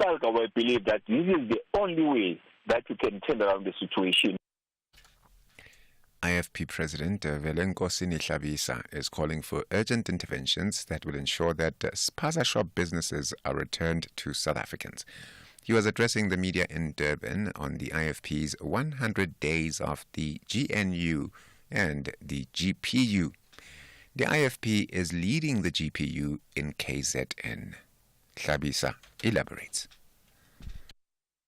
SALGA will believe that this is the only way that you can turn around the situation. IFP President Velenkosi Nihlabisa is calling for urgent interventions that will ensure that spaza shop businesses are returned to South Africans. He was addressing the media in Durban on the IFP's 100 days of the GNU and the GPU. The IFP is leading the GPU in KZN. Hlabisa elaborates.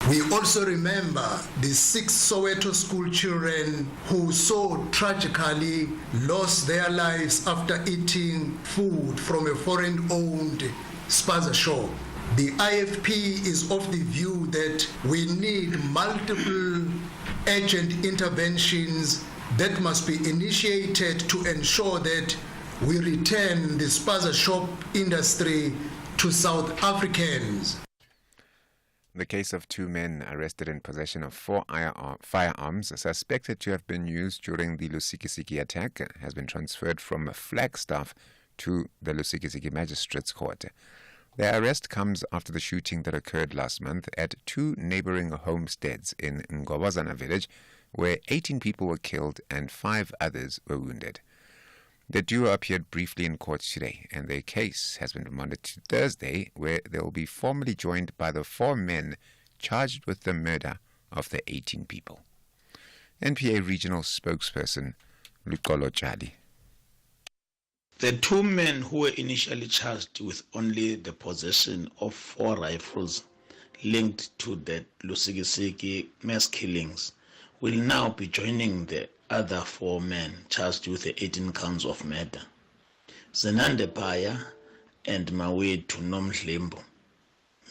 We also remember the 6 Soweto school children who so tragically lost their lives after eating food from a foreign-owned spaza shop. The IFP is of the view that we need multiple urgent interventions that must be initiated to ensure that we return the spaza shop industry to South Africans. The case of 2 men arrested in possession of 4 firearms suspected to have been used during the Lusikisiki attack has been transferred from Flagstaff to the Lusikisiki Magistrates Court. Their arrest comes after the shooting that occurred last month at 2 neighboring homesteads in Ngobazana village, where 18 people were killed and 5 others were wounded. The duo appeared briefly in court today, and their case has been remanded to Thursday, where they will be formally joined by the 4 men charged with the murder of the 18 people. NPA regional spokesperson Lukolo Chali. The 2 men who were initially charged with only the possession of 4 rifles linked to the Lusikisiki mass killings will now be joining the other 4 men charged with the 18 counts of murder. Zenande Paya and Mawed Tunomdlembo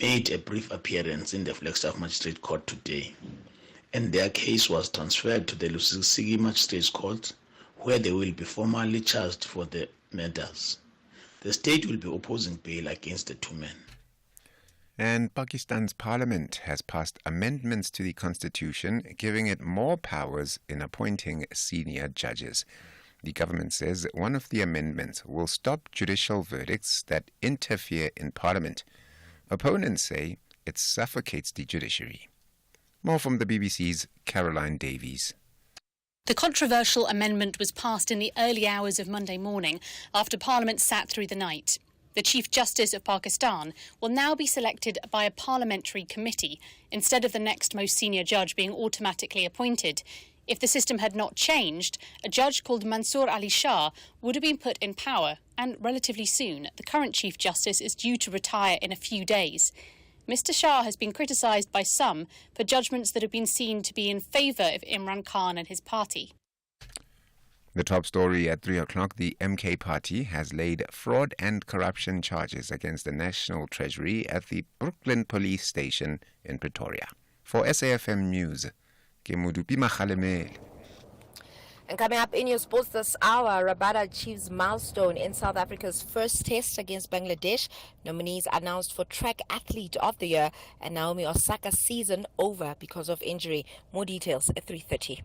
made a brief appearance in the Flagstaff Magistrate Court today, and their case was transferred to the Lusikisiki Magistrates Court, where they will be formally charged for the murders. The state will be opposing bail against the 2 men. And Pakistan's parliament has passed amendments to the constitution, giving it more powers in appointing senior judges. The government says one of the amendments will stop judicial verdicts that interfere in parliament. Opponents say it suffocates the judiciary. More from the BBC's Caroline Davies. The controversial amendment was passed in the early hours of Monday morning after Parliament sat through the night. The Chief Justice of Pakistan will now be selected by a parliamentary committee instead of the next most senior judge being automatically appointed. If the system had not changed, a judge called Mansoor Ali Shah would have been put in power, and relatively soon. The current Chief Justice is due to retire in a few days. Mr. Shah has been criticised by some for judgments that have been seen to be in favour of Imran Khan and his party. The top story at 3 o'clock, the MK party has laid fraud and corruption charges against the National Treasury at the Brooklyn Police Station in Pretoria. For SAFM News, Kemudupi Makhalemele. And coming up in your sports this hour, Rabada achieves milestone in South Africa's first test against Bangladesh. Nominees announced for Track Athlete of the Year, and Naomi Osaka's season over because of injury. More details at 3:30.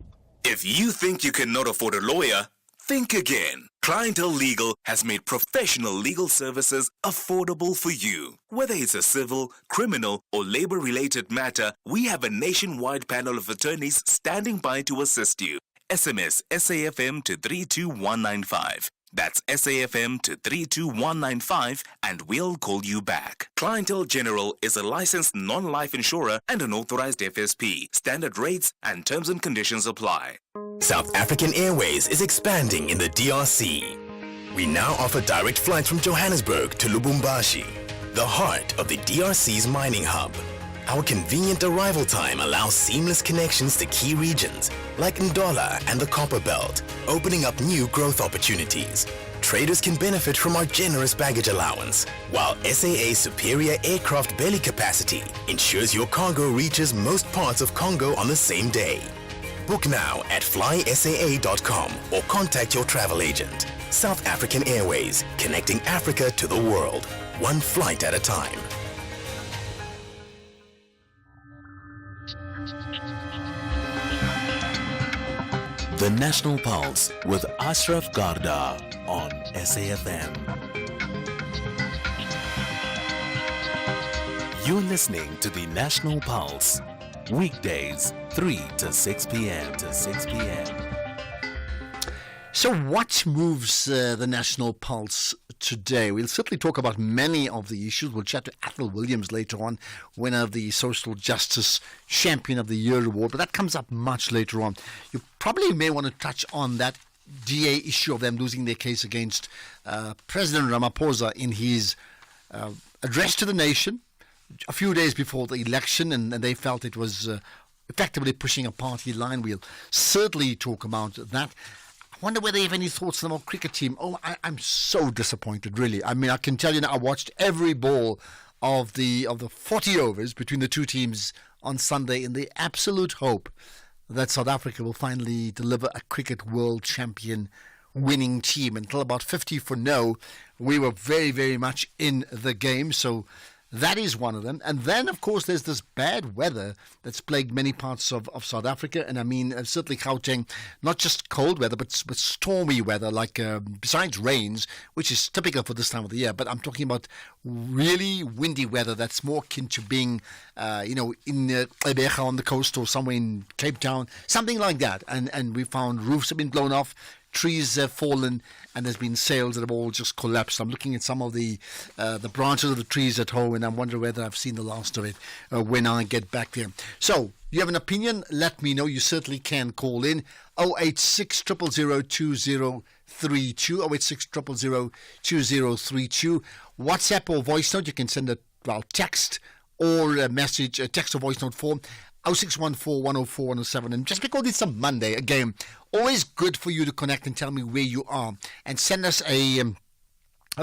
If you think you cannot afford a lawyer, think again. Clientele Legal has made professional legal services affordable for you. Whether it's a civil, criminal, or labor-related matter, we have a nationwide panel of attorneys standing by to assist you. SMS SAFM to 32195. That's SAFM to 32195 and we'll call you back. Clientele General is a licensed non-life insurer and an authorized FSP. Standard rates and terms and conditions apply. South African Airways is expanding in the DRC. We now offer direct flights from Johannesburg to Lubumbashi, the heart of the DRC's mining hub. Our convenient arrival time allows seamless connections to key regions like Ndola and the Copper Belt, opening up new growth opportunities. Traders can benefit from our generous baggage allowance, while SAA's superior aircraft belly capacity ensures your cargo reaches most parts of Congo on the same day. Book now at flysaa.com or contact your travel agent. South African Airways, connecting Africa to the world, one flight at a time. The National Pulse with Ashraf Garda on SAFM. You're listening to the National Pulse. Weekdays, 3 to 6 p.m. So what moves the National Pulse today? We'll certainly talk about many of the issues. We'll chat to Athol Williams later on, winner of the Social Justice Champion of the Year award, but that comes up much later on. You probably may want to touch on that DA issue of them losing their case against President Ramaphosa in his address to the nation a few days before the election, and they felt it was effectively pushing a party line. We'll certainly talk about that. I wonder whether you have any thoughts on the cricket team. I'm so disappointed, really. I mean, I can tell you now, I watched every ball of the 40 overs between the two teams on Sunday in the absolute hope that South Africa will finally deliver a cricket world champion winning team. Until about 50 for no, we were very, very much in the game. So that is one of them. And then, of course, there's this bad weather that's plagued many parts of South Africa. And I mean, certainly Gauteng, not just cold weather, but stormy weather, like besides rains, which is typical for this time of the year. But I'm talking about really windy weather that's more akin to being, in Gqeberha on the coast or somewhere in Cape Town, something like that. And we found roofs have been blown off. Trees have fallen, and there's been sails that have all just collapsed. I'm looking at some of the branches of the trees at home, and I wonder whether I've seen the last of it when I get back there. So, you have an opinion? Let me know. You certainly can call in 086 000 2032, 086 000 2032. WhatsApp or voice note, you can send a text or a message, a text or voice note form. 0614 104 107. And just because it's a Monday, again, always good for you to connect and tell me where you are, and send us a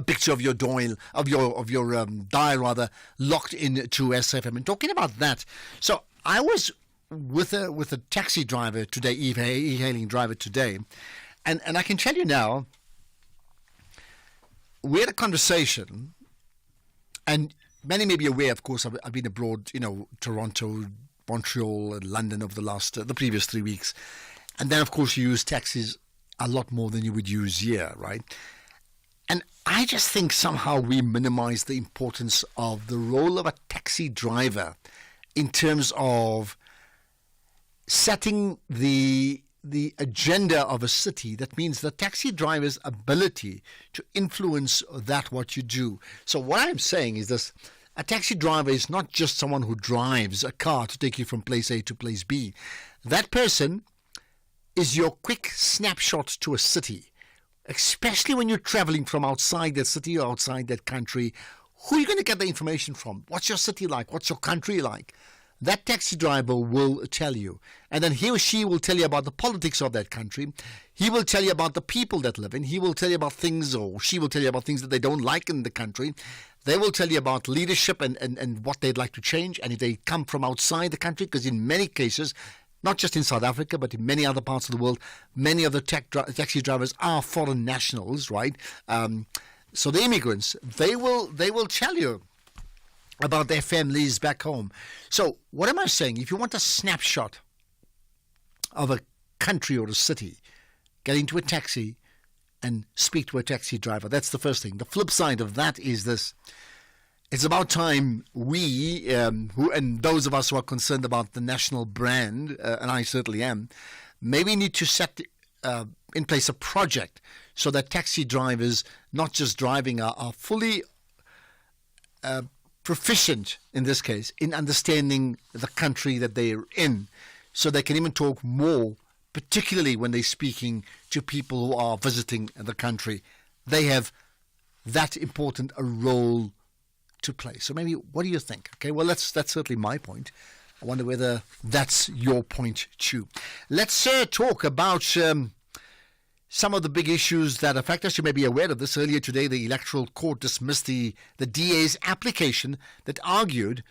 picture of your dial, dial locked into SFM. And talking about that, so I was with a taxi driver today, e-hailing driver today, and I can tell you now, we had a conversation, and many may be aware, of course, I've been abroad, Toronto, Montreal and London over the previous 3 weeks. And then, of course, you use taxis a lot more than you would use here, right? And I just think somehow we minimize the importance of the role of a taxi driver in terms of setting the agenda of a city. That means the taxi driver's ability to influence what you do. So what I'm saying is this: a taxi driver is not just someone who drives a car to take you from place A to place B. That person is your quick snapshot to a city, especially when you're traveling from outside that city or outside that country. Who are you going to get the information from? What's your city like? What's your country like? That taxi driver will tell you. And then he or she will tell you about the politics of that country. He will tell you about the people that live in. He will tell you about things, or she will tell you about things that they don't like in the country. They will tell you about leadership and what they'd like to change, and if they come from outside the country, because in many cases, not just in South Africa, but in many other parts of the world, many of the taxi drivers are foreign nationals, right? So the immigrants, they will tell you about their families back home. So what am I saying? If you want a snapshot of a country or a city, get into a taxi and speak to a taxi driver. That's the first thing. The flip side of that is this: it's about time we, and those of us who are concerned about the national brand, and I certainly am, maybe need to set in place a project so that taxi drivers, not just driving, are fully proficient, in this case, in understanding the country that they're in, so they can even talk more, particularly when they're speaking to people who are visiting the country. They have that important a role to play. So maybe, what do you think? Okay, well, that's certainly my point. I wonder whether that's your point too. Let's talk about some of the big issues that affect us. You may be aware of this. Earlier today, the Electoral Court dismissed the DA's application that argued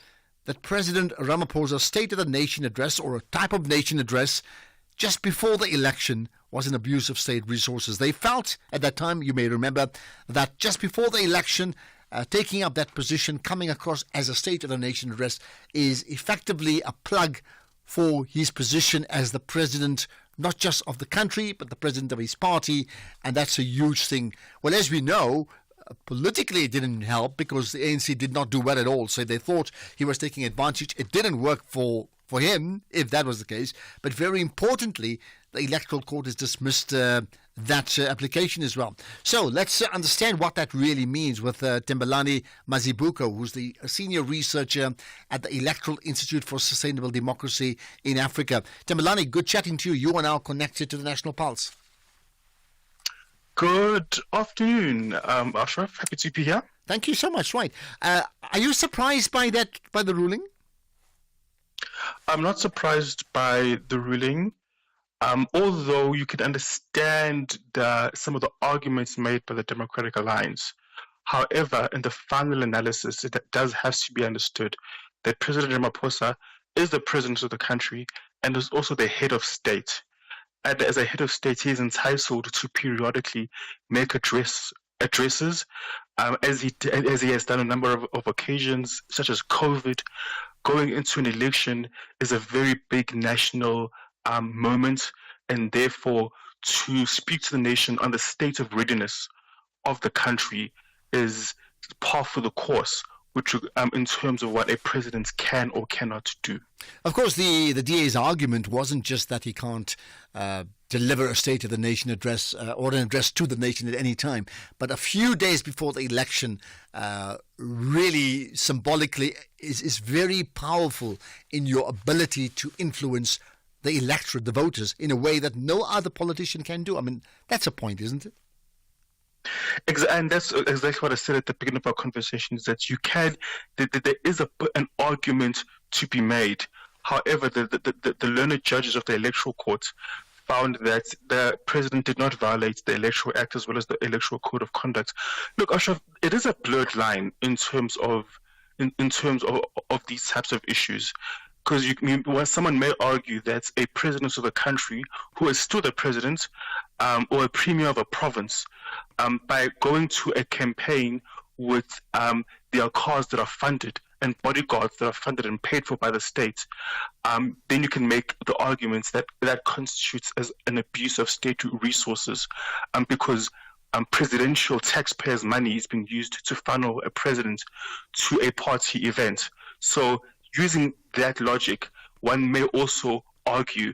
that President Ramaphosa's State of the Nation address, or a type of nation address, just before the election was an abuse of state resources. They felt at that time, you may remember, that just before the election, taking up that position, coming across as a State of the Nation address, is effectively a plug for his position as the president, not just of the country, but the president of his party, and that's a huge thing. Well, as we know, Politically, it didn't help because the ANC did not do well at all. So they thought he was taking advantage. It didn't work for him, if that was the case. But very importantly, the Electoral Court has dismissed that application as well. So let's understand what that really means with Thembelani Mazibuko, who's the senior researcher at the Electoral Institute for Sustainable Democracy in Africa. Thembelani, good chatting to you. You are now connected to the National Pulse. Good afternoon, Ashraf. Happy to be here. Thank you so much. Right. Are you surprised by the ruling? I'm not surprised by the ruling, although you could understand some of the arguments made by the Democratic Alliance. However, in the final analysis, it does have to be understood that President Ramaphosa is the president of the country and is also the head of state. And as a head of state, he is entitled to periodically make addresses, as he has done a number of occasions, such as COVID. Going into an election is a very big national moment, and therefore to speak to the nation on the state of readiness of the country is par for the course, which in terms of what a president can or cannot do. Of course, the DA's argument wasn't just that he can't deliver a State of the Nation address or an address to the nation at any time, but a few days before the election really symbolically is very powerful in your ability to influence the electorate, the voters, in a way that no other politician can do. I mean, that's a point, isn't it? And that's exactly what I said at the beginning of our conversation, is that there is an argument to be made. However, the learned judges of the Electoral Court found that the president did not violate the Electoral Act as well as the Electoral Code of Conduct. Look, Ashraf, it is a blurred line in terms of these types of issues. Because someone may argue that a president of the country who is still the president or a premier of a province, by going to a campaign with their cars that are funded and bodyguards that are funded and paid for by the state, then you can make the arguments that constitutes as an abuse of state resources, because presidential taxpayers' money is being used to funnel a president to a party event. So using that logic, one may also argue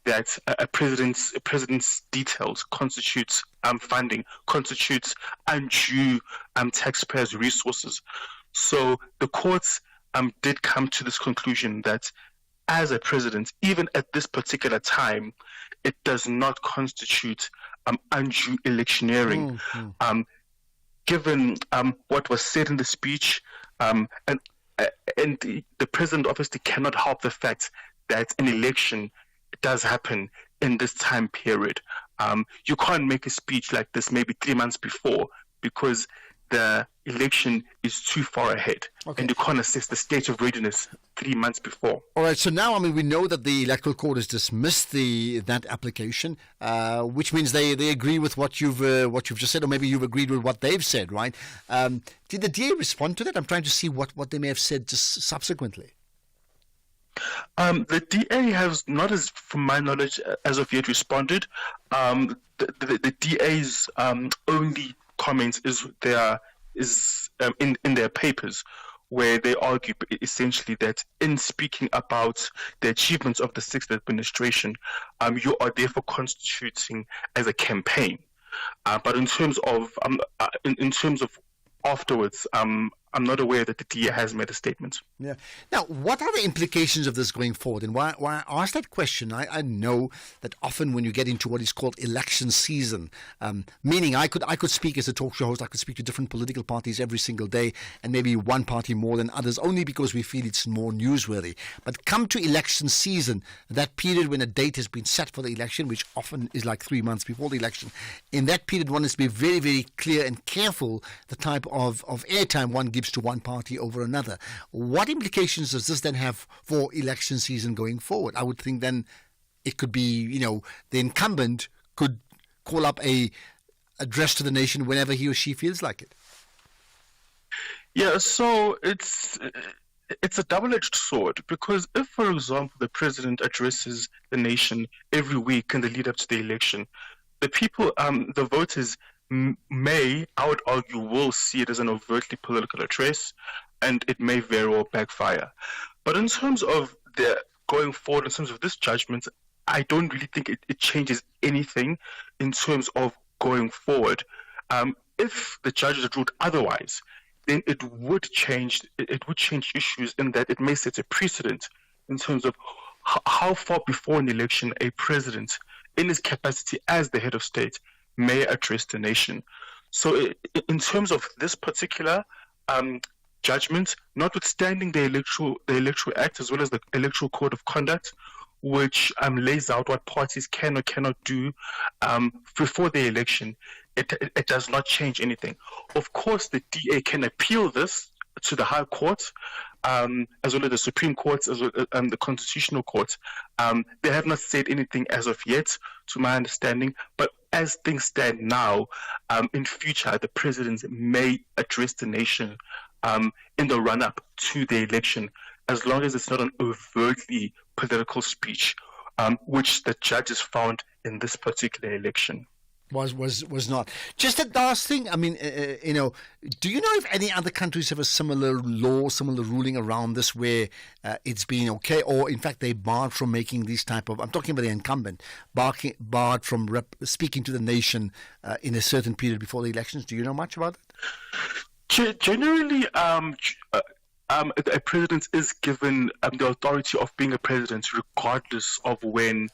that a president's details constitutes funding, constitutes undue taxpayers' resources. So the courts did come to this conclusion that as a president, even at this particular time, it does not constitute undue electioneering. Given what was said in the speech, and the president obviously cannot help the fact that an election does happen in this time period. You can't make a speech like this maybe 3 months before, because the election is too far ahead, and you can't assess the state of readiness 3 months before. All right, so now, we know that the Electoral Court has dismissed that application, which means they agree with what you've just said, or maybe you've agreed with what they've said, right? Did the DA respond to that? I'm trying to see what they may have said just subsequently. The DA has not, from my knowledge, as of yet responded. The DA's only comments is in their papers, where they argue essentially that in speaking about the achievements of the sixth administration, you are therefore constituting as a campaign. But in terms of afterwards, I'm not aware that the DA has made a statement. Yeah. Now, what are the implications of this going forward? And why I ask that question, I know that often when you get into what is called election season, meaning I could speak as a talk show host, I could speak to different political parties every single day, and maybe one party more than others, only because we feel it's more newsworthy. But come to election season, that period when a date has been set for the election, which often is like 3 months before the election, in that period one has to be very, very clear and careful the type of airtime one gives to one party over another. What implications does this then have for election season going forward? I would think then it could be, the incumbent could call up a address to the nation whenever he or she feels like it. Yeah, so it's a double-edged sword, because if, for example, the president addresses the nation every week in the lead up to the election, the people, the voters I would argue, will see it as an overtly political address, and it may very well backfire. But in terms of going forward, in terms of this judgment, I don't really think it changes anything in terms of going forward. If the judges had ruled otherwise, then it would change issues in that it may set a precedent in terms of how far before an election a president, in his capacity as the head of state, may address the nation. So in terms of this particular judgment, notwithstanding the Electoral Act as well as the Electoral Code of Conduct, which lays out what parties can or cannot do before the election, it does not change anything. Of course, the DA can appeal this to the High Court, as well as the Supreme Court, as well as the Constitutional Court. They have not said anything as of yet, to my understanding, but as things stand now, in future, the president may address the nation in the run-up to the election, as long as it's not an overtly political speech, which the judges found in this particular election. Was not. Just a last thing, I mean, do you know if any other countries have a similar law, similar ruling around this where it's been okay, or in fact they barred from making these type of, I'm talking about the incumbent, barred from speaking to the nation in a certain period before the elections? Do you know much about it? Generally, a president is given the authority of being a president regardless of when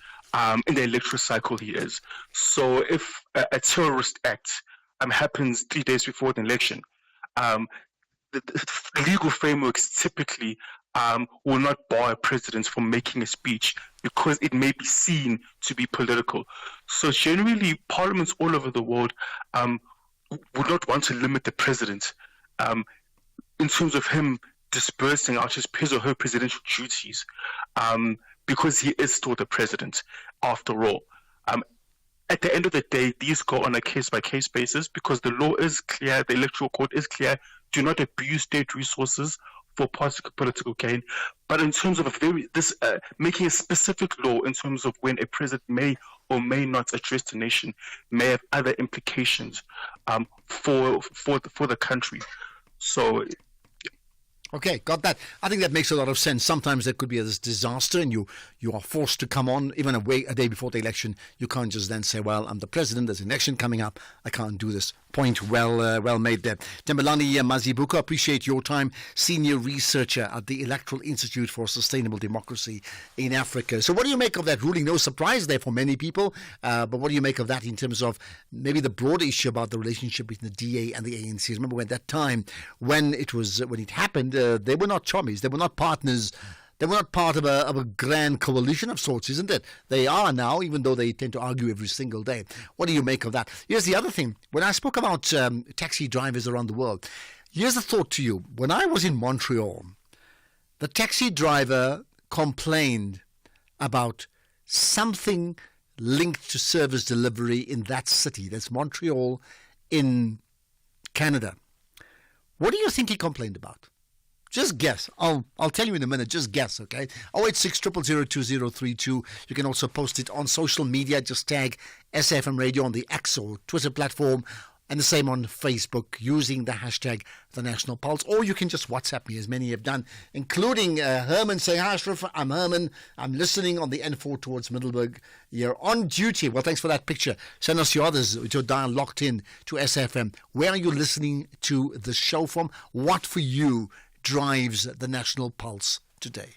in the electoral cycle he is. So if a terrorist act happens 3 days before the election, the legal frameworks typically will not bar a president from making a speech because it may be seen to be political. So generally, parliaments all over the world would not want to limit the president in terms of him dispersing out his or her presidential duties, because he is still the president after all. At the end of the day, these go on a case-by-case basis because the law is clear, the electoral code is clear. Do not abuse state resources for political gain. But in terms of making a specific law in terms of when a president may or may not address the nation may have other implications for the country. So. Okay, got that. I think that makes a lot of sense. Sometimes there could be this disaster and you are forced to come on even a day before the election. You can't just then say, well, I'm the president, there's an election coming up, I can't do this. Point well made there. Tembelani Mazibuko, appreciate your time. Senior researcher at the Electoral Institute for Sustainable Democracy in Africa. So what do you make of that ruling? No surprise there for many people, but what do you make of that in terms of maybe the broader issue about the relationship between the DA and the ANC? Remember when that time, when it happened, they were not chummies, they were not partners. They were not part of a grand coalition of sorts, isn't it? They are now, even though they tend to argue every single day. What do you make of that? Here's the other thing. When I spoke about taxi drivers around the world, here's the thought to you. When I was in Montreal, the taxi driver complained about something linked to service delivery in that city. That's Montreal in Canada. What do you think he complained about? Just guess. I'll tell you in a minute. Just guess, okay? 086 000 2032. You can also post it on social media. Just tag SAFM Radio on the X or Twitter platform, and the same on Facebook using the hashtag The National Pulse. Or you can just WhatsApp me, as many have done, including Herman saying, "Hi, Ashraf, I'm Herman. I'm listening on the N4 towards Middelburg. You're on duty." Well, thanks for that picture. Send us your others with your dial locked in to SAFM. Where are you listening to the show from? What for you drives the National Pulse today?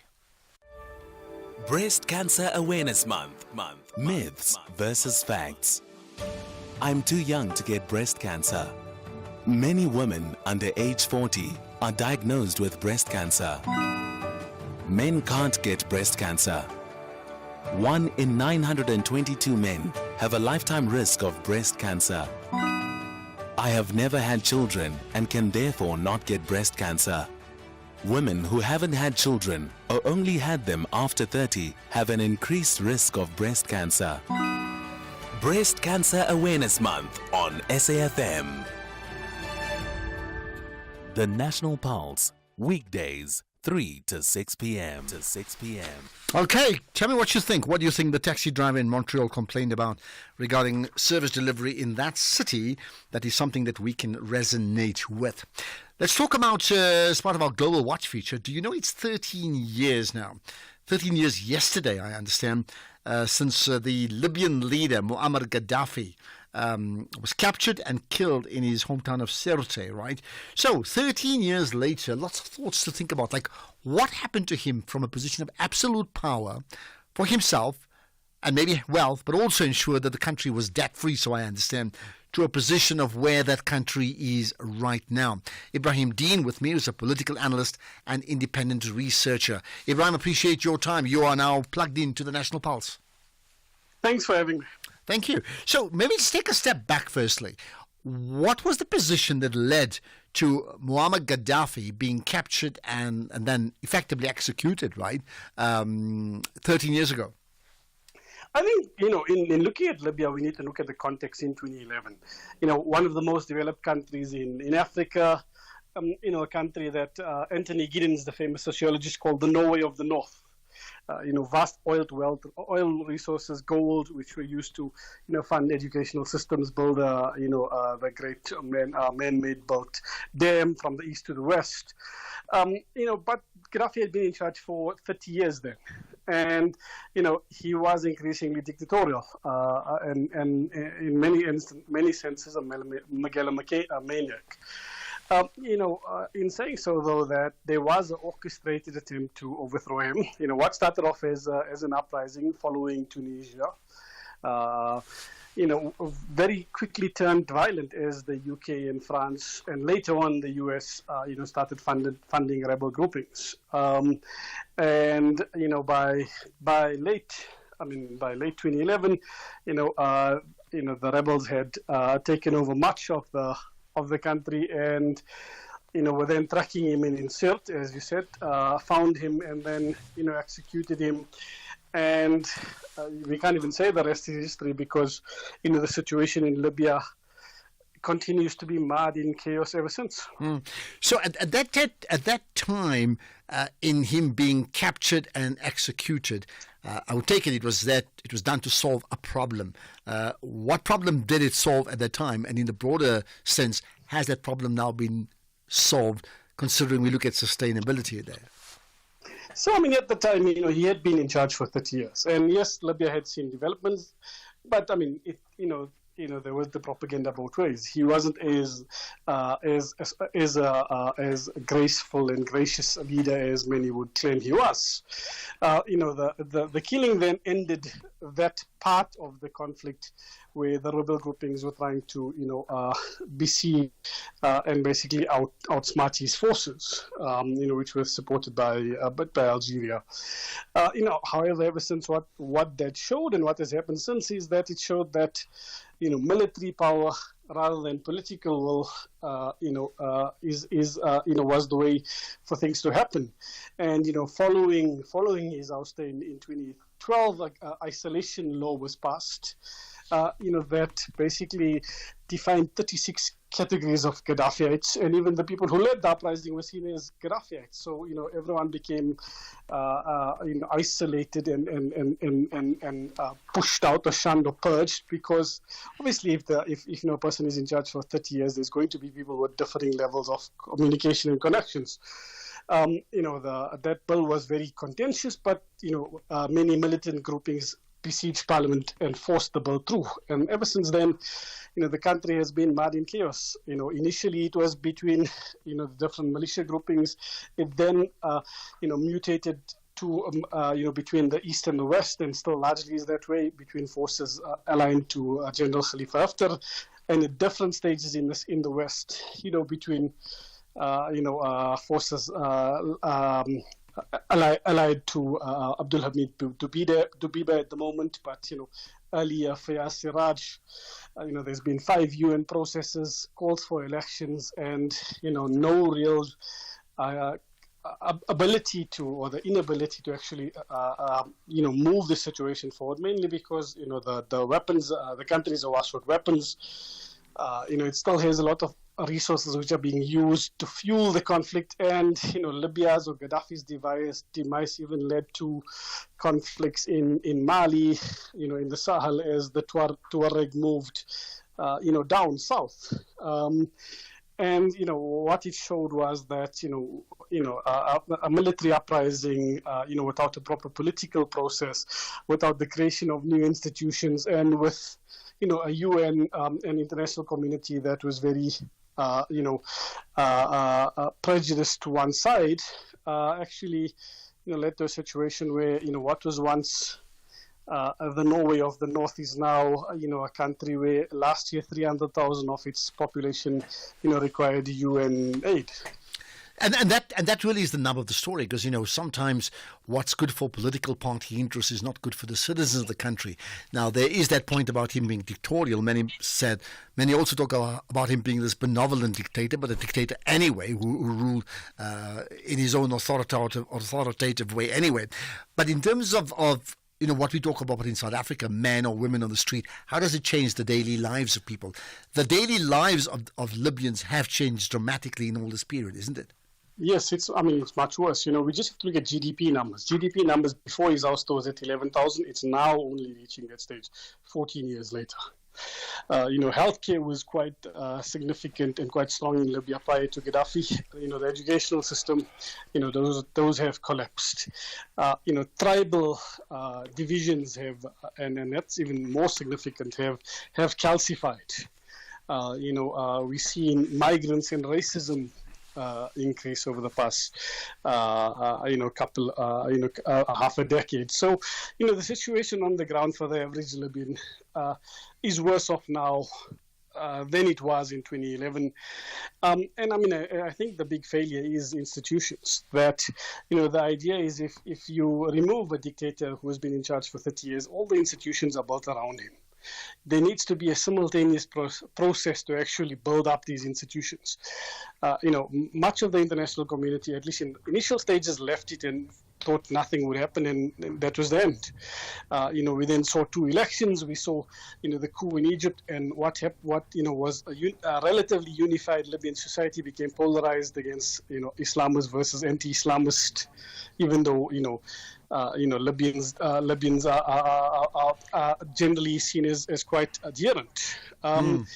Breast Cancer Awareness Month. Myths versus facts. I'm too young to get breast cancer. Many women under age 40 are diagnosed with breast cancer. Men can't get breast cancer. 1 in 922 men have a lifetime risk of breast cancer. I have never had children and can therefore not get breast cancer. Women who haven't had children or only had them after 30 have an increased risk of breast cancer. Breast Cancer Awareness Month on SAFM. The National Pulse, weekdays, 3 to 6 p.m. Okay, tell me what you think. What do you think the taxi driver in Montreal complained about regarding service delivery in that city? That is something that we can resonate with. Let's talk about, as part of our Global Watch feature, do you know it's 13 years now? 13 years yesterday, I understand, since the Libyan leader, Muammar Gaddafi, was captured and killed in his hometown of Sirte, right? So, 13 years later, lots of thoughts to think about, like what happened to him from a position of absolute power for himself and maybe wealth, but also ensure that the country was debt-free, so I understand, to a position of where that country is right now. Ibrahim Dean with me, who's a political analyst and independent researcher. Ibrahim, appreciate your time. You are now plugged into the National Pulse. Thanks for having me. Thank you. So maybe let's take a step back firstly. What was the position that led to Muammar Gaddafi being captured and then effectively executed, right, 13 years ago? I think, in looking at Libya, we need to look at the context in 2011. One of the most developed countries in Africa, a country that Anthony Giddens, the famous sociologist, called the Norway of the North. Vast oil oil resources, gold, which were used to, fund educational systems, build the great man-made built dam from the east to the west. But Gaddafi had been in charge for 30 years then. And, he was increasingly dictatorial and in many senses a megalomaniac. In saying so, though, that there was an orchestrated attempt to overthrow him. What started off as an uprising following Tunisia, very quickly turned violent as the UK and France, and later on the US, started funding rebel groupings. By late 2011, the rebels had taken over much of the country, and were then tracking him in Sirte, as you said, found him and then executed him. And we can't even say the rest is history, because the situation in Libya continues to be marred in chaos ever since. So at that time, in him being captured and executed, I would take it was done to solve a problem. What problem did it solve at that time? And in the broader sense, has that problem now been solved, considering we look at sustainability there? So, at the time, he had been in charge for 30 years. And yes, Libya had seen developments, but, there was the propaganda both ways. He wasn't as graceful and gracious a leader as many would claim he was. The killing then ended that part of the conflict where the rebel groupings were trying to, besiege and basically outsmart his forces, which were supported by Algeria. However, ever since what that showed and what has happened since is that it showed that, military power rather than political will, was the way for things to happen. And, following his ouster in 2012, isolation law was passed. That basically defined 36 categories of Gaddafis, and even the people who led the uprising were seen as Gaddafis. So, everyone became, isolated and pushed out or shunned or purged, because obviously if a person is in charge for 30 years, there's going to be people with differing levels of communication and connections. That bill was very contentious, but, many militant groupings besieged Parliament and forced the bill through. And ever since then, the country has been mad in chaos. Initially it was between, the different militia groupings. It then, mutated to, between the East and the West, and still largely is that way between forces aligned to General Khalifa Haftar, and at different stages in the West, between, forces allied to Abdul Hamid Dubeiba at the moment, but earlier Fayaz Siraj. There's been 5 UN processes, calls for elections, and no real ability to, or the inability to actually move the situation forward. Mainly because the weapons, the country is awash with weapons. It still has a lot of resources which are being used to fuel the conflict. And, Libya's or Gaddafi's demise even led to conflicts in Mali, in the Sahel as the Tuareg moved, down south. And, what it showed was that, a military uprising, without a proper political process, without the creation of new institutions, and with, a UN and international community that was very, prejudiced to one side, actually, led to a situation where, what was once the Norway of the North is now, a country where last year 300,000 of its population, required UN aid. And that really is the nub of the story, because, sometimes what's good for political party interests is not good for the citizens of the country. Now, there is that point about him being dictatorial. Many also talk about him being this benevolent dictator, but a dictator anyway, who ruled in his own authoritative way anyway. But in terms of what we talk about in South Africa, men or women on the street, how does it change the daily lives of people? The daily lives of Libyans have changed dramatically in all this period, isn't it? Yes, it's much worse. We just have to look at GDP numbers. GDP numbers before his ouster was at 11,000. It's now only reaching that stage 14 years later. Healthcare was quite significant and quite strong in Libya prior to Gaddafi. The educational system, those have collapsed. Tribal divisions have, and that's even more significant, have calcified. We've seen migrants and racism increase over the past, half a decade. So, the situation on the ground for the average Libyan is worse off now than it was in 2011. I think the big failure is institutions. That, the idea is if you remove a dictator who has been in charge for 30 years, all the institutions are built around him. There needs to be a simultaneous process to actually build up these institutions. Much of the international community, at least in initial stages, left it and thought nothing would happen, and that was the end. We then saw 2 elections. We saw, the coup in Egypt, and what was a relatively unified Libyan society became polarized against, Islamists versus anti-Islamist, even though, Libyans are generally seen as quite adherent. And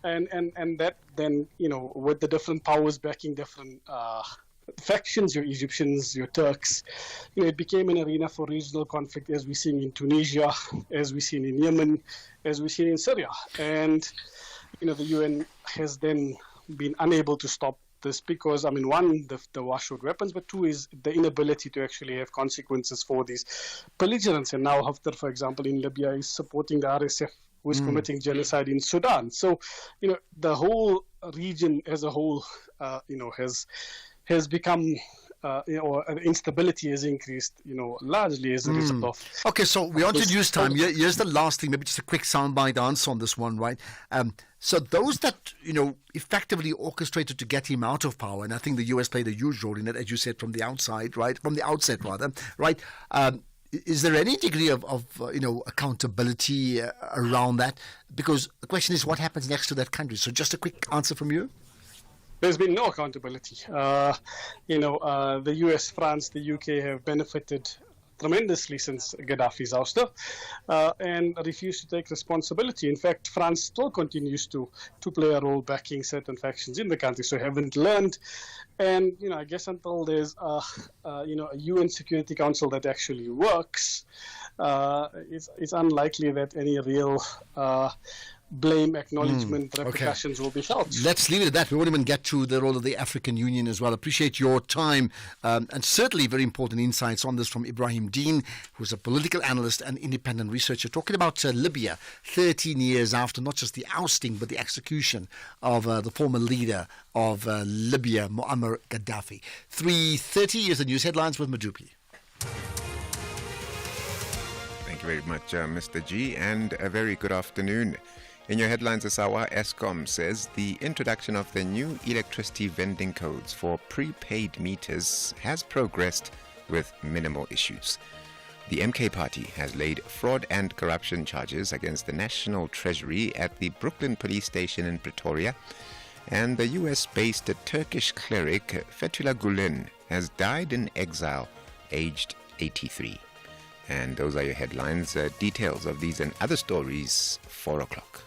that then, with the different powers backing different factions, your Egyptians, your Turks, it became an arena for regional conflict, as we've seen in Tunisia, as we've seen in Yemen, as we've seen in Syria. And, the UN has then been unable to stop this because, one, the war showed weapons, but 2 is the inability to actually have consequences for these belligerents. And now Haftar, for example, in Libya is supporting the RSF, who is committing genocide in Sudan. So, the whole region as a whole, has become, or instability has increased, largely as a result of... Okay, so we're on to news time. Here's the last thing, maybe just a quick soundbite answer on this one, right? So those that, effectively orchestrated to get him out of power, and I think the US played a huge role in it, as you said, from the outset, right? Is there any degree of accountability around that? Because the question is, what happens next to that country? So just a quick answer from you. There's been no accountability. The US, France, the UK have benefited tremendously since Gaddafi's ouster and refused to take responsibility. In fact, France still continues to play a role backing certain factions in the country, so haven't learned. And, I guess until there's a UN Security Council that actually works, it's unlikely that any real blame, acknowledgement, repercussions will be felt. Let's leave it at that. We won't even get to the role of the African Union as well. Appreciate your time and certainly very important insights on this from Ibrahim Deen, who's a political analyst and independent researcher, talking about Libya 13 years after not just the ousting but the execution of the former leader of Libya, Muammar Gaddafi. 3:30 is the news headlines with Madupi. Thank you very much, Mr. G, and a very good afternoon. In your headlines this hour, Eskom says the introduction of the new electricity vending codes for prepaid meters has progressed with minimal issues. The MK Party has laid fraud and corruption charges against the National Treasury at the Brooklyn Police Station in Pretoria. And the US-based Turkish cleric Fethullah Gulen has died in exile, aged 83. And those are your headlines. Details of these and other stories, 4 o'clock.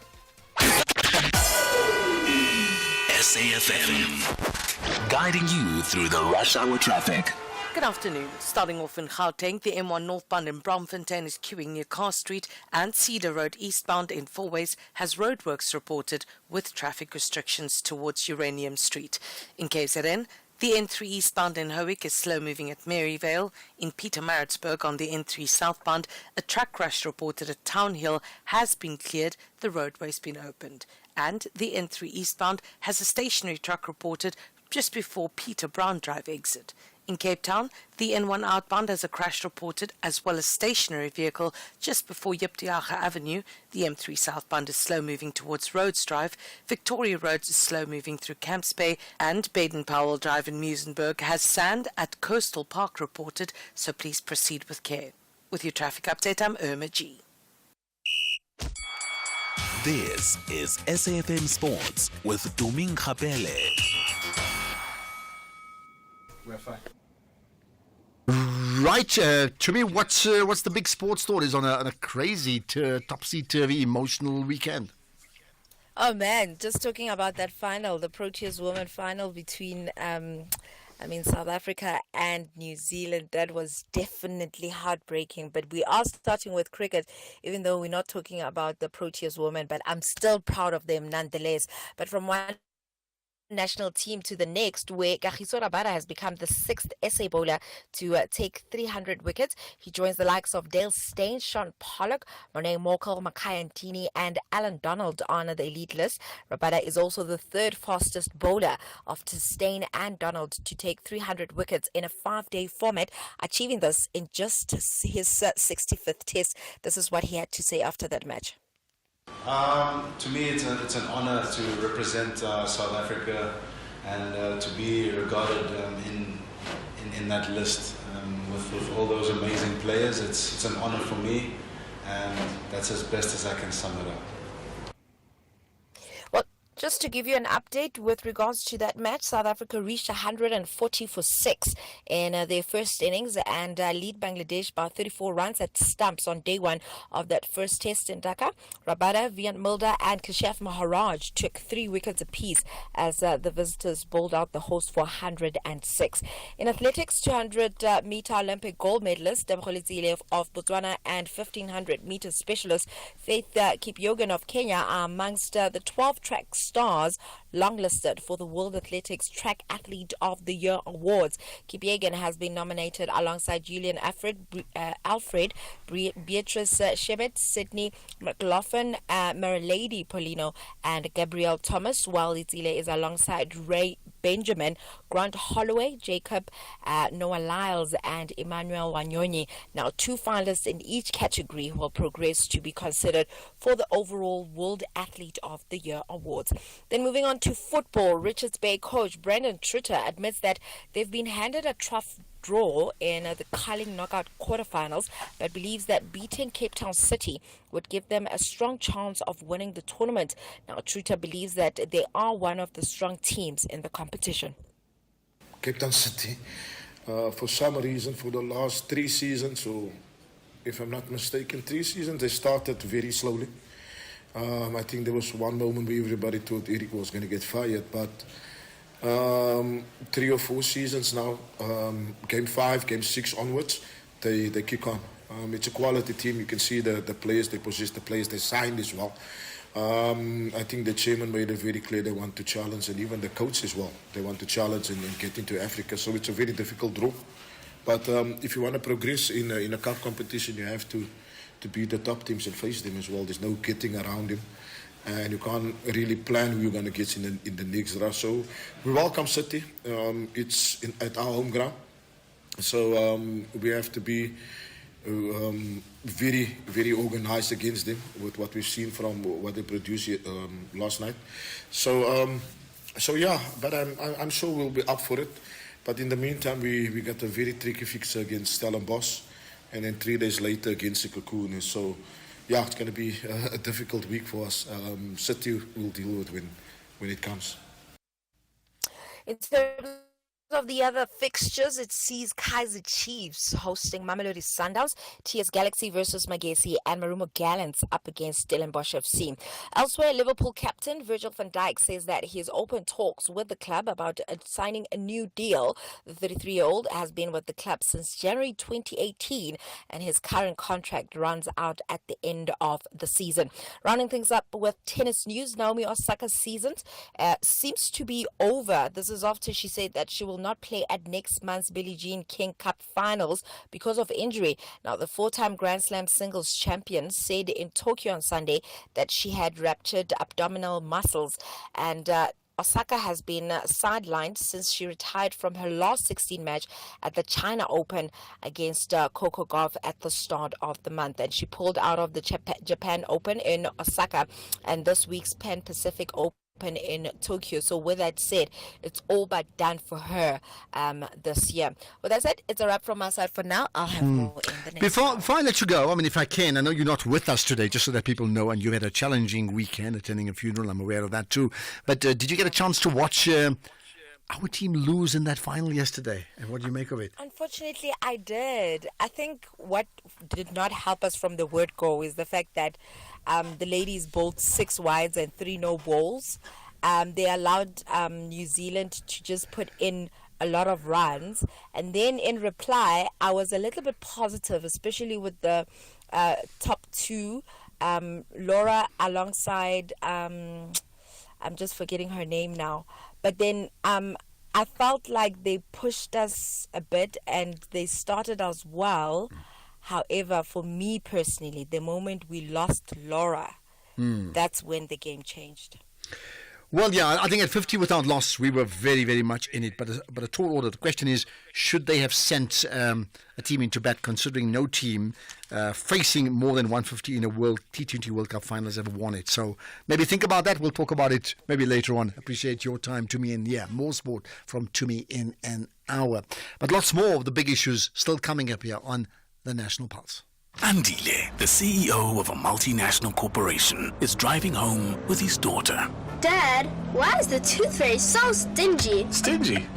SAFM, guiding you through the rush hour traffic. Good afternoon. Starting off in Gauteng, the M1 northbound in Bromfontein is queuing near Carr Street, and Cedar Road eastbound in Fourways has roadworks reported with traffic restrictions towards Uranium Street. In KZN, the N3 eastbound in Howick is slow moving at Maryvale. In Pietermaritzburg on the N3 southbound, a truck crash reported at Town Hill has been cleared, the roadway's been opened. And the N3 eastbound has a stationary truck reported just before Peter Brown Drive exit. In Cape Town, the N1 outbound has a crash reported as well as stationary vehicle just before Jiptiaga Avenue. The M3 southbound is slow moving towards Rhodes Drive. Victoria Road is slow moving through Camps Bay, and Baden-Powell Drive in Muizenberg has sand at Coastal Park reported, so please proceed with care. With your traffic update, I'm Irma G. This is SAFM Sports with Tuming Khapele. We're fine. Right, to me, what's the big sports stories on a crazy, topsy-turvy, emotional weekend? Oh man, just talking about that final, the Proteas women final between South Africa and New Zealand. That was definitely heartbreaking. But we are starting with cricket, even though we're not talking about the Proteas women, but I'm still proud of them nonetheless. But from one national team to the next, where Kagiso Rabada has become the 6th SA bowler to take 300 wickets. He joins the likes of Dale Steyn, Sean Pollock, Monet Morkel, Makhaya Ntini and Alan Donald on the elite list. Rabada is also the 3rd fastest bowler after Steyn and Donald to take 300 wickets in a 5-day format, achieving this in just his 65th test. This is what he had to say after that match. To me, it's an honor to represent South Africa and to be regarded in that list with all those amazing players. It's an honor for me, and that's as best as I can sum it up. Just to give you an update with regards to that match, South Africa reached 140 for 6 in their first innings and lead Bangladesh by 34 runs at stumps on day one of that first test in Dhaka. Rabada, Viant Mulder and Kashaf Maharaj took 3 wickets apiece as the visitors bowled out the host for 106. In athletics, 200-meter Olympic gold medalist Debkhole Zile of Botswana and 1500-meter specialist Faith Kipyegon of Kenya are amongst the 12 track stars longlisted for the World Athletics Track Athlete of the Year Awards. Kipyegon has been nominated alongside Julian Alfred, Beatrice Shebet, Sydney McLaughlin, Marilady Polino and Gabrielle Thomas, while Itzile is alongside Ray Benjamin, Grant Holloway, Jacob Noah Lyles and Emmanuel Wanyonyi. Now 2 finalists in each category will progress to be considered for the overall World Athlete of the Year Awards. Then moving on to football, Richards Bay coach Brendan Trutter admits that they've been handed a tough draw in the Carling knockout quarterfinals, but believes that beating Cape Town City would give them a strong chance of winning the tournament. Now, Trutter believes that they are one of the strong teams in the competition. Cape Town City, for some reason, for the last 3 seasons, or if I'm not mistaken, 3 seasons, they started very slowly. I think there was one moment where everybody thought Eric was going to get fired, but 3 or 4 seasons now, game 5, game 6 onwards, they kick on. It's a quality team. You can see the players they possess, the players they signed as well. I think the chairman made it very clear they want to challenge, and even the coach as well. They want to challenge and get into Africa. So it's a very difficult draw. But if you want to progress in a cup competition, you have to beat the top teams and face them as well. There's no getting around them. And you can't really plan who you're going to get in the next round. So we welcome City. It's at our home ground. So we have to be very, very organized against them with what we've seen from what they produced last night. So yeah, but I'm sure we'll be up for it. But in the meantime, we got a very tricky fixture against Stellenbosch, and then 3 days later against Sekhukhune. So yeah, it's going to be a difficult week for us. City will deal with when it comes. In terms of the other fixtures, it sees Kaizer Chiefs hosting Mamelodi Sundowns, TS Galaxy versus Magesi, and Marumo Gallants up against Stellenbosch FC. Elsewhere, Liverpool captain Virgil van Dijk says that he is open talks with the club about signing a new deal. The 33-year-old has been with the club since January 2018, and his current contract runs out at the end of the season. Rounding things up with tennis news, Naomi Osaka's season seems to be over. This is after she said that she will not play at next month's Billie Jean King Cup finals because of injury. Now, the four-time Grand Slam singles champion said in Tokyo on Sunday that she had ruptured abdominal muscles, and Osaka has been sidelined since she retired from her last 16 match at the China Open against Coco Gauff at the start of the month. And she pulled out of the Japan Open in Osaka and this week's Pan Pacific Open in Tokyo. So with that said, it's all but done for her this year. With that said, it's a wrap from my side for now. I'll have more in the next Before I let you go, I mean, if I can, I know you're not with us today, just so that people know, and you had a challenging weekend attending a funeral. I'm aware of that too. But did you get a chance to watch our team lose in that final yesterday? And what do you make of it? Unfortunately, I did. I think what did not help us from the word go is the fact that the ladies bowled 6 wides and 3 no balls. They allowed New Zealand to just put in a lot of runs. And then in reply, I was a little bit positive, especially with the top 2, Laura alongside, I'm just forgetting her name now. But then I felt like they pushed us a bit and they started as well. However, for me personally, the moment we lost Laura, that's when the game changed. Well, yeah, I think at 50 without loss, we were very, very much in it. But a tall order. The question is, should they have sent a team into bat, considering no team facing more than 150 in a T20 World Cup final has ever won it? So maybe think about that. We'll talk about it maybe later on. Appreciate your time, Tumi, and more sport from Tumi in an hour. But lots more of the big issues still coming up here on the National Pulse. Andile, the CEO of a multinational corporation, is driving home with his daughter. Dad, why is the tooth fairy so stingy? Stingy?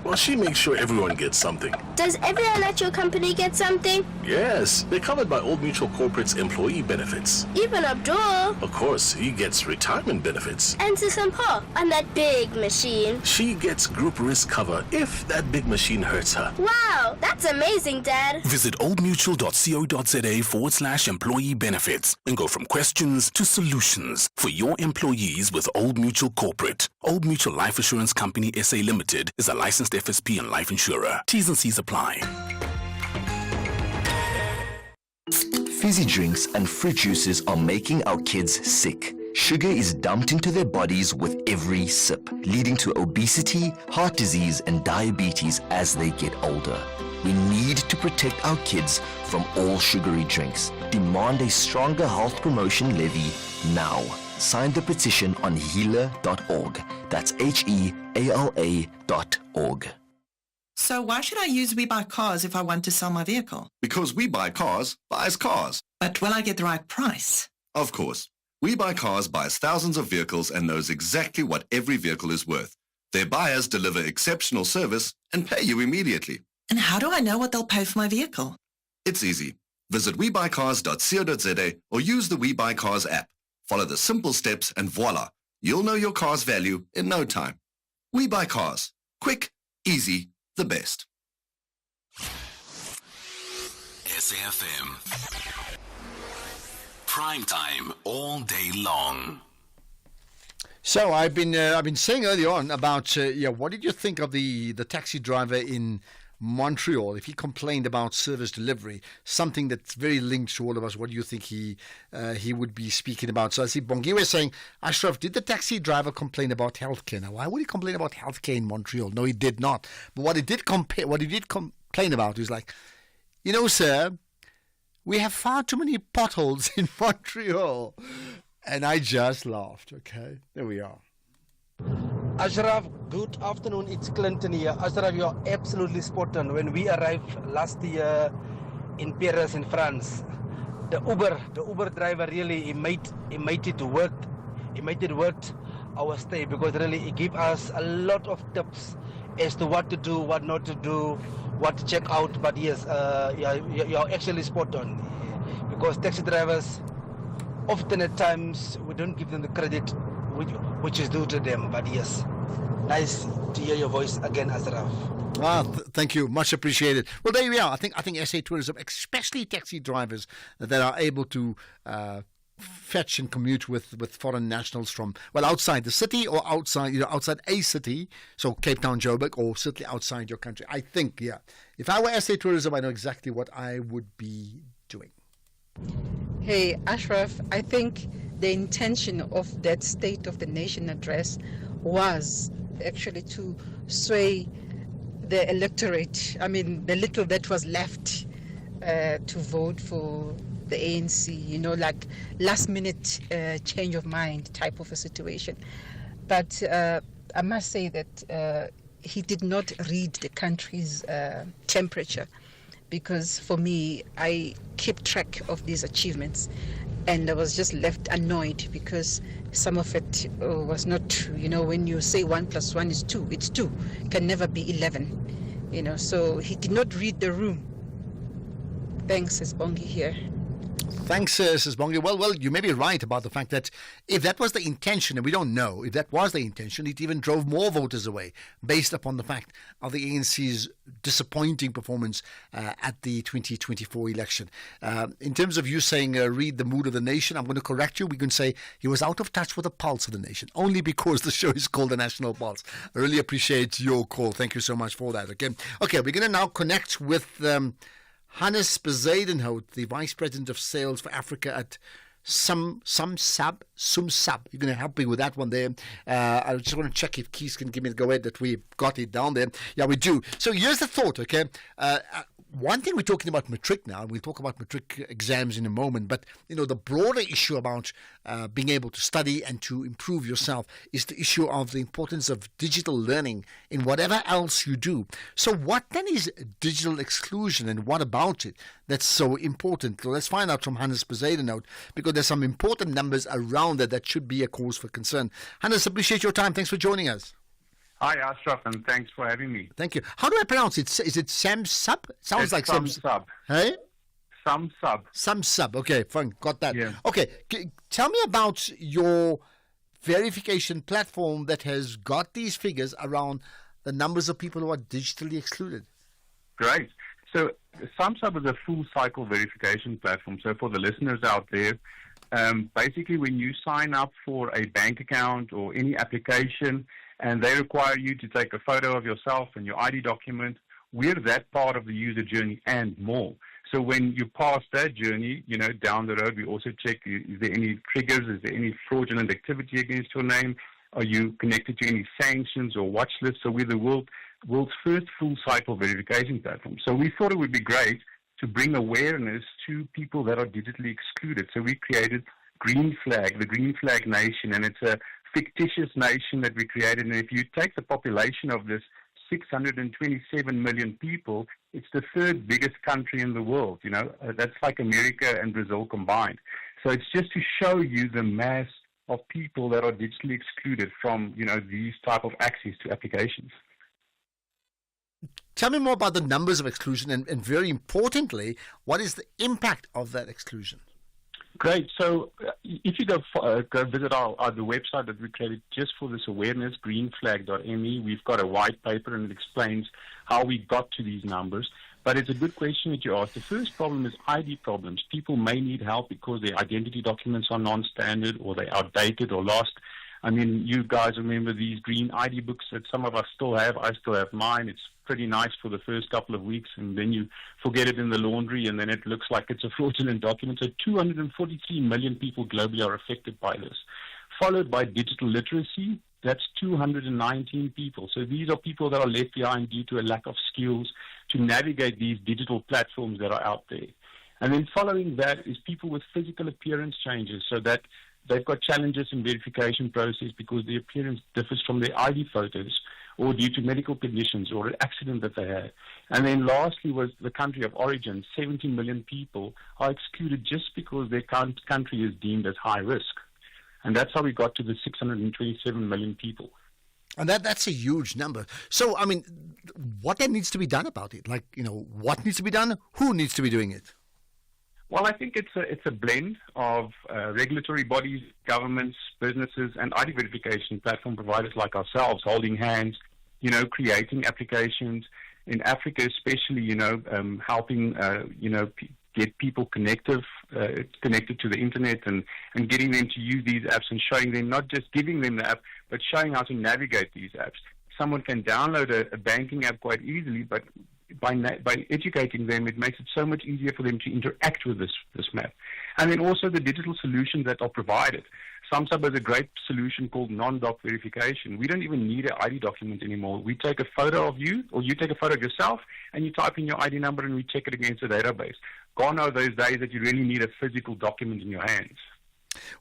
Well, she makes sure everyone gets something. Does every electrical company get something? Yes, they're covered by Old Mutual Corporate's employee benefits. Even Abdul? Of course, he gets retirement benefits. And Sisampo on that big machine. She gets group risk cover if that big machine hurts her. Wow, that's amazing, Dad. Visit oldmutual.co.za/employee benefits and go from questions to solutions for your employees with Old Mutual Corporate. Old Mutual Life Assurance Company SA Limited is a licensed FSP and life insurer. T's and C's apply. Fizzy drinks and fruit juices are making our kids sick. Sugar is dumped into their bodies with every sip, leading to obesity, heart disease, and diabetes as they get older. We need to protect our kids from all sugary drinks. Demand a stronger health promotion levy now. Sign the petition on heala.org. That's HEALA.org. So why should I use We Buy Cars if I want to sell my vehicle? Because We Buy Cars buys cars. But will I get the right price? Of course. We Buy Cars buys thousands of vehicles and knows exactly what every vehicle is worth. Their buyers deliver exceptional service and pay you immediately. And how do I know what they'll pay for my vehicle? It's easy. Visit webuycars.co.za or use the We Buy Cars app. Follow the simple steps and voila, you'll know your car's value in no time. We Buy Cars. Quick, easy, the best. SAFM. Prime time all day long. So I've been saying earlier on about what did you think of the taxi driver in Montreal? If he complained about service delivery, something that's very linked to all of us, what do you think he would be speaking about? So I see Bongiwe saying, Ashraf, did the taxi driver complain about healthcare? Now, why would he complain about healthcare in Montreal? No, he did not. But what he did complain about is like, you know, sir, we have far too many potholes in Montreal. And I just laughed, okay? There we are. Ashraf, good afternoon. It's Clinton here. Ashraf, you are absolutely spot on. When we arrived last year in Paris, in France, the Uber driver really he made it work. He made it work our stay, because really it gives us a lot of tips as to what to do, what not to do, what to check out. But yes, you're actually spot on, because taxi drivers often at times we don't give them the credit which is due to them. But yes, nice to hear your voice again, Ashraf. Thank you, much appreciated. Well, there we are. I think SA Tourism, especially taxi drivers that are able to fetch and commute with foreign nationals from, well, outside the city or outside a city, so Cape Town, Joburg, or certainly outside your country. I think, yeah, if I were SA Tourism, I know exactly what I would be doing. Hey, Ashraf, I think the intention of that State of the Nation address was actually to sway the electorate, I mean, the little that was left to vote for the ANC, like last minute change of mind type of a situation. But I must say that he did not read the country's temperature, because for me, I keep track of these achievements, and I was just left annoyed because some of it was not true. When you say 1 + 1 is 2, it's 2. It can never be 11. So he did not read the room. Thanks, Sisbongi here. Thanks, Sisbongi. Well, you may be right about the fact that if that was the intention, and we don't know, if that was the intention, it even drove more voters away based upon the fact of the ANC's disappointing performance at the 2024 election. In terms of you saying read the mood of the nation, I'm going to correct you. We can say he was out of touch with the pulse of the nation, only because the show is called The National Pulse. I really appreciate your call. Thank you so much for that. Okay, we're going to now connect with Hannes Bezuidenhout, the Vice President of Sales for Africa at SumSub. You're going to help me with that one there. I just want to check if Keith can give me the go ahead that we've got it down there. Yeah, we do. So here's the thought, okay? One thing, we're talking about matric now, and we'll talk about matric exams in a moment, but, the broader issue about being able to study and to improve yourself is the issue of the importance of digital learning in whatever else you do. So what then is digital exclusion, and what about it that's so important? So let's find out from Hannes Bezuidenhout, because there's some important numbers around that should be a cause for concern. Hannes, appreciate your time. Thanks for joining us. Hi, Ashraf, and thanks for having me. Thank you. How do I pronounce it? Is it SumSub? Sounds like SumSub. Hey? SumSub. SumSub. Okay, fine. Got that. Yeah. Okay. Tell me about your verification platform that has got these figures around the numbers of people who are digitally excluded. Great. So SumSub is a full cycle verification platform. So for the listeners out there, basically when you sign up for a bank account or any application, and they require you to take a photo of yourself and your ID document, we're that part of the user journey and more. So when you pass that journey, down the road, we also check, is there any triggers? Is there any fraudulent activity against your name? Are you connected to any sanctions or watch lists? So we're the world's first full cycle verification platform. So we thought it would be great to bring awareness to people that are digitally excluded. So we created Green Flag, the Green Flag Nation, and it's a fictitious nation that we created. And if you take the population of this 627 million people, it's the third biggest country in the world. That's like America and Brazil combined. So it's just to show you the mass of people that are digitally excluded from, these type of access to applications. Tell me more about the numbers of exclusion, and very importantly, what is the impact of that exclusion? Great. So if you go visit the website that we created just for this awareness, greenflag.me, we've got a white paper and it explains how we got to these numbers. But it's a good question that you asked. The first problem is ID problems. People may need help because their identity documents are non-standard or they're outdated or lost. I mean, you guys remember these green ID books that some of us still have. I still have mine. It's pretty nice for the first couple of weeks, and then you forget it in the laundry, and then it looks like it's a fraudulent document. So 243 million people globally are affected by this. Followed by digital literacy, that's 219 people. So these are people that are left behind due to a lack of skills to navigate these digital platforms that are out there. And then following that is people with physical appearance changes, so that they've got challenges in verification process because their appearance differs from their ID photos, or due to medical conditions or an accident that they had. And then lastly was the country of origin. 70 million people are excluded just because their country is deemed as high risk. And that's how we got to the 627 million people. And that's a huge number. So, I mean, what then needs to be done about it? Like, what needs to be done? Who needs to be doing it? Well, I think it's a blend of regulatory bodies, governments, businesses, and ID verification platform providers like ourselves holding hands, creating applications. In Africa especially, helping, get people connected to the internet and getting them to use these apps and showing them, not just giving them the app, but showing how to navigate these apps. Someone can download a banking app quite easily, but by educating them, it makes it so much easier for them to interact with this map. And then also the digital solutions that are provided. SumSub has a great solution called non-doc verification. We don't even need an ID document anymore. We take a photo of you, or you take a photo of yourself, and you type in your ID number and we check it against a database. Gone are those days that you really need a physical document in your hands.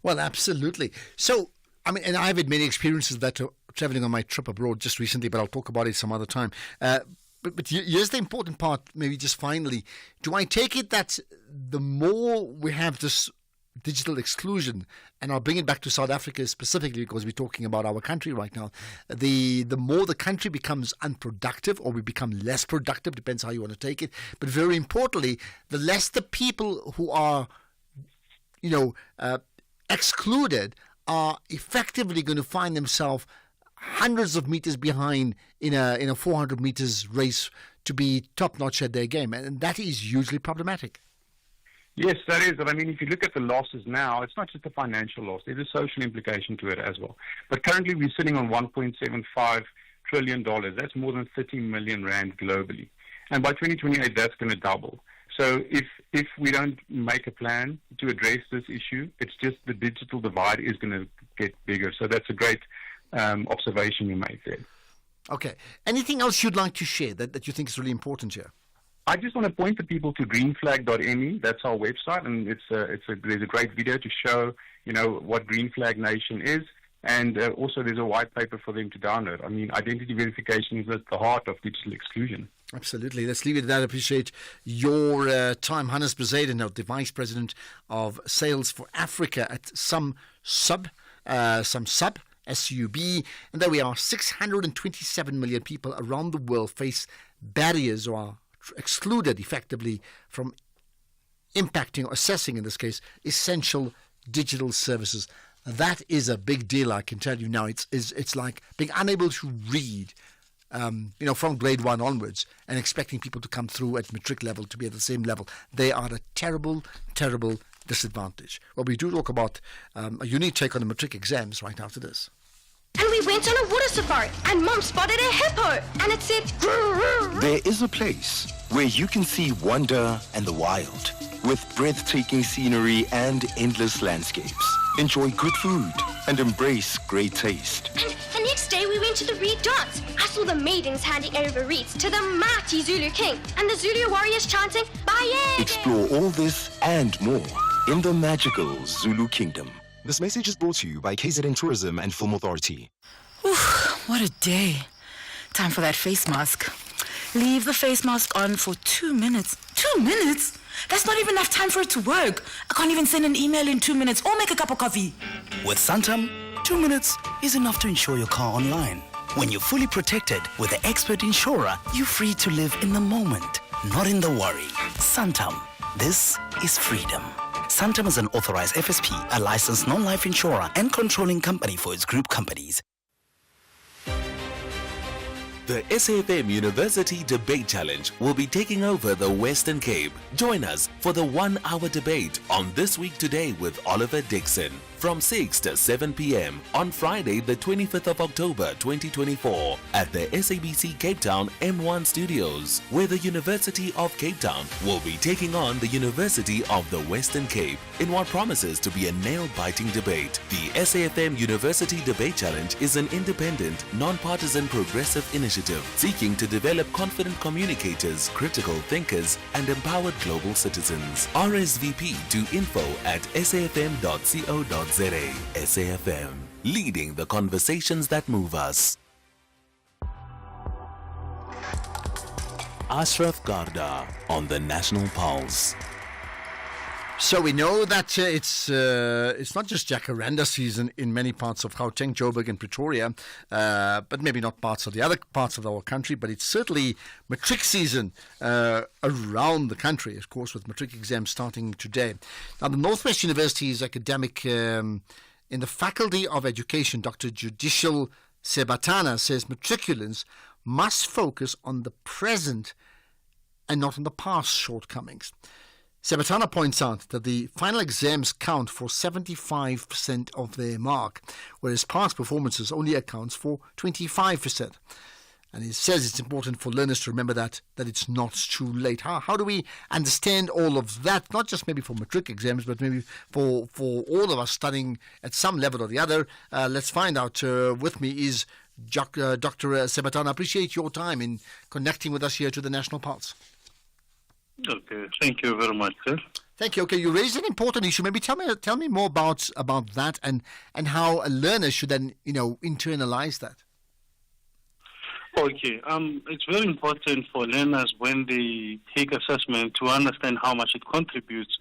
Well, absolutely. So, I mean, and I've had many experiences that traveling on my trip abroad just recently, but I'll talk about it some other time. But here's the important part, maybe just finally. Do I take it that the more we have this digital exclusion, and I'll bring it back to South Africa specifically because we're talking about our country right now, the more the country becomes unproductive or we become less productive, depends how you want to take it, but very importantly, the less the people who are, excluded are effectively going to find themselves hundreds of meters behind in a 400 meters race to be top-notch at their game, and that is hugely problematic. Yes, that is. But I mean, if you look at the losses now, it's not just a financial loss. There's a social implication to it as well. But currently we're sitting on $1.75 trillion. That's more than 30 million rand globally. And by 2028, that's going to double. So if we don't make a plan to address this issue, it's just the digital divide is going to get bigger. So that's a great observation you made there. Okay. Anything else you'd like to share that you think is really important here? I just want to point the people to greenflag.me. That's our website, and there's a great video to show what Green Flag Nation is, and also there's a white paper for them to download. I mean, identity verification is at the heart of digital exclusion. Absolutely. Let's leave it at that. I appreciate your time. Hannes Bezuidenhout, the Vice President of Sales for Africa at SumSub, SUB, and there we are. 627 million people around the world face barriers or are excluded effectively from impacting or assessing, in this case, essential digital services. That is a big deal, I can tell you now. It's like being unable to read, from grade 1 onwards and expecting people to come through at matric level to be at the same level. They are a terrible, terrible disadvantage. Well, we do talk about a unique take on the matric exams right after this. And we went on a water safari, and Mom spotted a hippo, and it said, "Grrr." There is a place where you can see wonder and the wild, with breathtaking scenery and endless landscapes. Enjoy good food and embrace great taste. And the next day we went to the reed dance. I saw the maidens handing over reeds to the mighty Zulu king, and the Zulu warriors chanting, "Baye!" Explore all this and more in the magical Zulu Kingdom. This message is brought to you by KZN Tourism and Film Authority. Oof, what a day. Time for that face mask. Leave the face mask on for 2 minutes. 2 minutes? That's not even enough time for it to work. I can't even send an email in 2 minutes or make a cup of coffee. With Santam, 2 minutes is enough to insure your car online. When you're fully protected with the expert insurer, you're free to live in the moment, not in the worry. Santam. This is freedom. Santam is an authorized FSP, a licensed non-life insurer and controlling company for its group companies. The SAFM University Debate Challenge will be taking over the Western Cape. Join us for the 1-hour debate on This Week Today with Oliver Dixon from 6 to 7 p.m. on Friday, the 25th of October 2024 at the SABC Cape Town M1 Studios, where the University of Cape Town will be taking on the University of the Western Cape in what promises to be a nail-biting debate. The SAFM University Debate Challenge is an independent, non-partisan progressive initiative seeking to develop confident communicators, critical thinkers, and empowered global citizens. RSVP to info@safm.co.za. SAFM, leading the conversations that move us. Ashraf Garda on the National Pulse. So we know that it's not just jacaranda season in many parts of Gauteng, Joburg and Pretoria, but maybe not parts of the other parts of our country, but it's certainly matric season around the country, of course, with matric exams starting today. Now, the Northwest University's academic in the Faculty of Education, Dr. Judicial Sebatana, says matriculants must focus on the present and not on the past shortcomings. Sebatana points out that the final exams count for 75% of their mark, whereas past performances only accounts for 25%. And he says it's important for learners to remember that it's not too late. How do we understand all of that, not just maybe for matric exams, but maybe for all of us studying at some level or the other? Let's find out. With me is Dr. Sebatana. I appreciate your time in connecting with us here to the National Pulse. Okay, thank you very much, sir. Thank you. Okay, you raised an important issue. Maybe tell me more about that and how a learner should then internalize that. Okay, it's very important for learners when they take assessment to understand how much it contributes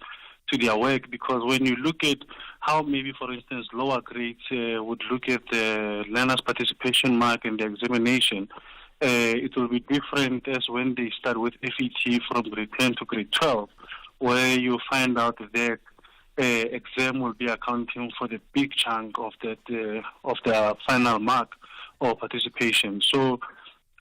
to their work, because when you look at how maybe, for instance, lower grades would look at the learner's participation mark in the examination, it will be different as when they start with FET from grade 10 to grade 12, where you find out that exam will be accounting for the big chunk of the final mark or participation. So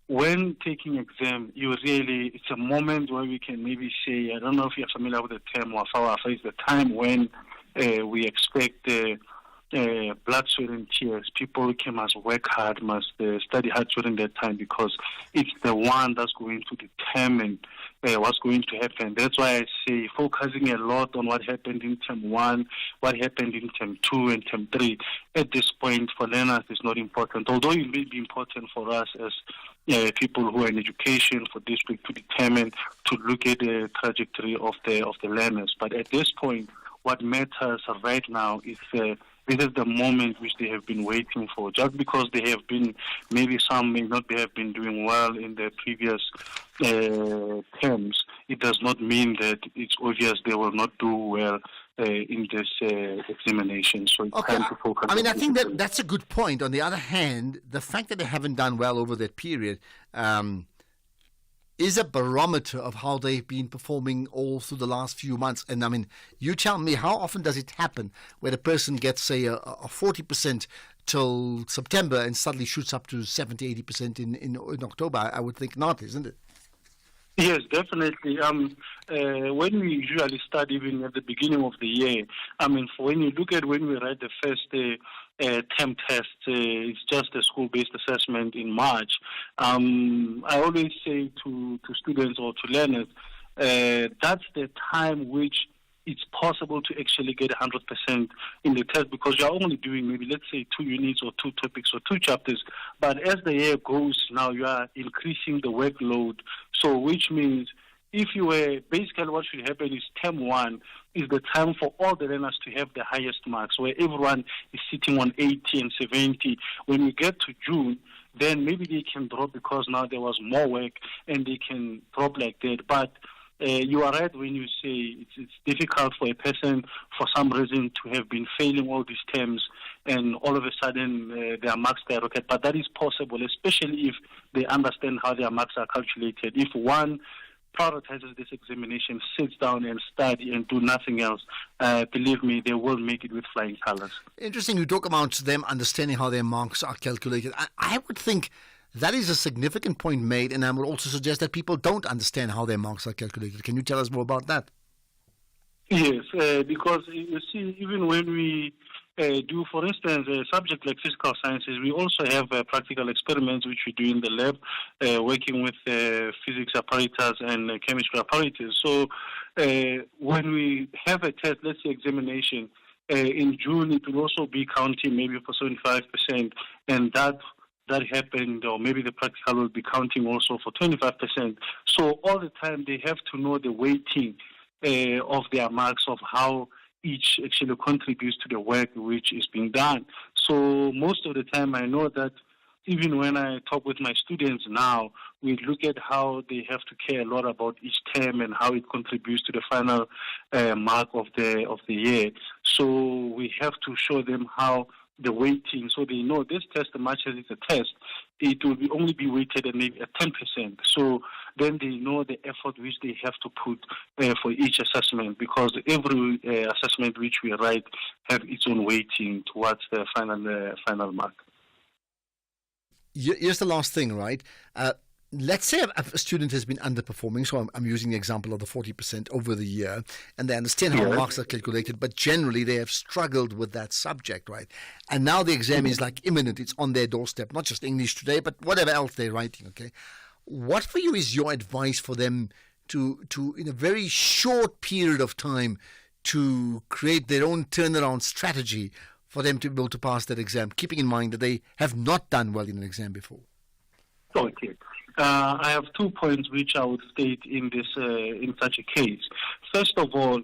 when taking exam, it's a moment where we can maybe say, I don't know if you're familiar with the term wafa, it's the time when we expect blood, sweat and tears. People must work hard, must study hard during that time, because it's the one that's going to determine what's going to happen. That's why I say focusing a lot on what happened in term 1, what happened in term 2 and term 3 at this point for learners is not important, although it may be important for us as people who are in education, for district, to determine, to look at the trajectory of the learners. But at this point, what matters right now is this is the moment which they have been waiting for. Just because they have been, maybe some may not have been doing well in the previous terms, it does not mean that it's obvious they will not do well in this examination. So it's time to focus. I mean, I think that's a good point. On the other hand, the fact that they haven't done well over that period is a barometer of how they've been performing all through the last few months. And I mean, you tell me, how often does it happen where a person gets, say, a 40% till September and suddenly shoots up to 70, 80% in October? I would think not, isn't it? Yes, definitely. When we usually start even at the beginning of the year, when you look at when we write the first term test, it's just a school-based assessment in March. I always say to students or to learners, that's the time which it's possible to actually get 100% in the test, because you're only doing maybe, let's say, 2 units or 2 topics or 2 chapters. But as the year goes, now you are increasing the workload. So which means basically what should happen is term 1 is the time for all the learners to have the highest marks, where everyone is sitting on 80 and 70. When we get to June, then maybe they can drop because now there was more work and they can drop like that. But you are right when you say it's difficult for a person for some reason to have been failing all these terms and all of a sudden their marks skyrocket. But that is possible, especially if they understand how their marks are calculated. If one prioritizes this examination, sits down and study and do nothing else, believe me, they will make it with flying colors. Interesting you talk about them understanding how their marks are calculated. I would think that is a significant point made, and I would also suggest that people don't understand how their marks are calculated. Can you tell us more about that? Yes, because you see, even when we do, for instance, a subject like physical sciences, we also have practical experiments which we do in the lab, working with physics apparatus and chemistry apparatus. So when we have a test, let's say examination, in June, it will also be counting maybe for 75%, and that happened, or maybe the practical will be counting also for 25%. So all the time they have to know the weighting of their marks, of how each actually contributes to the work which is being done. So most of the time I know that even when I talk with my students now, we look at how they have to care a lot about each term and how it contributes to the final mark of the year. So we have to show them how the weighting, so they know this test, as much as it's a test, it will only be weighted at maybe at 10%. So then they know the effort which they have to put for each assessment, because every assessment which we write have its own weighting towards the final mark. Here's the last thing, right? Let's say a student has been underperforming, so I'm using the example of the 40% over the year, and they understand how marks are calculated, but generally they have struggled with that subject, right? And now the exam is like imminent, it's on their doorstep, not just English today, but whatever else they're writing, okay? What for you is your advice for them to in a very short period of time, to create their own turnaround strategy for them to be able to pass that exam, keeping in mind that they have not done well in an exam before? Okay. I have 2 points which I would state in this in such a case. First of all,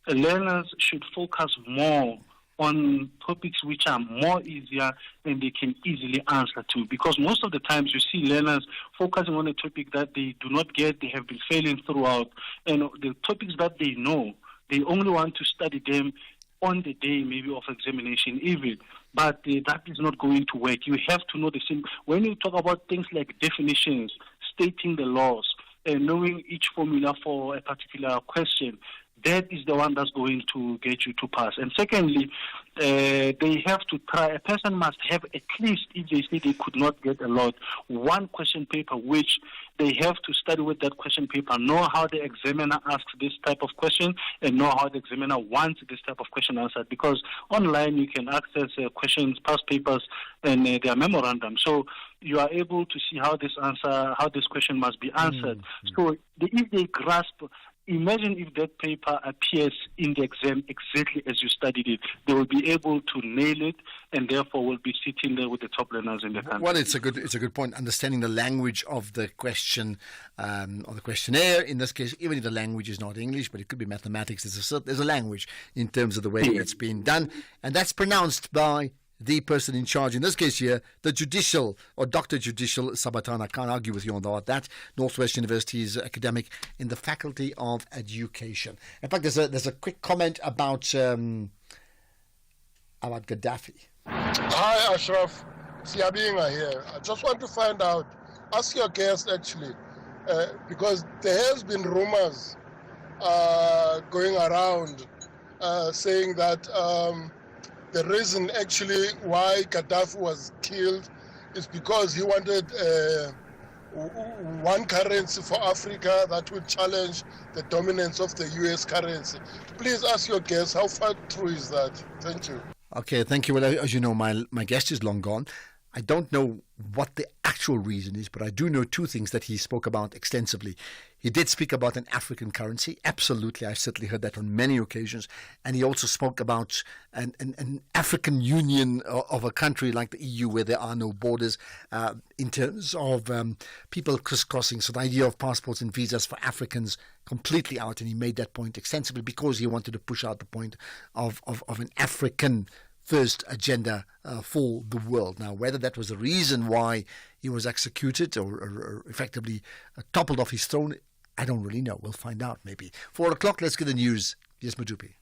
learners should focus more on topics which are more easier and they can easily answer to, because most of the times you see learners focusing on a topic that they do not get, they have been failing throughout, and the topics that they know, they only want to study them on the day maybe of examination even, but that is not going to work. You have to know the same. When you talk about things like definitions, stating the laws, and knowing each formula for a particular question, that is the one that's going to get you to pass. And secondly, they have to try, a person must have at least, if they say they could not get a lot, one question paper which they have to study with that question paper, know how the examiner asks this type of question, and know how the examiner wants this type of question answered. Because online you can access questions, past papers, and their memorandum. So you are able to see how this question must be answered. So if they grasp, imagine if that paper appears in the exam exactly as you studied it, they will be able to nail it, and therefore will be sitting there with the top learners in the country. Well, it's a good point. Understanding the language of the question or the questionnaire. In this case, even if the language is not English, but it could be mathematics. There's a language in terms of the way it's being done, and that's pronounced by the person in charge, in this case here, the judicial, or Dr. Judicial Sabatana. I can't argue with you on that. Northwest University's academic in the Faculty of Education. In fact, there's a quick comment about Gaddafi. Hi, Ashraf. Siabinga here. I just want to find out, ask your guest actually, because there has been rumors going around saying that the reason actually why Gaddafi was killed is because he wanted one currency for Africa that would challenge the dominance of the US currency. Please ask your guest, how far true is that? Thank you. Okay, thank you. Well, as you know, my guest is long gone. I don't know what the actual reason is, but I do know two things that he spoke about extensively. He did speak about an African currency. Absolutely. I've certainly heard that on many occasions. And he also spoke about an African union of a country like the EU where there are no borders in terms of people crisscrossing. So the idea of passports and visas for Africans completely out. And he made that point extensively because he wanted to push out the point of an African first agenda for the world. Now, whether that was the reason why he was executed or effectively toppled off his throne, I don't really know. We'll find out maybe. 4 o'clock, let's get the news. Yes, Madupi.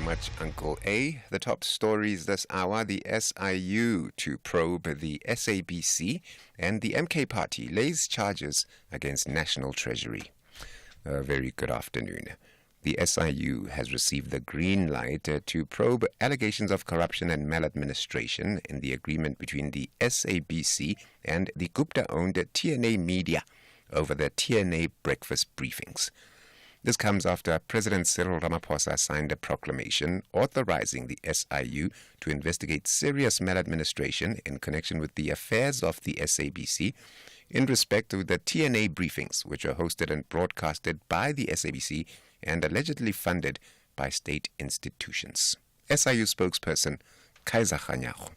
Much, Uncle A. The top stories this hour: the SIU to probe the SABC, and the MK Party lays charges against National Treasury. A very good afternoon. The SIU has received the green light to probe allegations of corruption and maladministration in the agreement between the SABC and the Gupta-owned TNA Media over the TNA breakfast briefings. This comes after President Cyril Ramaphosa signed a proclamation authorizing the SIU to investigate serious maladministration in connection with the affairs of the SABC in respect to the TNA briefings, which are hosted and broadcasted by the SABC and allegedly funded by state institutions. SIU spokesperson Kaiser Khanyago.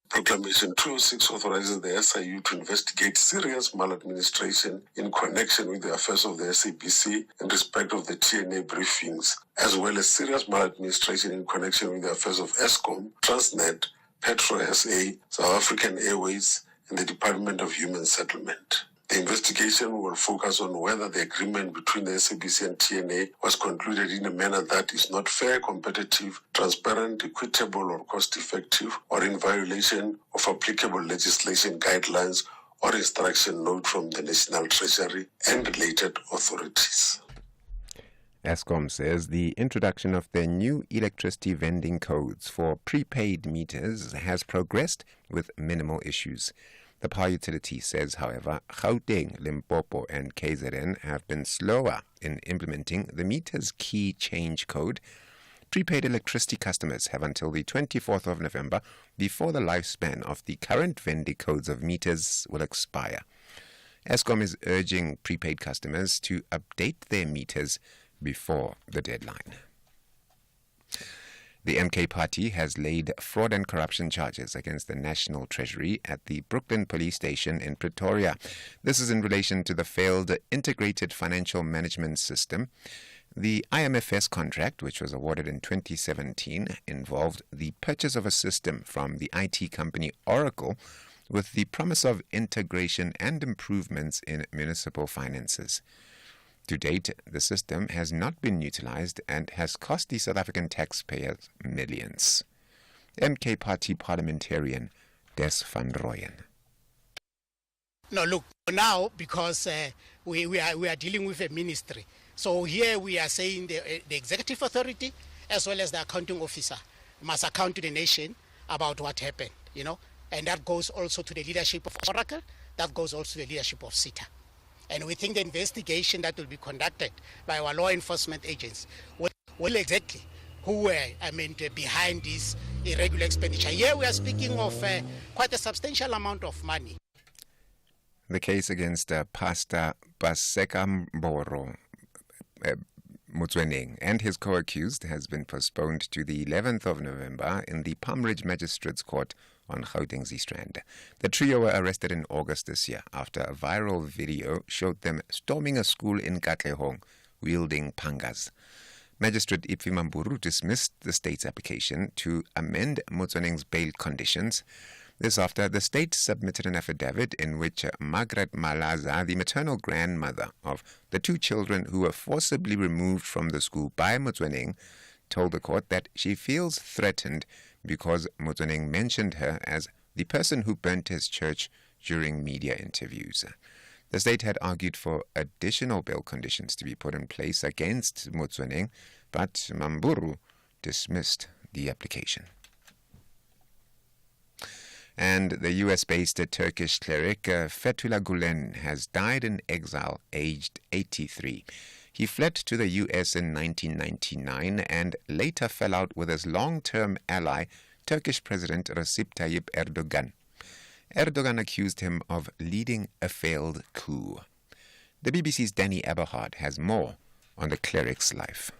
Proclamation 206 authorizes the SIU to investigate serious maladministration in connection with the affairs of the SABC in respect of the TNA briefings, as well as serious maladministration in connection with the affairs of ESCOM, Transnet, Petro SA, South African Airways, and the Department of Human Settlement. The investigation will focus on whether the agreement between the SABC and TNA was concluded in a manner that is not fair, competitive, transparent, equitable, or cost-effective, or in violation of applicable legislation, guidelines, or instruction note from the National Treasury and related authorities. ESCOM says the introduction of the new electricity vending codes for prepaid meters has progressed with minimal issues. The power utility says, however, Gauteng, Limpopo and KZN have been slower in implementing the meter's key change code. Prepaid electricity customers have until the 24th of November before the lifespan of the current vending codes of meters will expire. ESCOM is urging prepaid customers to update their meters before the deadline. The MK Party has laid fraud and corruption charges against the National Treasury at the Brooklyn Police Station in Pretoria. This is in relation to the failed Integrated Financial Management System. The IMFS contract, which was awarded in 2017, involved the purchase of a system from the IT company Oracle with the promise of integration and improvements in municipal finances. To date, the system has not been utilized and has cost the South African taxpayers millions. MK Party parliamentarian Des van Rooyen. No, look, now because we are dealing with a ministry, so here we are saying the executive authority as well as the accounting officer must account to the nation about what happened, and that goes also to the leadership of Oracle, that goes also to the leadership of SITA. And we think the investigation that will be conducted by our law enforcement agents will exactly who were behind this irregular expenditure. Here we are speaking of quite a substantial amount of money. The case against Pastor Paseka Mboro Motsweneng and his co-accused has been postponed to the 11th of November in the Palm Ridge Magistrates Court on Gauteng's East Rand. The trio were arrested in August this year after a viral video showed them storming a school in Katlehong, wielding pangas. Magistrate Ipfi Mamburu dismissed the state's application to amend Motsweneng's bail conditions. This after the state submitted an affidavit in which Margaret Malaza, the maternal grandmother of the two children who were forcibly removed from the school by Motsweneng, told the court that she feels threatened because Motsweneng mentioned her as the person who burnt his church during media interviews. The state had argued for additional bail conditions to be put in place against Motsweneng, but Mamburu dismissed the application. And the US-based Turkish cleric Fethullah Gulen has died in exile, aged 83. He fled to the US in 1999 and later fell out with his long-term ally, Turkish President Recep Tayyip Erdogan. Erdogan accused him of leading a failed coup. The BBC's Danny Eberhard has more on the cleric's life.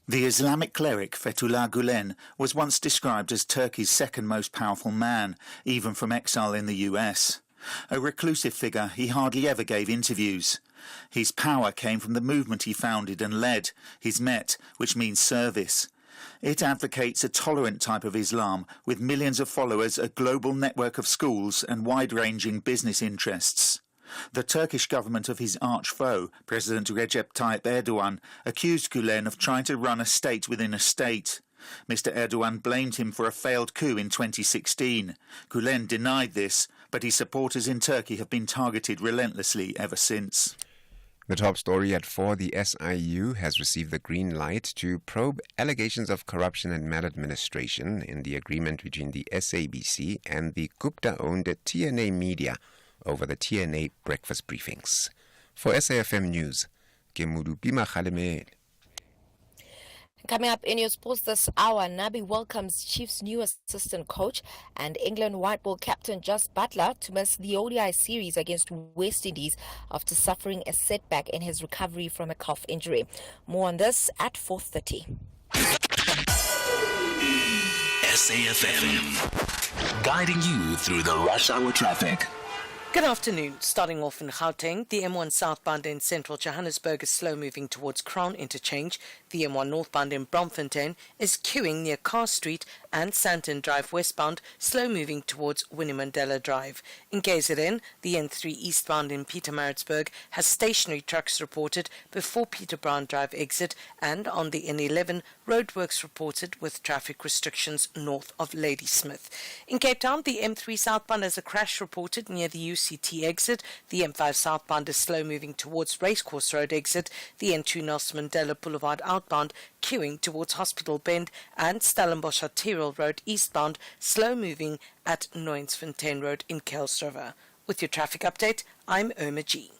The Islamic cleric Fethullah Gulen was once described as Turkey's second most powerful man, even from exile in the US. A reclusive figure, he hardly ever gave interviews. His power came from the movement he founded and led, his Met, which means service. It advocates a tolerant type of Islam with millions of followers, a global network of schools and wide-ranging business interests. The Turkish government of his arch-foe, President Recep Tayyip Erdogan, accused Gulen of trying to run a state within a state. Mr. Erdogan blamed him for a failed coup in 2016. Gulen denied this, but his supporters in Turkey have been targeted relentlessly ever since. The top story at 4, the SIU has received the green light to probe allegations of corruption and maladministration in the agreement between the SABC and the Gupta-owned TNA Media over the TNA breakfast briefings. For SAFM News, Kemudupima Khalemele. Coming up in your sports this hour, Nabi welcomes Chiefs' new assistant coach and England white ball captain Jos Buttler to miss the ODI series against West Indies after suffering a setback in his recovery from a calf injury. More on this at 4:30. SAFM. guiding you through the rush hour traffic. Good afternoon. Starting off in Gauteng, the M1 southbound in central Johannesburg is slow moving towards Crown Interchange. The M1 northbound in Bloemfontein is queuing near Carr Street and Santon Drive westbound, slow moving towards Winnie Mandela Drive. In KZN, the N3 eastbound in Pietermaritzburg has stationary trucks reported before Peter Brown Drive exit, and on the N11, roadworks reported with traffic restrictions north of Ladysmith. In Cape Town, the M3 southbound has a crash reported near the UCT exit. The M5 southbound is slow moving towards Racecourse Road exit. The N2 Nelson Mandela Boulevard outbound queuing towards Hospital Bend, and Stellenbosch Arterial Road eastbound slow moving at Noyensfontein Road in Kells River. With your traffic update, I'm Irma G.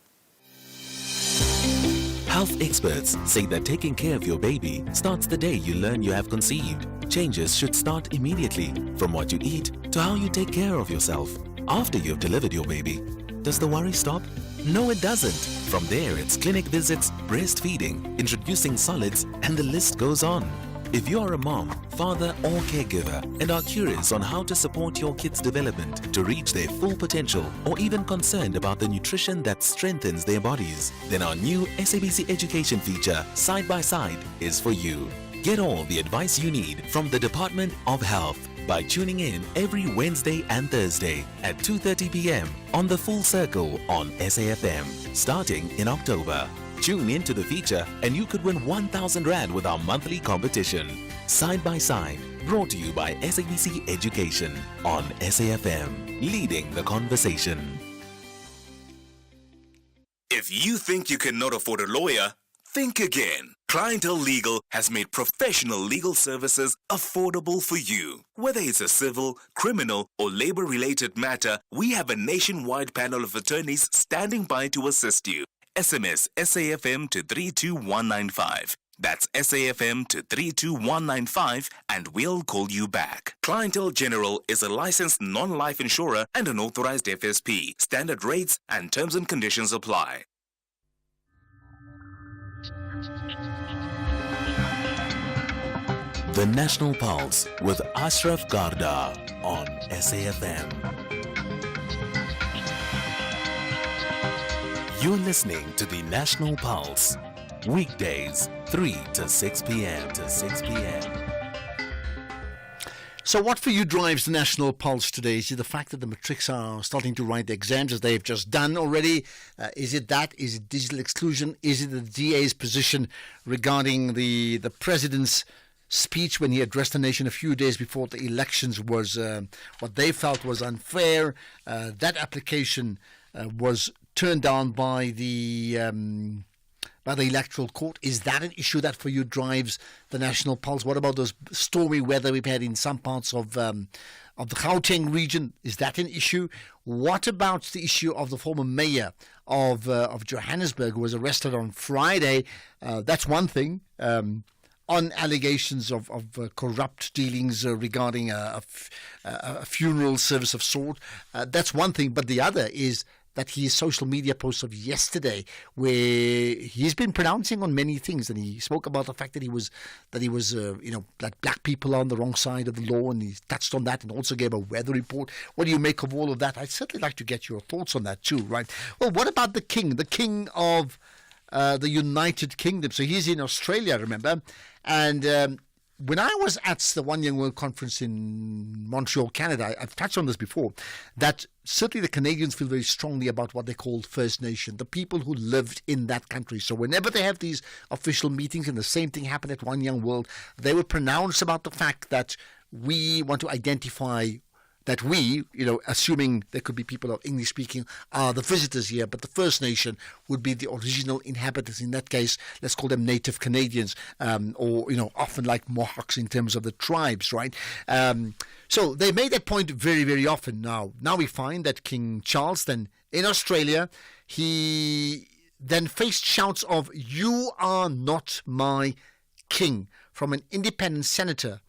Health experts say that taking care of your baby starts the day you learn you have conceived. Changes should start immediately, from what you eat to how you take care of yourself. After you've delivered your baby, does the worry stop? No, it doesn't. From there, it's clinic visits, breastfeeding, introducing solids, and the list goes on. If you are a mom, father, or caregiver and are curious on how to support your kids' development to reach their full potential, or even concerned about the nutrition that strengthens their bodies, then our new SABC education feature, Side by Side, is for you. Get all the advice you need from the Department of Health by tuning in every Wednesday and Thursday at 2:30 p.m. on The Full Circle on SAFM, starting in October. Tune into the feature and you could win 1,000 Rand with our monthly competition. Side by Side, brought to you by SABC Education on SAFM, leading the conversation. If you think you cannot afford a lawyer, think again. Clientele Legal has made professional legal services affordable for you. Whether it's a civil, criminal, or labor-related matter, we have a nationwide panel of attorneys standing by to assist you. SMS SAFM to 32195. That's SAFM to 32195 and we'll call you back. Clientele General is a licensed non-life insurer and an authorized FSP. Standard rates and terms and conditions apply. The National Pulse with Ashraf Garda on SAFM. You're listening to the National Pulse, weekdays 3 to 6 p.m. So what for you drives the National Pulse today? Is it the fact that the matrics are starting to write the exams as they've just done already? Is it that? Is it digital exclusion? Is it the DA's position regarding the president's speech when he addressed the nation a few days before the elections was what they felt was unfair? That application was turned down by the Electoral Court. Is that an issue that for you drives the National Pulse? What about those stormy weather we've had in some parts of the Gauteng region? Is that an issue? What about the issue of the former mayor of Johannesburg who was arrested on Friday? That's one thing. On allegations of corrupt dealings regarding a funeral service of sort. That's one thing. But the other is that his social media posts of yesterday, where he's been pronouncing on many things, and he spoke about the fact that he was that black people are on the wrong side of the law, and he touched on that and also gave a weather report. What do you make of all of that? I'd certainly like to get your thoughts on that too, right? Well, what about the king of the United Kingdom? So he's in Australia, remember? And when I was at the One Young World Conference in Montreal, Canada, I've touched on this before, that certainly the Canadians feel very strongly about what they call First Nation, the people who lived in that country. So whenever they have these official meetings, and the same thing happened at One Young World, they will pronounce about the fact that we want to identify that we, assuming there could be people of English speaking, are the visitors here, but the First Nation would be the original inhabitants. In that case, let's call them Native Canadians, or often like Mohawks in terms of the tribes, right? So they made that point very, very often. Now we find that King Charles, then in Australia, he then faced shouts of "You are not my king" from an independent senator.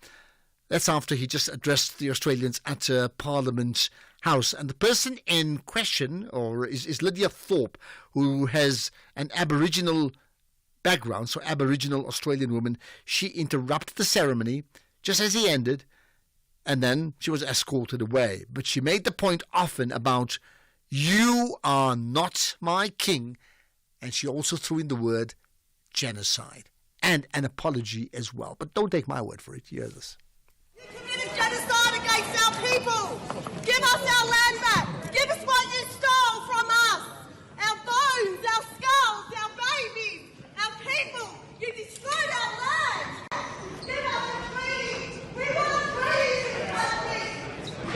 That's after he just addressed the Australians at Parliament House. And the person in question is Lydia Thorpe, who has an Aboriginal background, so Aboriginal Australian woman. She interrupted the ceremony just as he ended And then she was escorted away. But she made the point often about, you are not my king. And she also threw in the word genocide and an apology as well. But don't take my word for it. Hear this. You committed genocide against our people. Give us our land back. Give us what you stole from us. Our bones, our skulls, our babies, our people. You destroyed our land. Give us a treaty. We want a treaty in this country.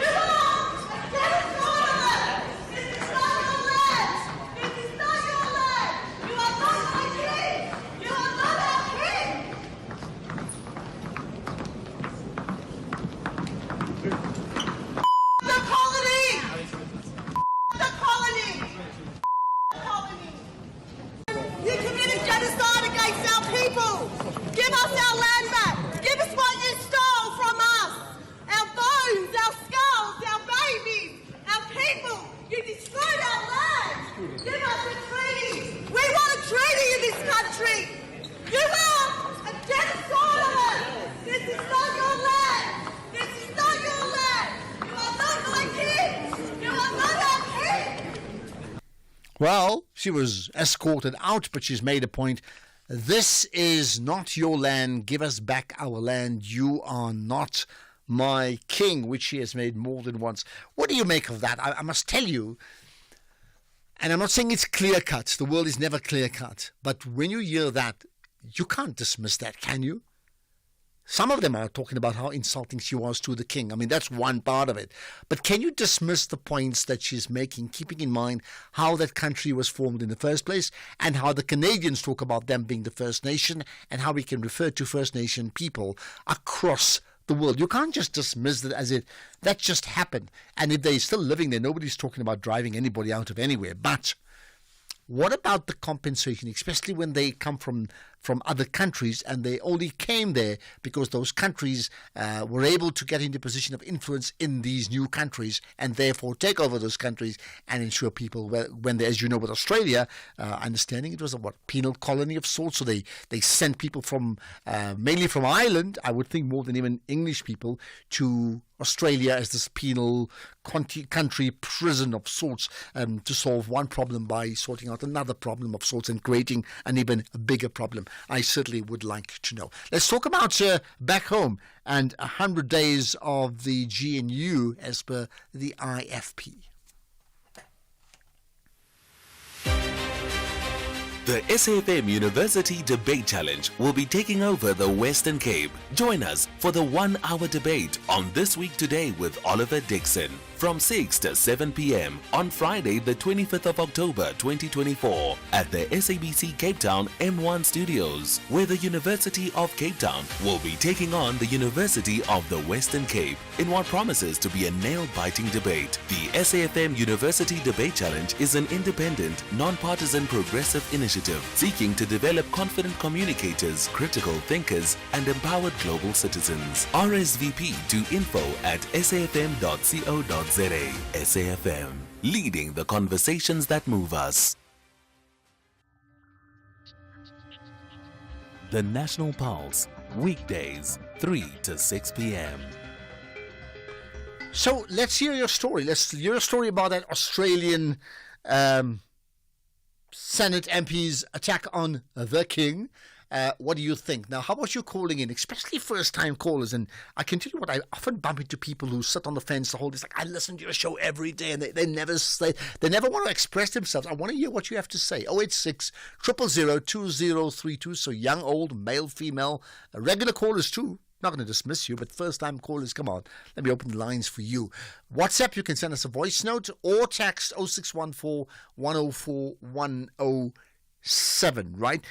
You want a genocide. This is not your land. This is not your land. You are not my king. You are not our king. The colony! The colony! The colony! You committed genocide against our people! Give us our land back! Give us what you stole from us! Our bones, our skulls, our babies, our people! You destroyed our land! Give us a treaty! We want a treaty in this country! You want a genocide! This is not your land! This is not your land! You are not my king! You are not our king! Well, she was escorted out, but she's made a point. This is not your land. Give us back our land. You are not my king, which she has made more than once. What do you make of that? I must tell you, and I'm not saying it's clear-cut. The world is never clear-cut. But when you hear that, you can't dismiss that, can you? Some of them are talking about how insulting she was to the king. I mean, that's one part of it. But can you dismiss the points that she's making, keeping in mind how that country was formed in the first place and how the Canadians talk about them being the First Nation and how we can refer to First Nation people across the world? You can't just dismiss it as if that just happened. And if they're still living there, nobody's talking about driving anybody out of anywhere. But what about the compensation, especially when they come from other countries and they only came there because those countries were able to get into a position of influence in these new countries and therefore take over those countries and ensure people, when they, as you know, with Australia, understanding it was a penal colony of sorts. So they sent people from, mainly from Ireland, I would think more than even English people, to Australia as this penal country prison of sorts to solve one problem by sorting out another problem of sorts and creating an even bigger problem. I certainly would like to know. Let's talk about back home and 100 days of the GNU as per the IFP. The SAFM University Debate Challenge will be taking over the Western Cape. Join us for the 1-hour debate on This Week Today with Oliver Dixon from 6 to 7 p.m. on Friday, the 25th of October 2024 at the SABC Cape Town M1 Studios, where the University of Cape Town will be taking on the University of the Western Cape in what promises to be a nail-biting debate. The SAFM University Debate Challenge is an independent, non-partisan progressive initiative seeking to develop confident communicators, critical thinkers, and empowered global citizens. RSVP to info@safm.co.za. SAFM, leading the conversations that move us. The National Pulse, weekdays, 3 to 6 p.m. So let's hear your story. Let's hear a story about that Australian Senate MP's attack on the King. What do you think? Now, how about you calling in, especially first-time callers? And I can tell you what, I often bump into people who sit on the fence the whole day. It's like, I listen to your show every day, and they never say, they never want to express themselves. I want to hear what you have to say. 086 000 2032. So young, old, male, female, regular callers too. Not going to dismiss you, but first-time callers, come on. Let me open the lines for you. WhatsApp, you can send us a voice note or text 0614 104 107, right?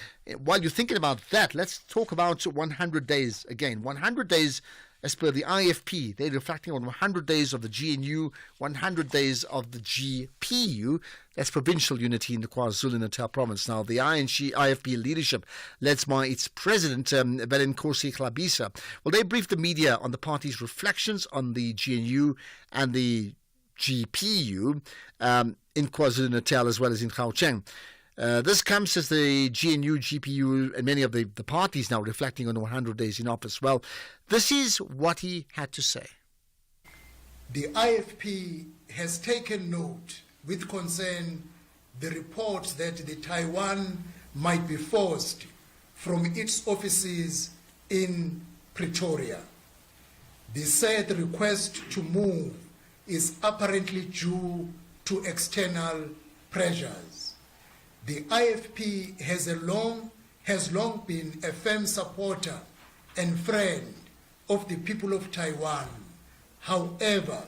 While you're thinking about that, let's talk about 100 days again. 100 days, as per the IFP, they're reflecting on 100 days of the GNU, 100 days of the GPU. That's provincial unity in the KwaZulu-Natal province. Now, the IFP leadership, led by its president, Belenkosi Klabisa, well, they briefed the media on the party's reflections on the GNU and the GPU in KwaZulu-Natal as well as in Gauteng. This comes as the GNU, GPU, and many of the parties now reflecting on 100 days in office. Well, this is what he had to say. The IFP has taken note with concern the reports that the Taiwan might be forced from its offices in Pretoria. The said request to move is apparently due to external pressures. The IFP has long been a firm supporter and friend of the people of Taiwan. However,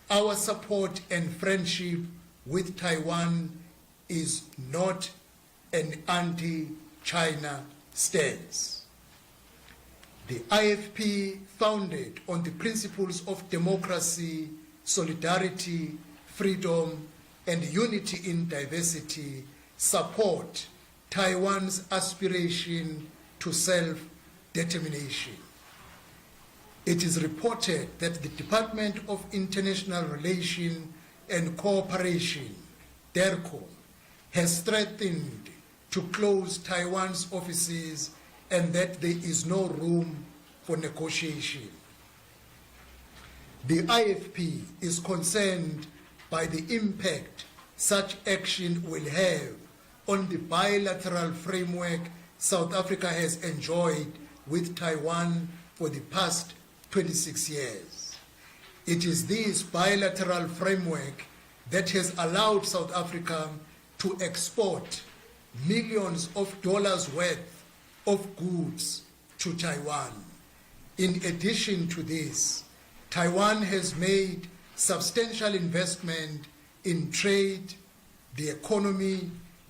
our support and friendship with Taiwan is not an anti-China stance. The IFP, founded on the principles of democracy, solidarity, freedom, and unity in diversity, support Taiwan's aspiration to self-determination. It is reported that the Department of International Relations and Cooperation, DERCO, has threatened to close Taiwan's offices and that there is no room for negotiation. The IFP is concerned by the impact such action will have on the bilateral framework South Africa has enjoyed with Taiwan for the past 26 years. It is this bilateral framework that has allowed South Africa to export millions of dollars worth of goods to Taiwan. In addition to this, Taiwan has made substantial investment in trade, the economy,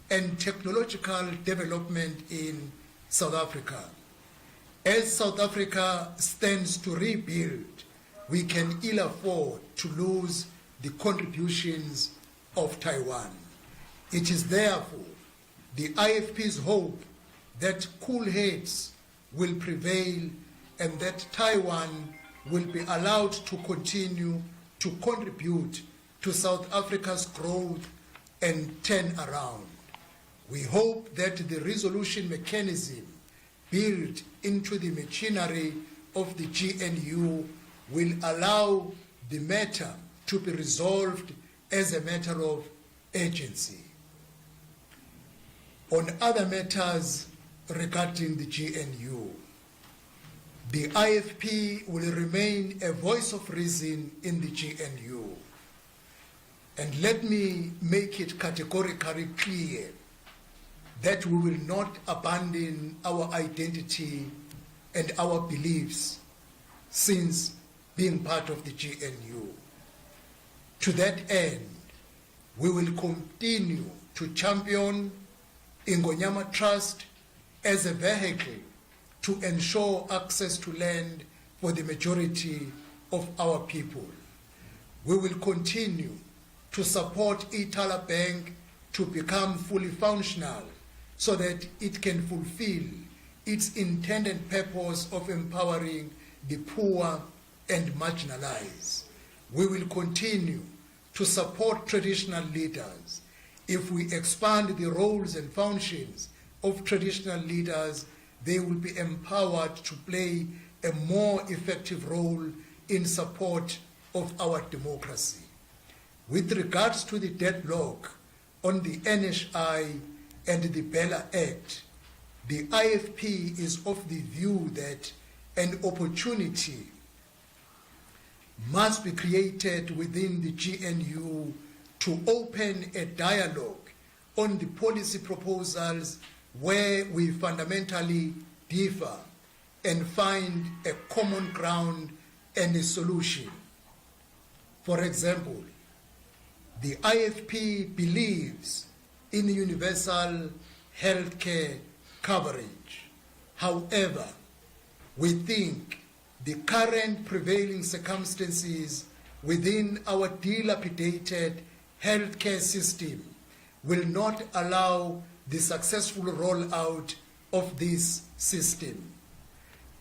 and technological development in South Africa. As South Africa stands to rebuild, we can ill afford to lose the contributions of Taiwan. It is therefore the IFP's hope that cool heads will prevail and that Taiwan will be allowed to continue to contribute to South Africa's growth and turnaround. We hope that the resolution mechanism built into the machinery of the GNU will allow the matter to be resolved as a matter of urgency. On other matters regarding the GNU, the IFP will remain a voice of reason in the GNU. And let me make it categorically clear that we will not abandon our identity and our beliefs since being part of the GNU. To that end, we will continue to champion Ingonyama Trust as a vehicle to ensure access to land for the majority of our people. We will continue to support Itala Bank to become fully functional so that it can fulfill its intended purpose of empowering the poor and marginalized. We will continue to support traditional leaders. If we expand the roles and functions of traditional leaders, they will be empowered to play a more effective role in support of our democracy. With regards to the deadlock on the NHI and the Bella Act, the IFP is of the view that an opportunity must be created within the GNU to open a dialogue on the policy proposals where we fundamentally differ and find a common ground and a solution. For example, the IFP believes in universal healthcare coverage. However, we think the current prevailing circumstances within our dilapidated healthcare system will not allow the successful rollout of this system.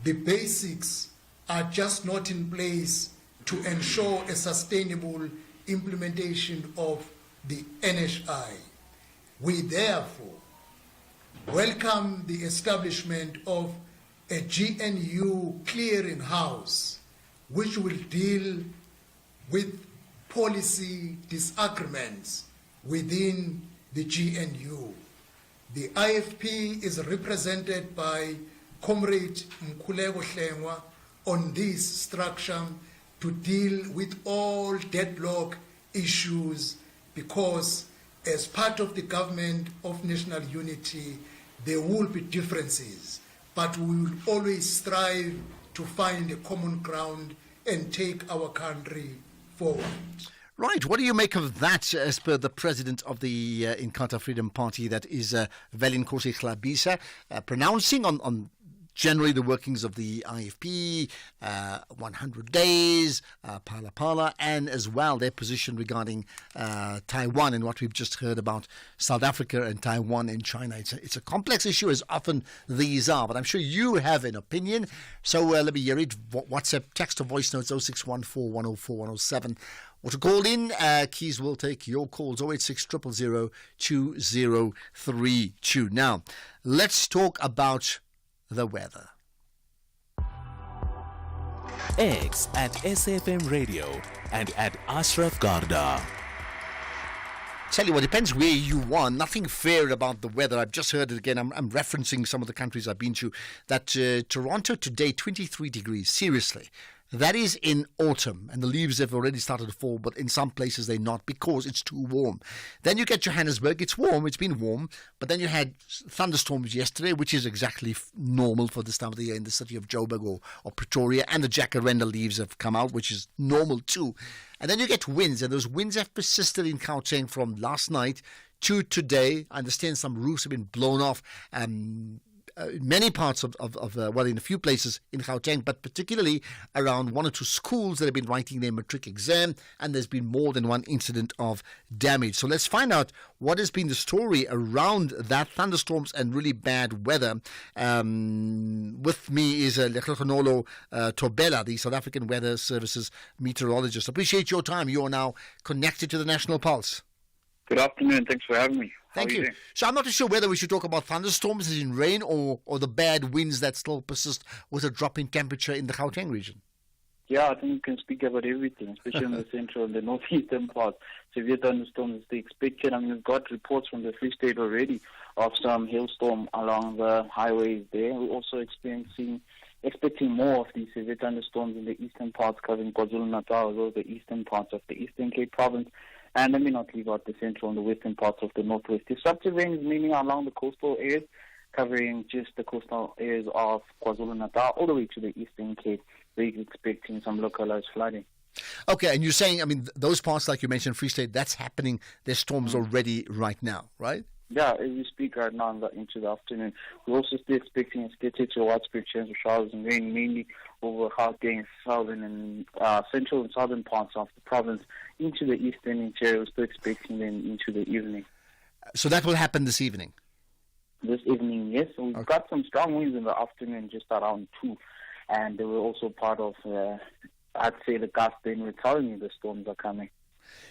The basics are just not in place to ensure a sustainable implementation of the NHI. We therefore welcome the establishment of a GNU clearinghouse which will deal with policy disagreements within the GNU. The IFP is represented by Comrade Mkhuleko Hlengwa on this structure to deal with all deadlock issues, because as part of the government of national unity, there will be differences, but we will always strive to find a common ground and take our country forward. Right. What do you make of that, as per the president of the Inkatha Freedom Party, that is Velinkosi Hlabisa, pronouncing on generally the workings of the IFP, 100 days, Phala Phala, and as well their position regarding Taiwan and what we've just heard about South Africa and Taiwan and China. It's a complex issue, as often these are, but I'm sure you have an opinion. So let me hear it. WhatsApp, text or voice notes 0614 104 107. Or to call in, Keys will take your calls 086 000 2032. Now, let's talk about the weather. X at SFM Radio and at Ashraf Garda. Tell you what, depends where you are. Nothing fair about the weather. I've just heard it again. I'm referencing some of the countries I've been to. That Toronto today, 23 degrees. Seriously. That is in autumn, and the leaves have already started to fall, but in some places they're not because it's too warm. Then you get Johannesburg. It's warm. It's been warm. But then you had thunderstorms yesterday, which is exactly normal for this time of the year in the city of Joburg or Pretoria. And the jacaranda leaves have come out, which is normal too. And then you get winds, and those winds have persisted in Gauteng from last night to today. I understand some roofs have been blown off. Many parts of in a few places in Gauteng, but particularly around one or two schools that have been writing their matric exam, and there's been more than one incident of damage. So let's find out what has been the story around that thunderstorms and really bad weather. With me is Lekgonolo Tobela, the South African Weather Services meteorologist. Appreciate your time. You are now connected to the National Pulse. Good afternoon. Thanks for having me. Thank you. So I'm not too sure whether we should talk about thunderstorms as in rain or the bad winds that still persist with a drop in temperature in the Gauteng region. Yeah, I think we can speak about everything, especially in the central and the northeastern part. Severe thunderstorms is expected. I mean, we've got reports from the Free State already of some hailstorm along the highways there. We're also expecting more of these severe thunderstorms in the eastern parts covering KwaZulu-Natal, as well as the eastern parts of the Eastern Cape province. And let me not leave out the central and the western parts of the northwest. Disruptive rains mainly along the coastal areas, covering just the coastal areas of KwaZulu-Natal all the way to the Eastern Cape. We're expecting some localized flooding. Okay, and you're saying, I mean, those parts like you mentioned, Free State, that's happening. There's storms already right now, right? Yeah, as we speak right now into the afternoon. We're also still expecting a scattered to widespread chance of showers and rain, mainly over Gauteng, southern and central and southern parts of the province into the eastern interior. We're still expecting them into the evening. So that will happen this evening? This evening, yes. So we've got some strong winds in the afternoon, just around 2. And they were also part of, I'd say, the gust then were telling me the storms are coming.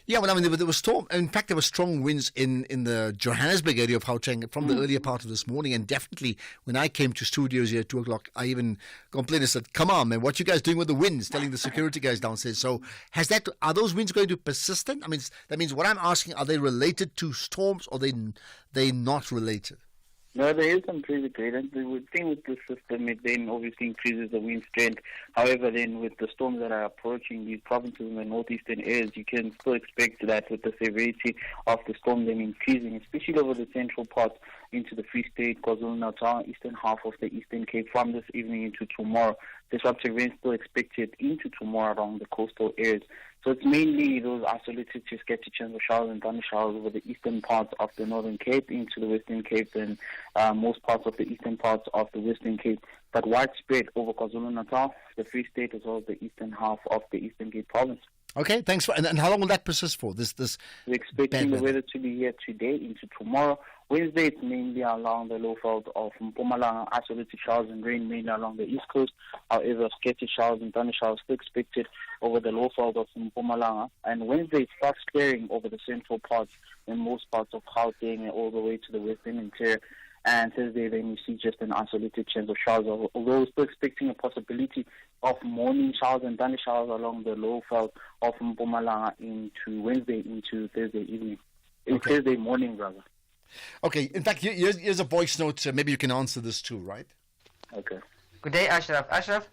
Yeah, well, I mean, there was storm. In fact, there were strong winds in the Johannesburg area of Gauteng from the earlier part of this morning. And definitely, when I came to studios here at 2 o'clock, I even complained and said, "Come on, man, what you guys doing with the winds?" Telling the security guys downstairs. So, are those winds going to be persistent? I mean, that means what I'm asking: are they related to storms, or they not related? No, there is some precipitation. The thing with the system, it then obviously increases the wind strength. However, then with the storms that are approaching these provinces in the northeastern areas, you can still expect that with the severity of the storm then increasing, especially over the central parts into the Free State, KwaZulu-Natal, eastern half of the Eastern Cape from this evening into tomorrow. Disruptive rain still expected into tomorrow along the coastal areas. So it's mainly those isolated to scattered chance of showers and thunder showers over the eastern parts of the Northern Cape into the Western Cape and most parts of the eastern parts of the Western Cape, but widespread over KwaZulu-Natal, the Free State, as well as the eastern half of the Eastern Cape province. Okay, thanks. And how long will that persist for? We're expecting the weather to be here today into tomorrow. Wednesday, it's mainly along the lowveld of Mpumalanga, isolated showers and rain mainly along the east coast. However, scattered showers and thunder showers still expected over the lowveld of Mpumalanga. And Wednesday, it starts clearing over the central parts and most parts of Gauteng and all the way to the western interior. And Thursday, then you see just an isolated chance of showers, although we're still expecting a possibility of morning showers and thunder showers along the low veld of Mpumalanga into Wednesday, into Thursday evening. Okay. Thursday morning, rather. Okay, in fact, here's a voice note. Maybe you can answer this too, right? Okay. Good day, Ashraf. Ashraf,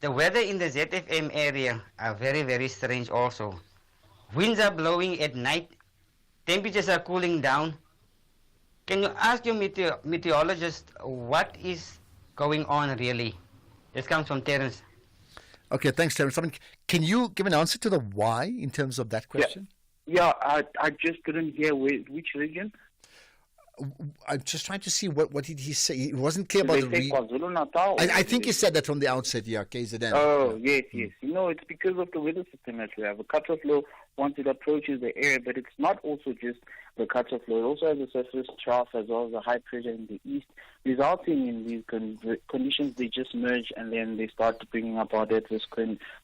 the weather in the ZFM area are very, very strange also. Winds are blowing at night. Temperatures are cooling down. Can you ask your meteorologist what is going on really? This comes from Terence. Okay, thanks, Terence. Can you give an answer to the why in terms of that question? Yeah, I just couldn't hear which region. I'm just trying to see what did he say. It wasn't clear about Did they say KwaZulu-Natal? I think he said that from the outset, yeah, KZN. Oh, yes. You know, it's because of the weather system that we have. A cutoff low, once it approaches the area, but it's not also just the cutoff low. It also has a surface trough as well as a high pressure in the east, resulting in these conditions. They just merge and then they start bringing up our adverse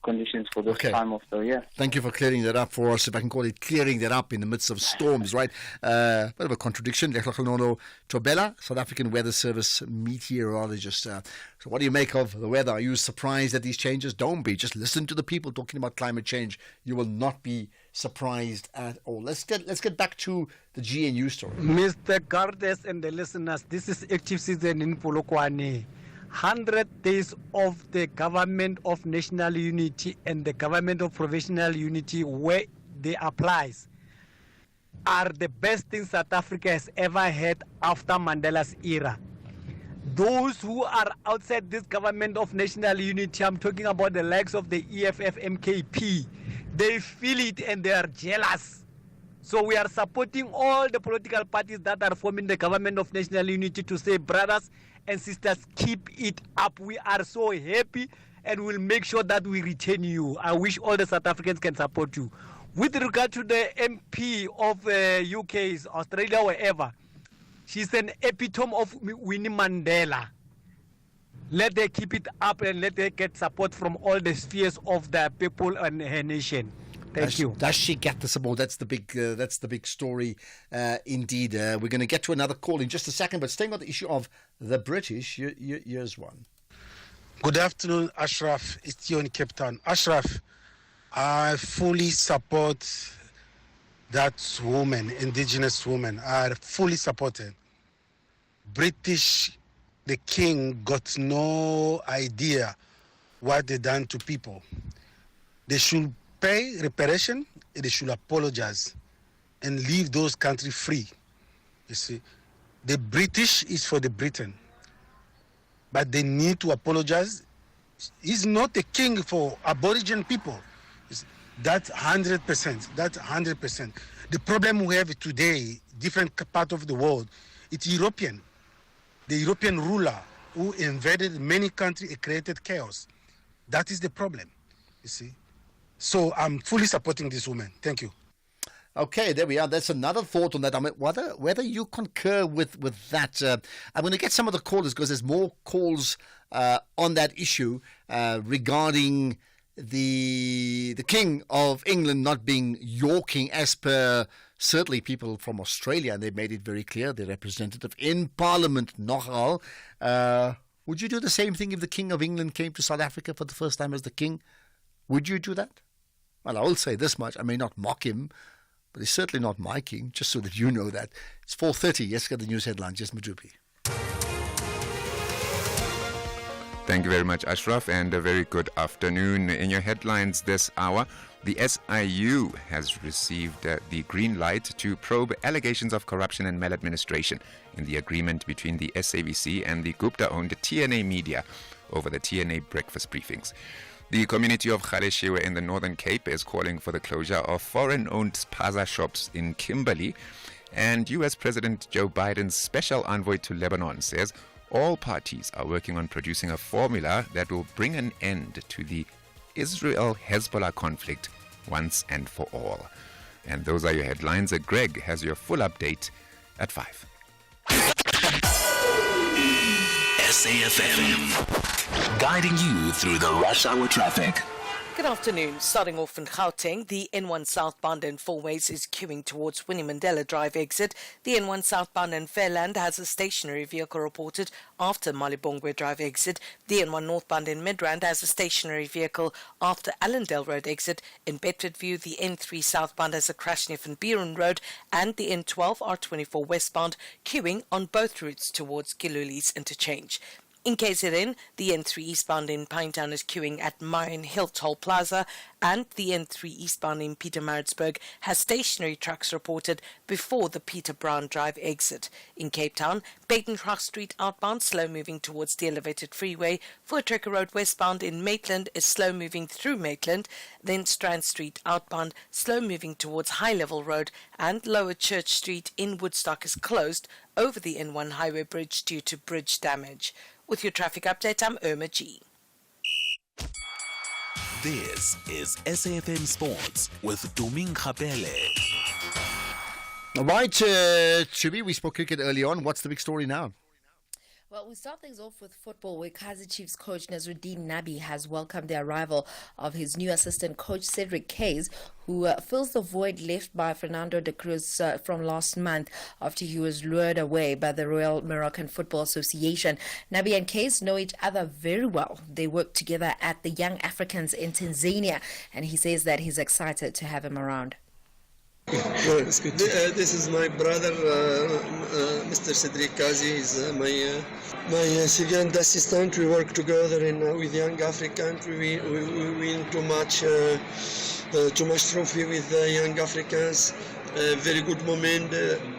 conditions for this time of the year. Thank you for clearing that up for us, if I can call it clearing that up in the midst of storms, right? Bit of a contradiction. Lehlokhonono Tobela, South African Weather Service meteorologist. So what do you make of the weather? Are you surprised at these changes? Don't be. Just listen to the people talking about climate change. You will not be surprised at all. Let's get back to the GNU story. Mr. Gardes and the listeners, this is active season in Polokwane. 100 days of the government of national unity and the government of provisional unity where they applies are the best things South Africa has ever had after Mandela's era. Those who are outside this government of national unity, I'm talking about the likes of the EFF, MKP, they feel it and they are jealous. So we are supporting all the political parties that are forming the government of national unity to say, brothers and sisters, keep it up. We are so happy and we'll make sure that we retain you. I wish all the South Africans can support you. With regard to the MP of UK, Australia, wherever, she's an epitome of Winnie Mandela. Let her keep it up and let her get support from all the spheres of the people and her nation. Thank you. Does she get the support? That's the big story, indeed. We're going to get to another call in just a second, but staying on the issue of the British, here's one. Good afternoon, Ashraf. It's you in Cape Town. Ashraf, I fully support that woman, indigenous woman. I fully support her. British, the king got no idea what they done to people. They should pay reparation, they should apologize and leave those countries free. You see, the British is for the Britain, but they need to apologize. He's not a king for Aboriginal people. That's 100%. That's 100%. The problem we have today, different part of the world, it's European. The European ruler who invaded many countries and created chaos. That is the problem, you see. So I'm fully supporting this woman. Thank you. Okay, there we are. That's another thought on that. I mean, whether you concur with that. I'm going to get some of the callers because there's more calls on that issue regarding the King of England not being Yorking, as per certainly people from Australia, and they made it very clear, the representative in Parliament, nogal. Would you do the same thing if the King of England came to South Africa for the first time as the King? Would you do that? Well, I will say this much. I may not mock him, but he's certainly not my king, just so that you know that. It's 4:30. Let's get the news headlines. Yes, Majupi. Thank you very much, Ashraf, and a very good afternoon. In your headlines this hour, the SIU has received the green light to probe allegations of corruption and maladministration in the agreement between the SABC and the Gupta-owned TNA Media over the TNA breakfast briefings. The community of Galeshewe in the Northern Cape is calling for the closure of foreign-owned spaza shops in Kimberley. And U.S. President Joe Biden's special envoy to Lebanon says all parties are working on producing a formula that will bring an end to the Israel-Hezbollah conflict once and for all. And those are your headlines. Greg has your full update at 5. SAFM, guiding you through the rush hour traffic. Good afternoon. Starting off in Gauteng, the N1 southbound and Fourways is queuing towards Winnie Mandela Drive exit. The N1 southbound and Fairland has a stationary vehicle reported after Malibongwe Drive exit. The N1 northbound in Midrand has a stationary vehicle after Allendale Road exit. In Bedfordview, the N3 southbound has a crash near Van Buren Road, and the N12 R24 westbound queuing on both routes towards Kiluli's interchange. In KZN, the N3 eastbound in Pinetown is queuing at Mayan Hill Toll Plaza, and the N3 eastbound in Pietermaritzburg has stationary trucks reported before the Peter Brown Drive exit. In Cape Town, Badengracht Street outbound slow moving towards the elevated freeway. Voortrekker Road westbound in Maitland is slow moving through Maitland. Then Strand Street outbound slow moving towards High Level Road, and Lower Church Street in Woodstock is closed over the N1 highway bridge due to bridge damage. With your traffic update, I'm Irma G. This is SAFM Sports with Doming Kapele. All right, Chibi, we spoke cricket early on. What's the big story now? Well, we start things off with football, where Kaizer Chiefs coach Nazruddin Nabi has welcomed the arrival of his new assistant coach Cedric Kays, who fills the void left by Fernando de Cruz from last month after he was lured away by the Royal Moroccan Football Association. Nabi and Kays know each other very well. They work together at the Young Africans in Tanzania, and he says that he's excited to have him around. This is my brother, Mr. Cedric Kazi. He's my second assistant. We work together with Young Africans. We win too much trophy with Young Africans. Very good moment,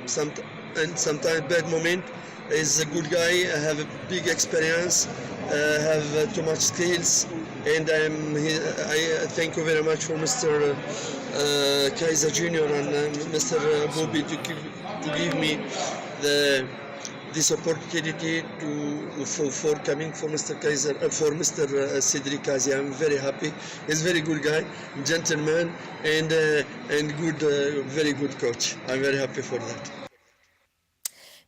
sometimes bad moment. He's a good guy. I have a big experience. Have too much skills, and I thank you very much for Mr. Kaiser Jr. and Mr. Bobby to give me this opportunity for coming for Mr. Kaiser for Mr. Cedric Kazi. I'm very happy. He's a very good guy, gentleman, and good, very good coach. I'm very happy for that.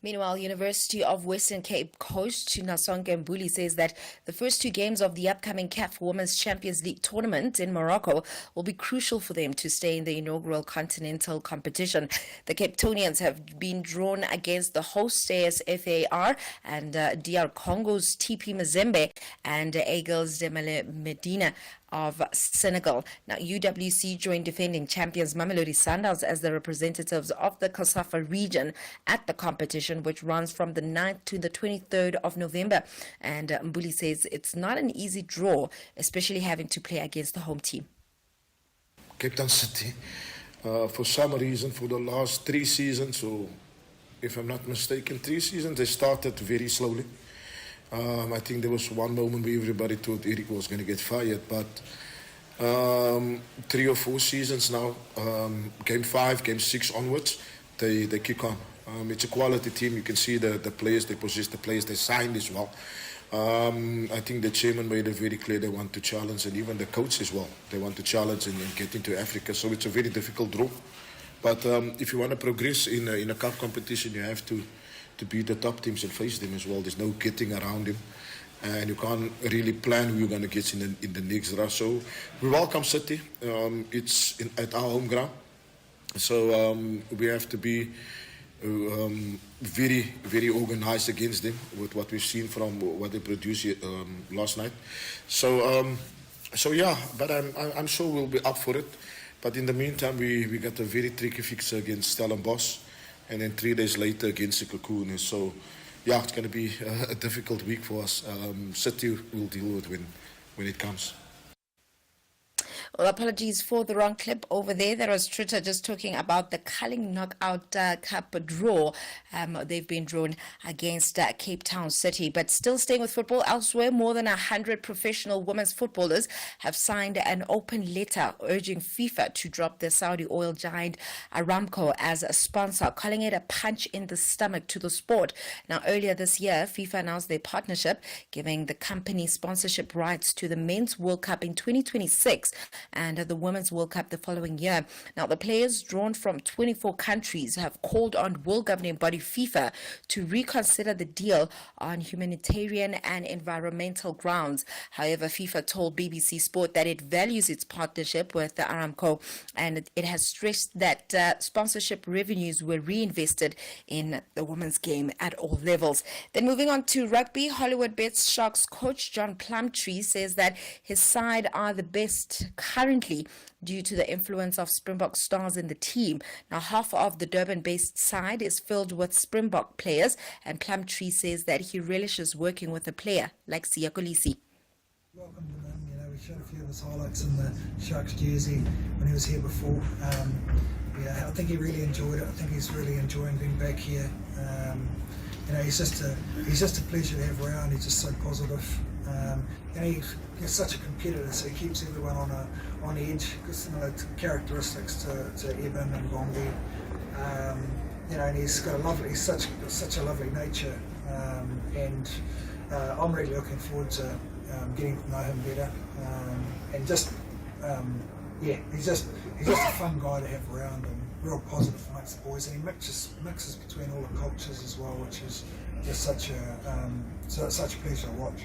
Meanwhile, University of Western Cape coach Nasonke Mbuli says that the first two games of the upcoming CAF Women's Champions League tournament in Morocco will be crucial for them to stay in the inaugural continental competition. The Cape Townians have been drawn against the host ASFAR and DR Congo's TP Mazembe and Eagles de Medina of Senegal. Now, UWC joined defending champions Mamelodi Sundowns as the representatives of the Kosafa region at the competition, which runs from the 9th to the 23rd of November. And Mbuli says it's not an easy draw, especially having to play against the home team. Cape Town City, for some reason, for the last 3 seasons, or if I'm not mistaken, 3 seasons, they started very slowly. I think there was one moment where everybody thought Eric was going to get fired, but 3 or 4 seasons now, game 5, game 6 onwards, they kick on. It's a quality team. You can see the players, they possess the players, they signed as well. I think the chairman made it very clear they want to challenge, and even the coach as well. They want to challenge and get into Africa, so it's a very difficult draw. But if you want to progress in a cup competition, you have to beat the top teams and face them as well. There's no getting around them, and you can't really plan who you're going to get in the next draft. So we welcome City. It's at our home ground, so we have to be very, very organized against them with what we've seen from what they produced last night. So yeah, but I'm sure we'll be up for it. But in the meantime, we got a very tricky fixture against Stellenbosch, and then 3 days later against Sekhukhune. So, yeah, it's going to be a difficult week for us. City will deal with when it comes. Well, apologies for the wrong clip over there. That was Twitter just talking about the Culling Knockout Cup draw. They've been drawn against Cape Town City. But still staying with football elsewhere, more than 100 professional women's footballers have signed an open letter urging FIFA to drop the Saudi oil giant Aramco as a sponsor, calling it a punch in the stomach to the sport. Now, earlier this year, FIFA announced their partnership, giving the company sponsorship rights to the Men's World Cup in 2026. and the Women's World Cup the following year. Now, the players drawn from 24 countries have called on world governing body FIFA to reconsider the deal on humanitarian and environmental grounds. However, FIFA told BBC Sport that it values its partnership with the Aramco, and it has stressed that sponsorship revenues were reinvested in the women's game at all levels. Then moving on to rugby, Hollywood Bets Sharks coach John Plumtree says that his side are the best currently due to the influence of Springbok stars in the team. Now, half of the Durban-based side is filled with Springbok players, and Plumtree says that he relishes working with a player like Siya Kolisi. Welcome to him. We showed a few of his highlights in the Sharks jersey when he was here before. I think he really enjoyed it. I think he's really enjoying being back here. He's just a pleasure to have around. He's just so positive. He's such a competitor, so he keeps everyone on edge. Because characteristics to Eben and Bongi. And he's got such a lovely nature. I'm really looking forward to getting to know him better. He's just a fun guy to have around and real positive amongst the boys. And he mixes between all the cultures as well, which is just such a pleasure to watch.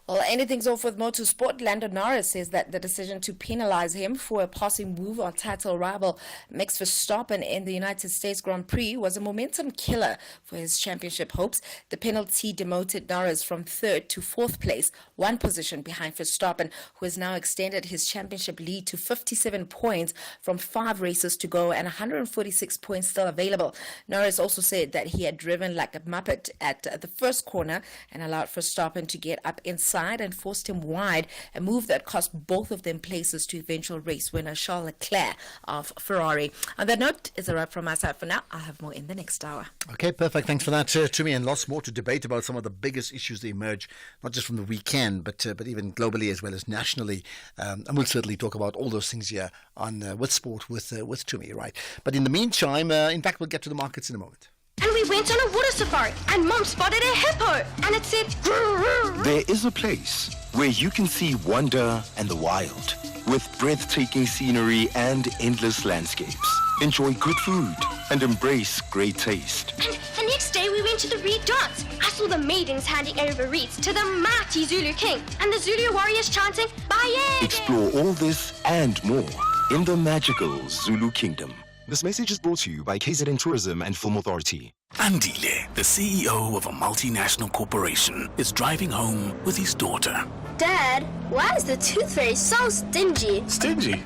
Well, anything's off with motorsport. Lando Norris says that the decision to penalize him for a passing move on title rival Max Verstappen in the United States Grand Prix was a momentum killer for his championship hopes. The penalty demoted Norris from 3rd to 4th place, one position behind Verstappen, who has now extended his championship lead to 57 points from 5 races to go and 146 points still available. Norris also said that he had driven like a muppet at the first corner and allowed Verstappen to get up inside and forced him wide, a move that cost both of them places to eventual race winner Charles Leclerc of Ferrari. On that note, it's a wrap from my side for now. I'll have more in the next hour. Okay, perfect. Thanks for that, Tumi, and lots more to debate about some of the biggest issues that emerge, not just from the weekend, but even globally as well as nationally. And we'll certainly talk about all those things here on With Sport with Tumi, right? But in the meantime, in fact, we'll get to the markets in a moment. And we went on a water safari, and Mom spotted a hippo, and it said... There is a place where you can see wonder and the wild, with breathtaking scenery and endless landscapes. Enjoy good food and embrace great taste. And the next day we went to the Reed dance. I saw the maidens handing over reeds to the mighty Zulu king, and the Zulu warriors chanting, Baye! Explore all this and more in the magical Zulu Kingdom. This message is brought to you by KZN Tourism and Film Authority. Andile, the CEO of a multinational corporation, is driving home with his daughter. Dad, why is the tooth fairy so stingy? Stingy?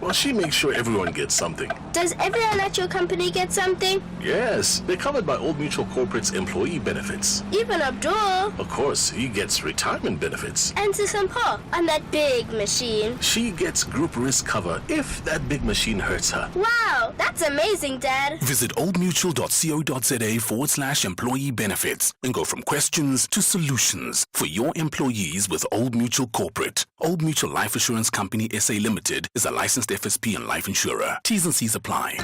Well, she makes sure everyone gets something. Does everyone at your company get something? Yes, they're covered by Old Mutual Corporate's employee benefits. Even Abdul. Of course, he gets retirement benefits. And Sisampa on that big machine. She gets group risk cover if that big machine hurts her. Wow, that's amazing, Dad. Visit oldmutual.co.za/employee benefits and go from questions to solutions for your employees with Old Mutual Corporate. Old Mutual Life Assurance Company SA Limited is a licensed FSP and life insurer. T's and C's apply.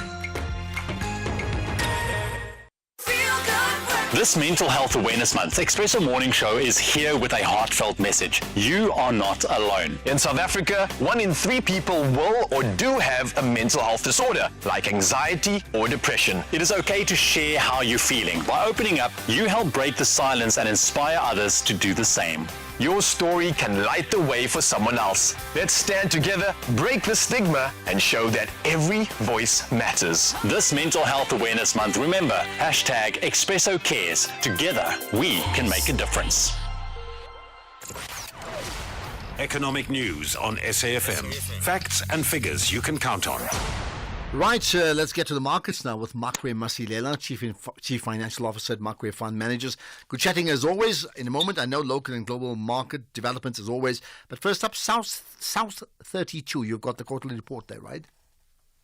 This Mental Health Awareness Month, Expresso Morning Show is here with a heartfelt message. You are not alone. In South Africa, 1 in 3 people will or do have a mental health disorder, like anxiety or depression. It is okay to share how you're feeling. By opening up, you help break the silence and inspire others to do the same. Your story can light the way for someone else. Let's stand together, break the stigma, and show that every voice matters. This Mental Health Awareness Month, remember, #Expresso Cares. Together, we can make a difference. Economic news on SAFM. Facts and figures you can count on. Right, let's get to the markets now with Makwe Masilela, Chief Financial Officer at Makwe Fund Managers. Good chatting as always. In a moment, I know local and global market developments as always. But first up, South 32. You've got the quarterly report there, right?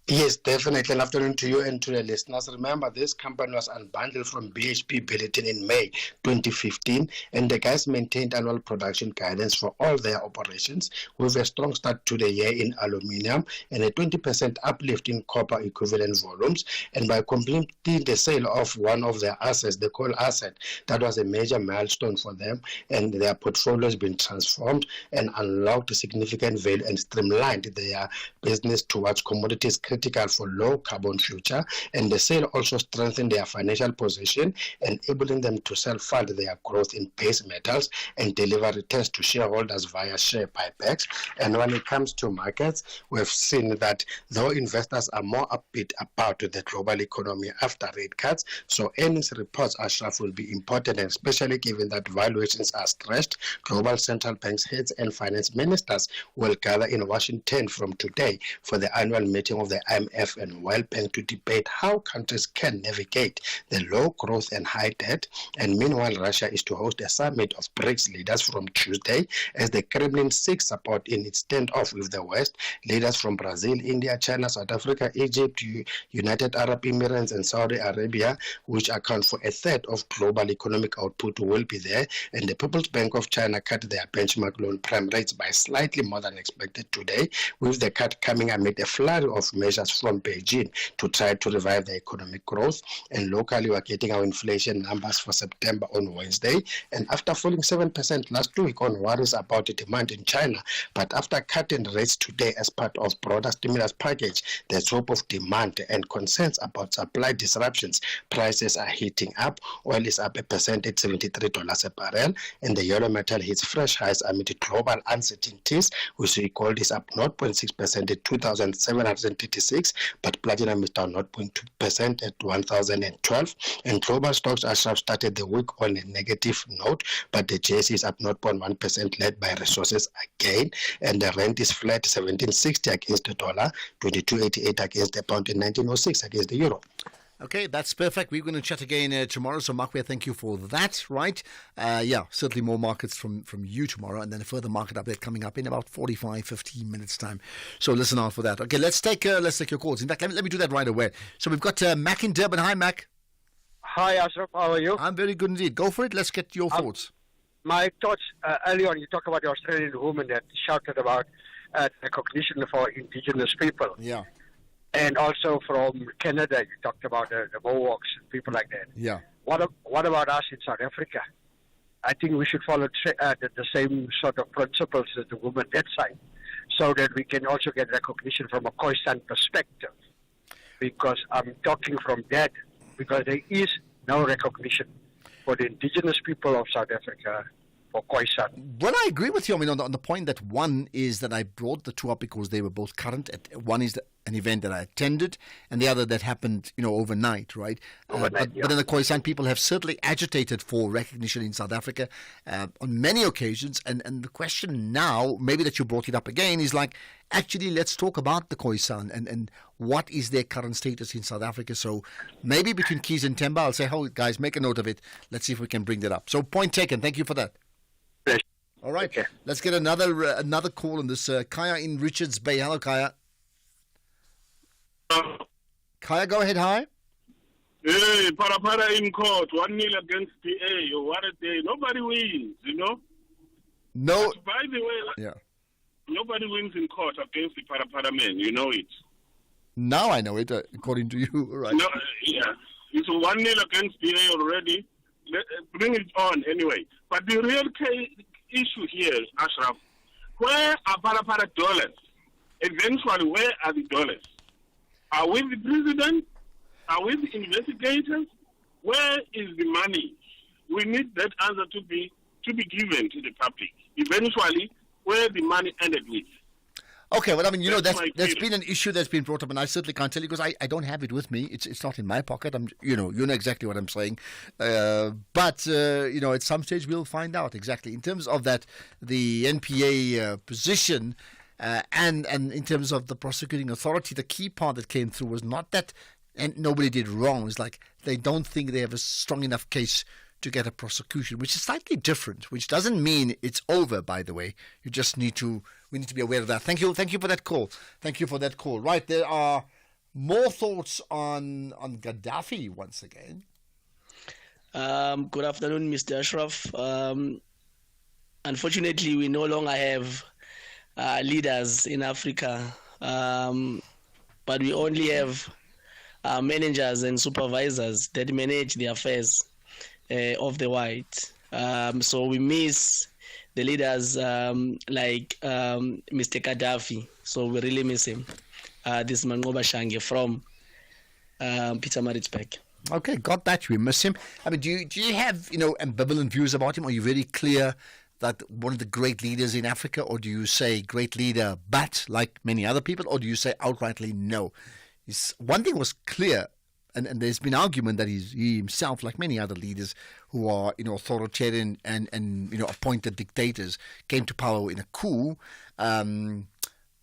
Yes, definitely. An afternoon to you and to the listeners. Remember, this company was unbundled from BHP Billiton in May 2015, and the guys maintained annual production guidance for all their operations with a strong start to the year in aluminium and a 20% uplift in copper equivalent volumes. And by completing the sale of one of their assets, the coal asset, that was a major milestone for them, and their portfolio has been transformed and unlocked significant value and streamlined their business towards commodities critical for low carbon future, and the sale also strengthened their financial position, enabling them to self-fund their growth in base metals and deliver returns to shareholders via share buybacks. And when it comes to markets, we've seen that though investors are more upbeat about the global economy after rate cuts, so earnings reports, Ashraf, will be important, and especially given that valuations are stretched. Global central banks heads and finance ministers will gather in Washington from today for the annual meeting of the IMF and World Bank to debate how countries can navigate the low growth and high debt. And meanwhile, Russia is to host a summit of BRICS leaders from Tuesday as the Kremlin seeks support in its standoff with the West. Leaders from Brazil, India, China, South Africa, Egypt, United Arab Emirates and Saudi Arabia, which account for a third of global economic output, will be there. And the People's Bank of China cut their benchmark loan prime rates by slightly more than expected today, with the cut coming amid a flurry of measures from Beijing to try to revive the economic growth. And locally, we are getting our inflation numbers for September on Wednesday. And after falling 7% last week on worries about the demand in China, but after cutting rates today as part of broader stimulus package, there's hope of demand and concerns about supply disruptions. Prices are heating up. Oil is up 1% at $73 a barrel, and the euro metal hits fresh highs amid global uncertainties, which we call this up 0.6% at 2,736, but platinum is down 0.2% at 1,012. And global stocks are started the week on a negative note, but the JSE is up 0.1%, led by resources again, and the rand is flat 1760 against the dollar, 2288 against the pound, and 1906 against the euro. Okay, that's perfect. We're going to chat again tomorrow. So, Makwe, thank you for that. Right? Certainly more markets from you tomorrow, and then a further market update coming up in about 15 minutes' time. So, listen out for that. Okay, let's take your calls. In fact, let me do that right away. So, we've got Mac in Durban. Hi, Mac. Hi, Ashraf. How are you? I'm very good indeed. Go for it. Let's get your thoughts. My thoughts, earlier on, you talked about the Australian woman that shouted about recognition for indigenous people. Yeah. And also from Canada, you talked about the Mohawks and people like that. Yeah. What about us in South Africa? I think we should follow the same sort of principles as the woman that side, so that we can also get recognition from a Khoisan perspective. Because I'm talking from that, because there is no recognition for the indigenous people of South Africa for Khoisan. Well, I agree with you. I mean, on the point that one is that I brought the two up because they were both current. One is an event that I attended, and the other that happened, overnight, right? But then the Khoisan people have certainly agitated for recognition in South Africa on many occasions. And the question now, maybe that you brought it up again, is like, actually, let's talk about the Khoisan and what is their current status in South Africa. So maybe between Keys and Temba, I'll say, guys, make a note of it. Let's see if we can bring that up. So point taken. Thank you for that. All right, okay. Let's get another call on this. Kaya in Richards Bay. Hello, Kaya. Kaya, go ahead. Hi. Hey, Parapara in court. 1-0 against PA. What a day. Nobody wins, No. But by the way, nobody wins in court against the Parapara men. You know it. Now I know it, according to you. Right. No, yeah. It's 1-0 against PA already. Bring it on anyway. But the real issue here, Ashraf, where are Parapara dollars? Eventually, where are the dollars? Are we the president? Are we the investigators? Where is the money? We need that answer to be given to the public. Eventually, where the money ended with. Okay, well, I mean, that's been an issue that's been brought up, and I certainly can't tell you because I don't have it with me. It's not in my pocket. You know exactly what I'm saying. But at some stage we'll find out exactly in terms of that the NPA position, and in terms of the prosecuting authority. The key part that came through was not that, and nobody did wrong. It's like they don't think they have a strong enough case to get a prosecution, which is slightly different, which doesn't mean it's over, by the way. We need to be aware of that. Thank you for that call. Right, there are More thoughts on Gaddafi once again. Good afternoon, Mr. Ashraf. Unfortunately, we no longer have leaders in Africa, but we only have managers and supervisors that manage the affairs of the white. So we miss the leaders like Mr. Gaddafi. So we really miss him. This is Mangoba Shange from Pietermaritzburg. Okay, got that. We miss him. I mean, do you have ambivalent views about him? Are you very clear that one of the great leaders in Africa, or do you say great leader but like many other people, or do you say outrightly no? One thing was clear, and there's been argument that he himself, like many other leaders who are authoritarian and appointed dictators, came to power in a coup.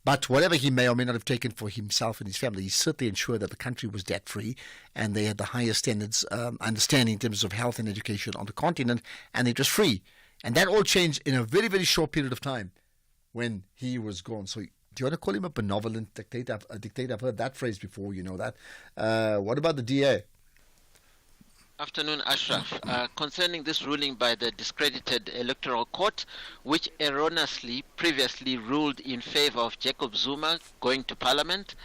But whatever he may or may not have taken for himself and his family, he certainly ensured that the country was debt-free and they had the highest standards, understanding in terms of health and education on the continent, and it was free. And that all changed in a very, very short period of time when he was gone. So do you want to call him a benevolent dictator? I've heard that phrase before, you know that. What about the DA? Afternoon, Ashraf. Concerning this ruling by the discredited Electoral Court, which erroneously previously ruled in favor of Jacob Zuma going to Parliament,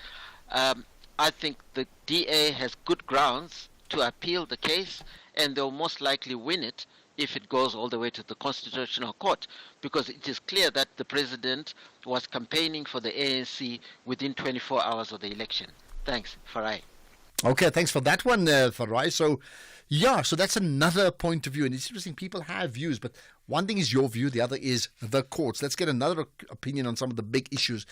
I think the DA has good grounds to appeal the case, and they'll most likely win it if it goes all the way to the Constitutional Court, because it is clear that the president was campaigning for the ANC within 24 hours of the election. Thanks, Farai. Okay, thanks for that one, Farai. So that's another point of view, and it's interesting. People have views, but one thing is your view, the other is the courts. Let's get another opinion on some of the big issues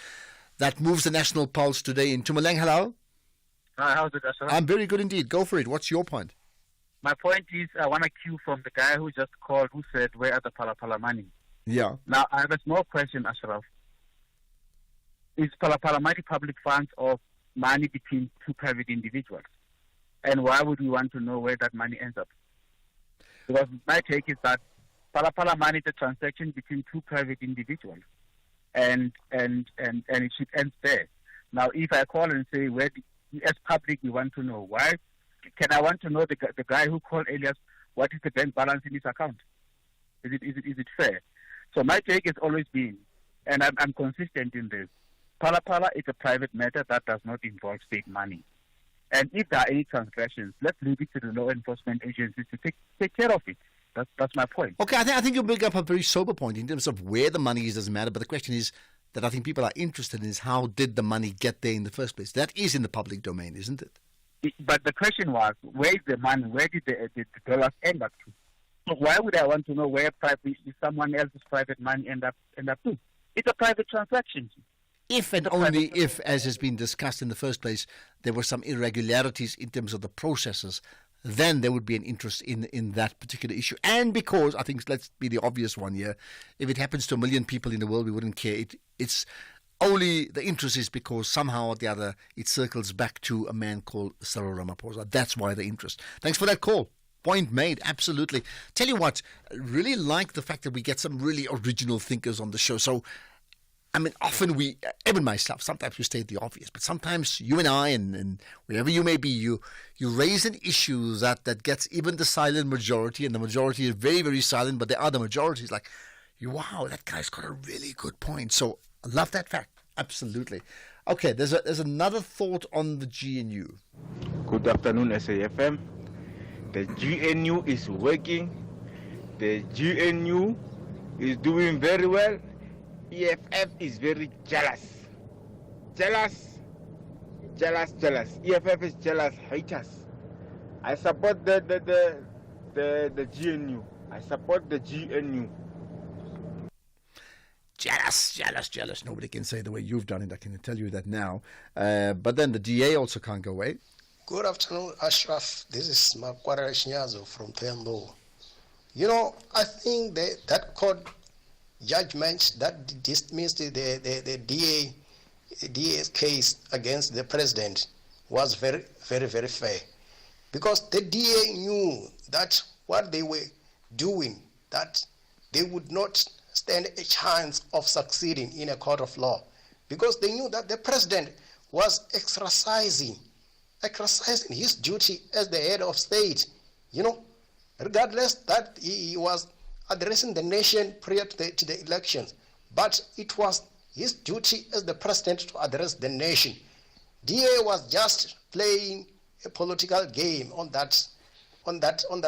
that moves the national pulse today. In Tumaleng, hello. Hi, how's it, Ashraf? I'm very good indeed. Go for it. What's your point? My point is, I want to cue from the guy who just called, who said, where are the Pala money? Yeah. Now, I have a small question, Ashraf. Is Pala money public funds or money between two private individuals? And why would we want to know where that money ends up? Because my take is that Pala money is a transaction between two private individuals, and it should end there. Now, if I call and say, as public, we want to know why, can I want to know the guy who called Elias, what is the bank balance in his account? Is it fair? So my take has always been, and I'm consistent in this, Pala is a private matter that does not involve state money. And if there are any transgressions, let's leave it to the law enforcement agencies to take care of it. That's my point. Okay, I think you bring up a very sober point in terms of where the money is doesn't matter, but the question is that I think people are interested in is how did the money get there in the first place? That is in the public domain, isn't it? But the question was, where is the money? Where did the dollars end up to? So why would I want to know where someone else's private money end up to? It's a private transaction. If and only if, as has been discussed in the first place, there were some irregularities in terms of the processes, then there would be an interest in that particular issue. And because, I think, let's be the obvious one here, if it happens to 1 million people in the world, we wouldn't care. It's only the interest is because somehow or the other it circles back to a man called Cyril Ramaphosa. That's why the interest. Thanks for that call. Point made, absolutely. Tell you what, I really like the fact that we get some really original thinkers on the show. So, I mean, often even myself, sometimes we state the obvious, but sometimes you and I and wherever you may be, you raise an issue that gets even the silent majority, and the majority is very, very silent, but there are the majorities like, wow, that guy's got a really good point. So I love that fact. Absolutely. Okay, there's another thought on the GNU. Good afternoon, SAFM. The GNU is working. The GNU is doing very well. EFF is very jealous. Jealous. EFF is jealous, haters. I support the GNU. I support the GNU. Jealous. Nobody can say the way you've done it. I can tell you that now. But then the DA also can't go away. Good afternoon, Ashraf. This is Makwara Shinyazo from Tembo. I think that court judgment that dismissed the DA's case against the president was very, very, very fair. Because the DA knew that what they were doing, that they would not stand a chance of succeeding in a court of law, because they knew that the president was exercising his duty as the head of state, regardless that he was addressing the nation prior to the elections. But it was his duty as the president to address the nation. DA was just playing a political game on that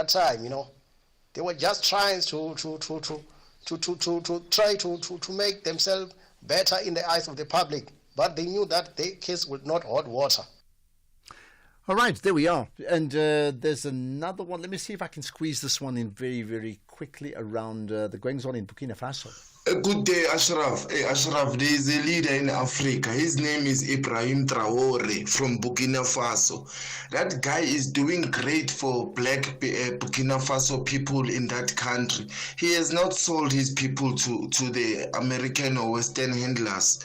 time, They were just trying to try to make themselves better in the eyes of the public, but they knew that the case would not hold water. All right, there we are. And there's another one. Let me see if I can squeeze this one in very, very quickly around the goings on in Burkina Faso. A good day, Ashraf. Hey, Ashraf, there is a leader in Africa. His name is Ibrahim Traore from Burkina Faso. That guy is doing great for black Burkina Faso people in that country. He has not sold his people to the American or Western handlers.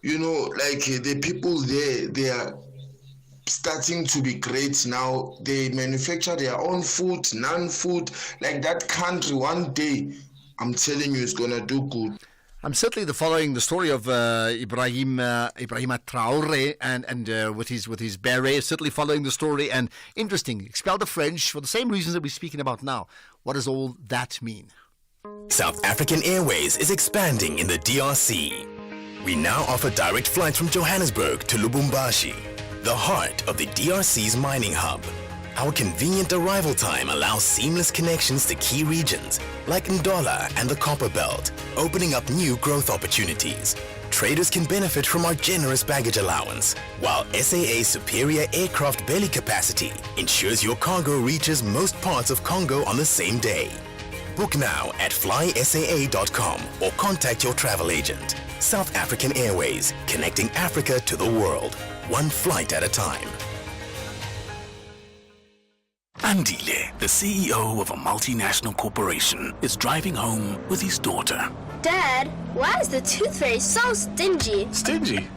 The people there, they are starting to be great now. They manufacture their own food, non-food. Like that country, one day, I'm telling you, it's going to do good. I'm certainly following the story of Ibrahima Traore and with his beret, certainly following the story. And interesting, expel the French for the same reasons that we're speaking about now. What does all that mean? South African Airways is expanding in the DRC. We now offer direct flights from Johannesburg to Lubumbashi, the heart of the DRC's mining hub. Our convenient arrival time allows seamless connections to key regions like Ndola and the Copper Belt, opening up new growth opportunities. Traders can benefit from our generous baggage allowance, while SAA's superior aircraft belly capacity ensures your cargo reaches most parts of Congo on the same day. Book now at flysaa.com or contact your travel agent. South African Airways, connecting Africa to the world, one flight at a time. Andile, the CEO of a multinational corporation, is driving home with his daughter. Dad, why is the tooth fairy so stingy? Stingy?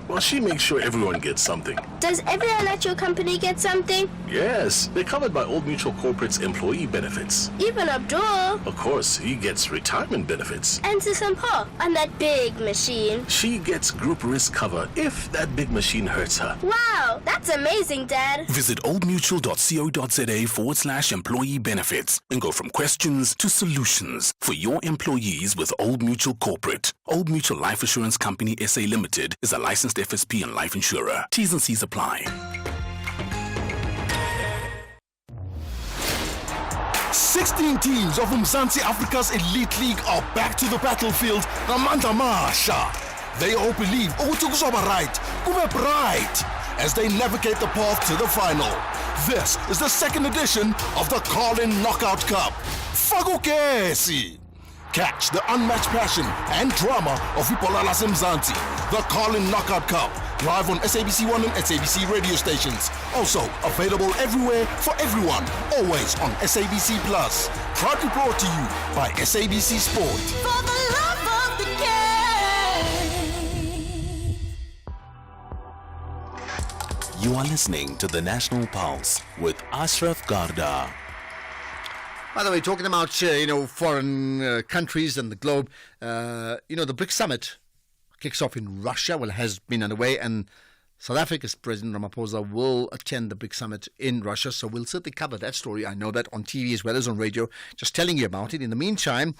Well, she makes sure everyone gets something. Does every electrical company get something? Yes, they're covered by Old Mutual Corporate's employee benefits. Even Abdul. Of course, he gets retirement benefits. And Sisampo on that big machine. She gets group risk cover if that big machine hurts her. Wow, that's amazing, Dad. Visit oldmutual.co.za/employee benefits and go from questions to solutions for your employees with Old Mutual Corporate. Old Mutual Life Assurance Company SA Limited is a licensed FSP and life insurer. T's and C's apply. 16 teams of Mzansi Africa's Elite League are back to the battlefield. Namandla Masha. They all believe Okutukuzoba right, Kube bright, as they navigate the path to the final. This is the second edition of the Carlin Knockout Cup. Fagukesi. Catch the unmatched passion and drama of Ipola Mzansi. The Carlin Knockout Cup, live on SABC 1 and SABC radio stations. Also available everywhere for everyone, always on SABC Plus. Proudly brought to you by SABC Sport. For the love of the game. You are listening to the National Pulse with Ashraf Garda. By the way, talking about, foreign countries and the globe, the BRICS summit kicks off in Russia, has been underway, and South Africa's President Ramaphosa will attend the BRICS summit in Russia, so we'll certainly cover that story. I know that on TV as well as on radio, just telling you about it. In the meantime,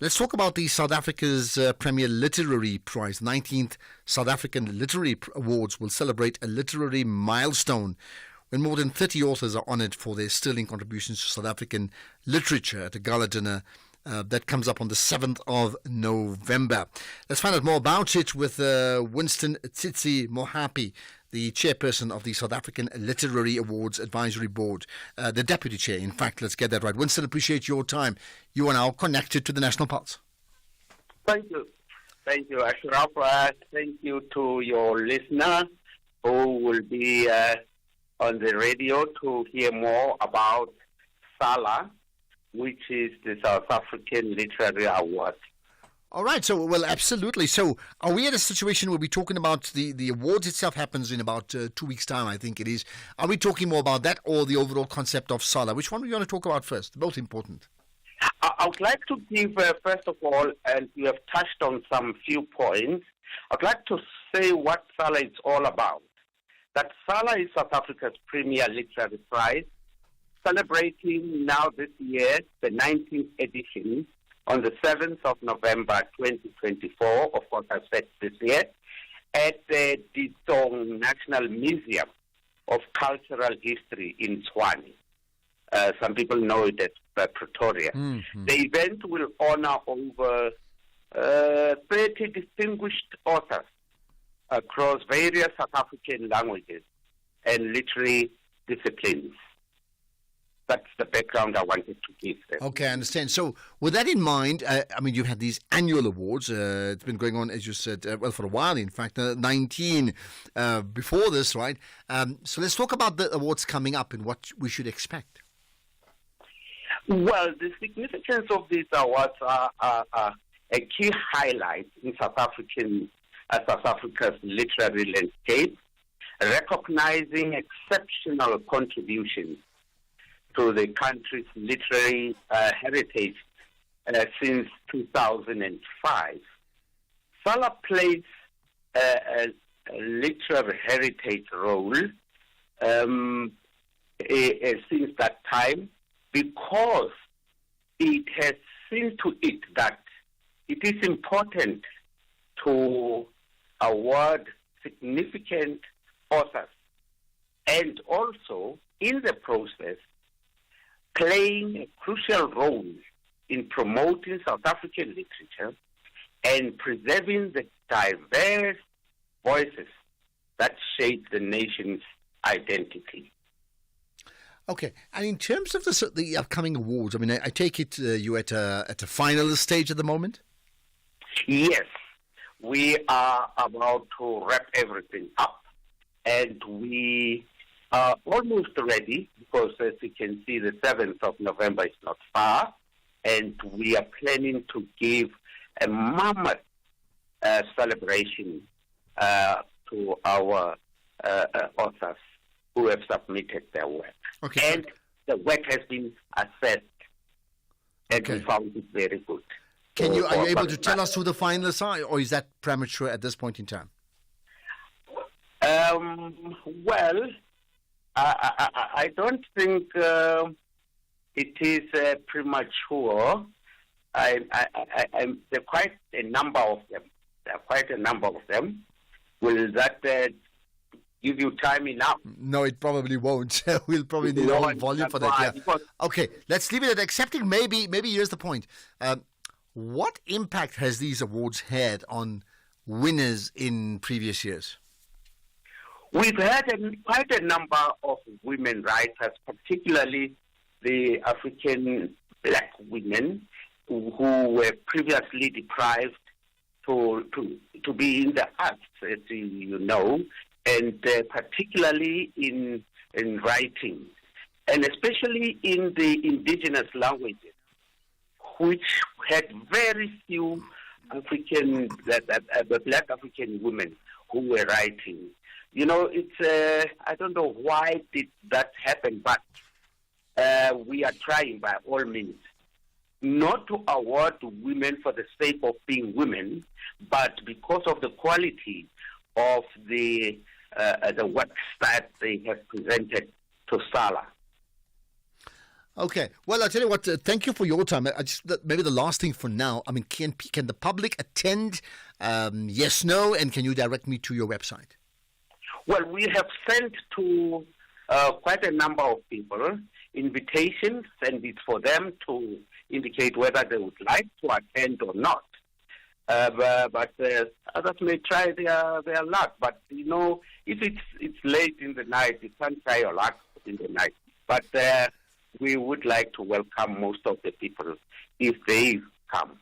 let's talk about the South Africa's Premier Literary Prize. 19th South African Literary Awards will celebrate a literary milestone when more than 30 authors are honoured for their sterling contributions to South African literature at a gala dinner that comes up on the 7th of November. Let's find out more about it with Winston Tsitsi Mohapi, the chairperson of the South African Literary Awards Advisory Board, the deputy chair. In fact, let's get that right. Winston, appreciate your time. You are now connected to the National Pulse. Thank you. Thank you, Ashraf. Thank you to your listener who will be on the radio to hear more about SALA, which is the South African Literary Award. All right, so, absolutely. So, are we at a situation where we're talking about the awards itself happens in about 2 weeks' time, I think it is. Are we talking more about that or the overall concept of SALA? Which one do you want to talk about first? Both important. I would like to give, first of all, and you have touched on some few points, I'd like to say what SALA is all about. That SALA is South Africa's premier literary prize, celebrating now this year the 19th edition on the 7th of November 2024, of course I said this year, at the Ditong National Museum of Cultural History in Tshwane. Some people know it as Pretoria. Mm-hmm. The event will honor over 30 distinguished authors across various South African languages and literary disciplines. That's the background I wanted to give them. Okay, I understand. So with that in mind, I mean, you've had these annual awards. It's been going on, as you said, well, for a while, in fact, 19 before this, right? So let's talk about the awards coming up and what we should expect. Well, the significance of these awards are a key highlight in South Africa's literary landscape, recognizing exceptional contributions to the country's literary heritage since 2005. SALA plays a literary heritage role since that time because it has seen to it that it is important to award significant authors and also, in the process, playing a crucial role in promoting South African literature and preserving the diverse voices that shape the nation's identity. Okay, and in terms of the upcoming awards, I mean, I take it you're at a finalist stage at the moment? Yes, we are about to wrap everything up, and we are almost ready because, as you can see, the 7th of November is not far, and we are planning to give a mammoth celebration to our authors who have submitted their work. Okay. And the work has been assessed, and we found it very good. Are you able to tell us who the finalists are, or is that premature at this point in time? Well, I don't think it is premature. There are quite a number of them. Will that give you time enough? No, it probably won't. We'll probably need a whole volume for that. Yeah. Okay, let's leave it at accepting. Maybe here's the point. What impact has these awards had on winners in previous years? We've had quite a number of women writers, particularly the African black women who were previously deprived to be in the arts, as you know, and particularly in writing, and especially in the indigenous languages, which had very few black African women who were writing. You know, it's I don't know why did that happen, but we are trying by all means not to award women for the sake of being women, but because of the quality of the works that they have presented to SALA. Okay. Well, I'll tell you what, thank you for your time. Maybe the last thing for now, I mean, can the public attend? Yes, no, and can you direct me to your website? Well, we have sent to quite a number of people invitations, and it's for them to indicate whether they would like to attend or not. But others may try their luck. But, you know, if it's late in the night, you can't try your luck in the night. But we would like to welcome most of the people if they come.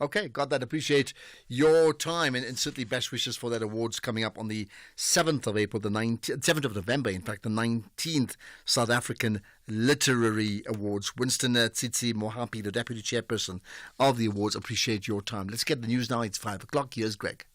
Okay, got that. Appreciate your time and certainly best wishes for that awards coming up on the 7th of April, 7th of November, in fact, the 19th South African Literary Awards. Winston Tsitsi Mohapi, the Deputy Chairperson of the awards, appreciate your time. Let's get the news now. It's 5 o'clock. Here's Greg.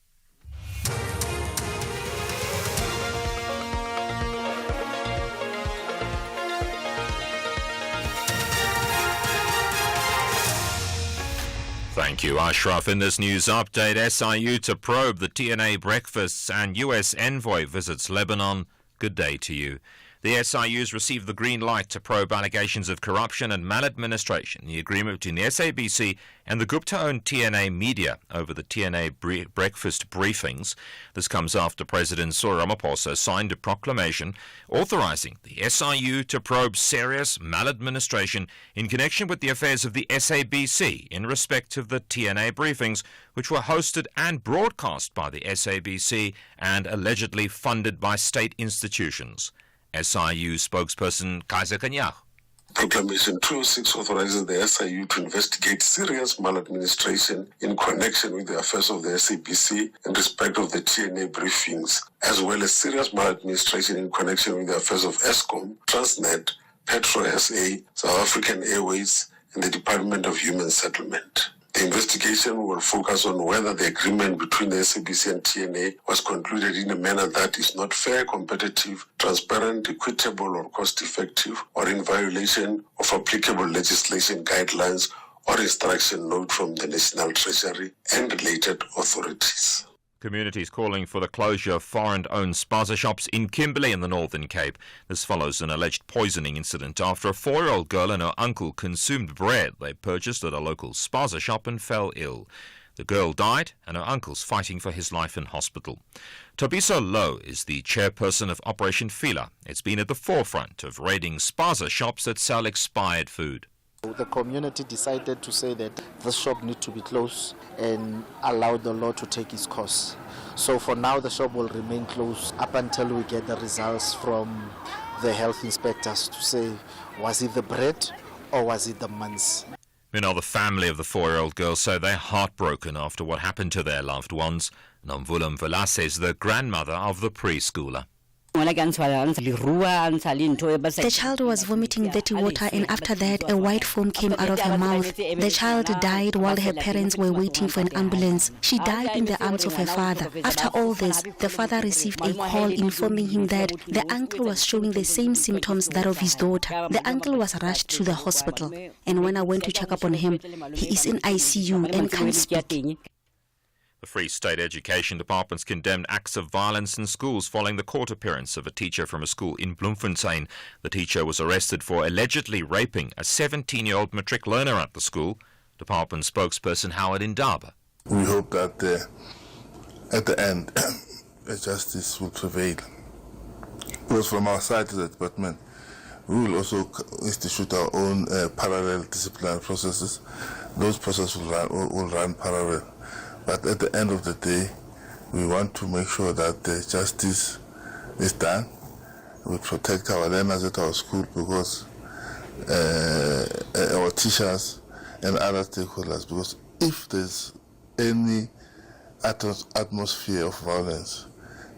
Thank you, Ashraf. In this news update, SIU to probe the TNA breakfasts and U.S. envoy visits Lebanon. Good day to you. The SIU's received the green light to probe allegations of corruption and maladministration. The agreement between the SABC and the Gupta-owned TNA media over the TNA breakfast briefings. This comes after President Cyril Ramaphosa signed a proclamation authorizing the SIU to probe serious maladministration in connection with the affairs of the SABC in respect of the TNA briefings, which were hosted and broadcast by the SABC and allegedly funded by state institutions. SIU spokesperson Kaiser Kanyach. Proclamation 206 authorizes the SIU to investigate serious maladministration in connection with the affairs of the SABC in respect of the TNA briefings, as well as serious maladministration in connection with the affairs of ESCOM, Transnet, Petro SA, South African Airways, and the Department of Human Settlement. The investigation will focus on whether the agreement between the SABC and TNA was concluded in a manner that is not fair, competitive, transparent, equitable, or cost-effective, or in violation of applicable legislation, guidelines, or instruction note from the National Treasury and related authorities. Communities calling for the closure of foreign-owned spaza shops in Kimberley in the Northern Cape. This follows an alleged poisoning incident after a 4-year-old girl and her uncle consumed bread they purchased at a local spaza shop and fell ill. The girl died and her uncle's fighting for his life in hospital. Tobiso Low is the chairperson of Operation Fila. It's been at the forefront of raiding spaza shops that sell expired food. The community decided to say that the shop needs to be closed and allow the law to take its course. So for now, the shop will remain closed up until we get the results from the health inspectors to say, was it the bread or was it the months? Meanwhile, the family of the 4-year-old girl say they're heartbroken after what happened to their loved ones. Nomvula Mvula is the grandmother of the preschooler. The child was vomiting dirty water, and after that a white foam came out of her mouth. The child died while her parents were waiting for an ambulance. She died in the arms of her father. After all this, the father received a call informing him that the uncle was showing the same symptoms that of his daughter. The uncle was rushed to the hospital, and when I went to check up on him, he is in ICU and can't speak. The Free State Education Department's condemned acts of violence in schools following the court appearance of a teacher from a school in Bloemfontein. The teacher was arrested for allegedly raping a 17-year-old matric learner at the school. Department spokesperson Howard Indaba. We hope that at the end, justice will prevail. Because from our side as a department, we will also institute our own parallel disciplinary processes. Those processes will run parallel. But at the end of the day, we want to make sure that the justice is done. We protect our learners at our school because our teachers and other stakeholders, because if there's any atmosphere of violence,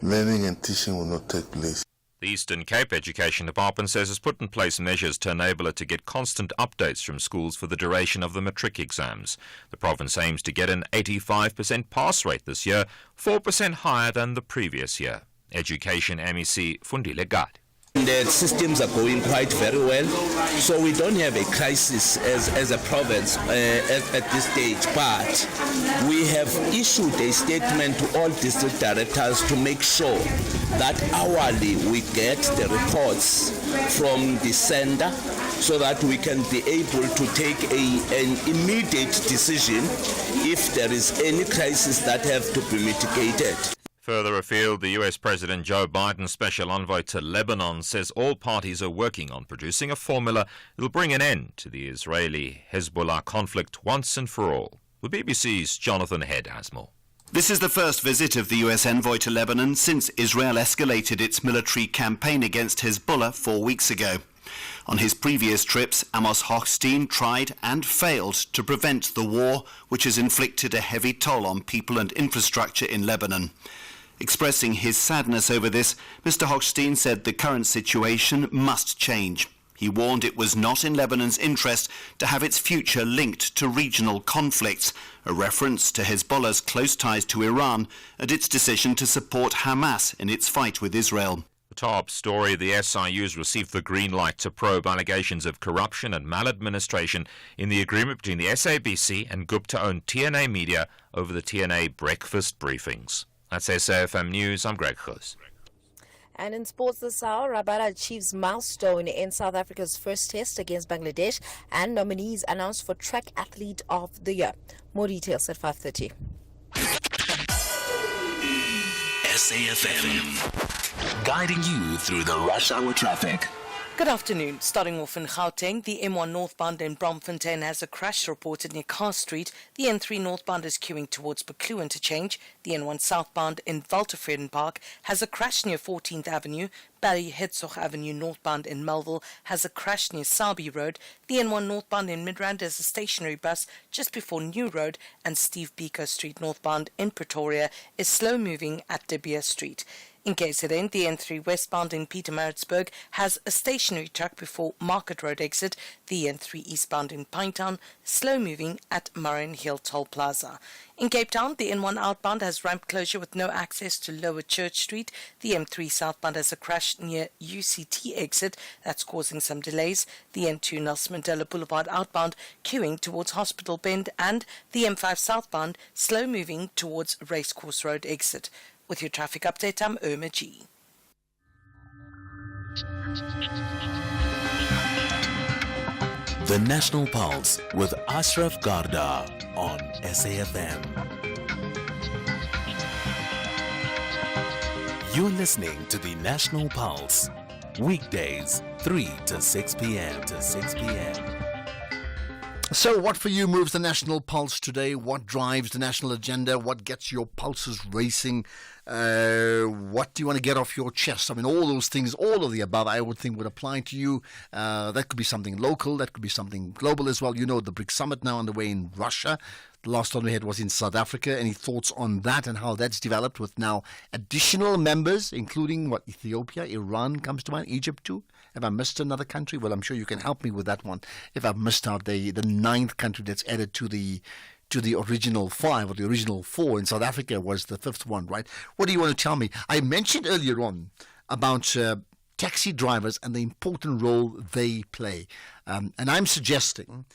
learning and teaching will not take place. The Eastern Cape Education Department says it's put in place measures to enable it to get constant updates from schools for the duration of the matric exams. The province aims to get an 85% pass rate this year, 4% higher than the previous year. Education MEC Fundile Gad. The systems are going quite very well, so we don't have a crisis as a province at this stage, but we have issued a statement to all district directors to make sure that hourly we get the reports from the sender so that we can be able to take an immediate decision if there is any crisis that have to be mitigated. Further afield, the US President Joe Biden, special envoy to Lebanon, says all parties are working on producing a formula that will bring an end to the Israeli-Hezbollah conflict once and for all. The BBC's Jonathan Head has more. This is the first visit of the US envoy to Lebanon since Israel escalated its military campaign against Hezbollah 4 weeks ago. On his previous trips, Amos Hochstein tried and failed to prevent the war, which has inflicted a heavy toll on people and infrastructure in Lebanon. Expressing his sadness over this, Mr. Hochstein said the current situation must change. He warned it was not in Lebanon's interest to have its future linked to regional conflicts, a reference to Hezbollah's close ties to Iran and its decision to support Hamas in its fight with Israel. The top story, the SIU's received the green light to probe allegations of corruption and maladministration in the agreement between the SABC and Gupta-owned TNA Media over the TNA breakfast briefings. That's SAFM News. I'm Greg Goos. And in sports this hour, Rabada achieves milestone in South Africa's first test against Bangladesh, and nominees announced for Track Athlete of the Year. More details at 5:30. SAFM, guiding you through the rush hour traffic. Good afternoon. Starting off in Gauteng, the M1 northbound in Bromfontein has a crash reported near Carr Street. The N3 northbound is queuing towards Buccleuch interchange. The N1 southbound in Walterfredenpark has a crash near 14th Avenue. Barry Herzog Avenue northbound in Melville has a crash near Selby Road. The N1 northbound in Midrand is a stationary bus just before New Road, and Steve Biko Street northbound in Pretoria is slow moving at De Beer Street. In KZN, the N3 westbound in Pietermaritzburg has a stationary track before Market Road exit. The N3 eastbound in Pinetown slow moving at Murray Hill Toll Plaza. In Cape Town, the N1 outbound has ramp closure with no access to Lower Church Street. The M3 southbound has a crash near UCT exit that's causing some delays. The N2 Nelson Mandela Boulevard outbound queuing towards Hospital Bend, and the M5 southbound slow moving towards Racecourse Road exit. With your traffic update, I'm Irma G. The National Pulse with Ashraf Garda on SAFM. You're listening to the National Pulse, weekdays 3 to 6 p.m. So what for you moves the national pulse today? What drives the national agenda? What gets your pulses racing? What do you want to get off your chest? I mean, all those things, all of the above, I would think would apply to you. That could be something local. That could be something global as well. You know, the BRICS summit now underway in Russia. The last one we had was in South Africa. Any thoughts on that and how that's developed with now additional members, including Ethiopia, Iran comes to mind, Egypt too? Have I missed another country? Well, I'm sure you can help me with that one. If I've missed out the ninth country that's added to the original 5 or the original 4, in South Africa was the 5th one, right? What do you want to tell me? I mentioned earlier on about taxi drivers and the important role they play. And I'm suggesting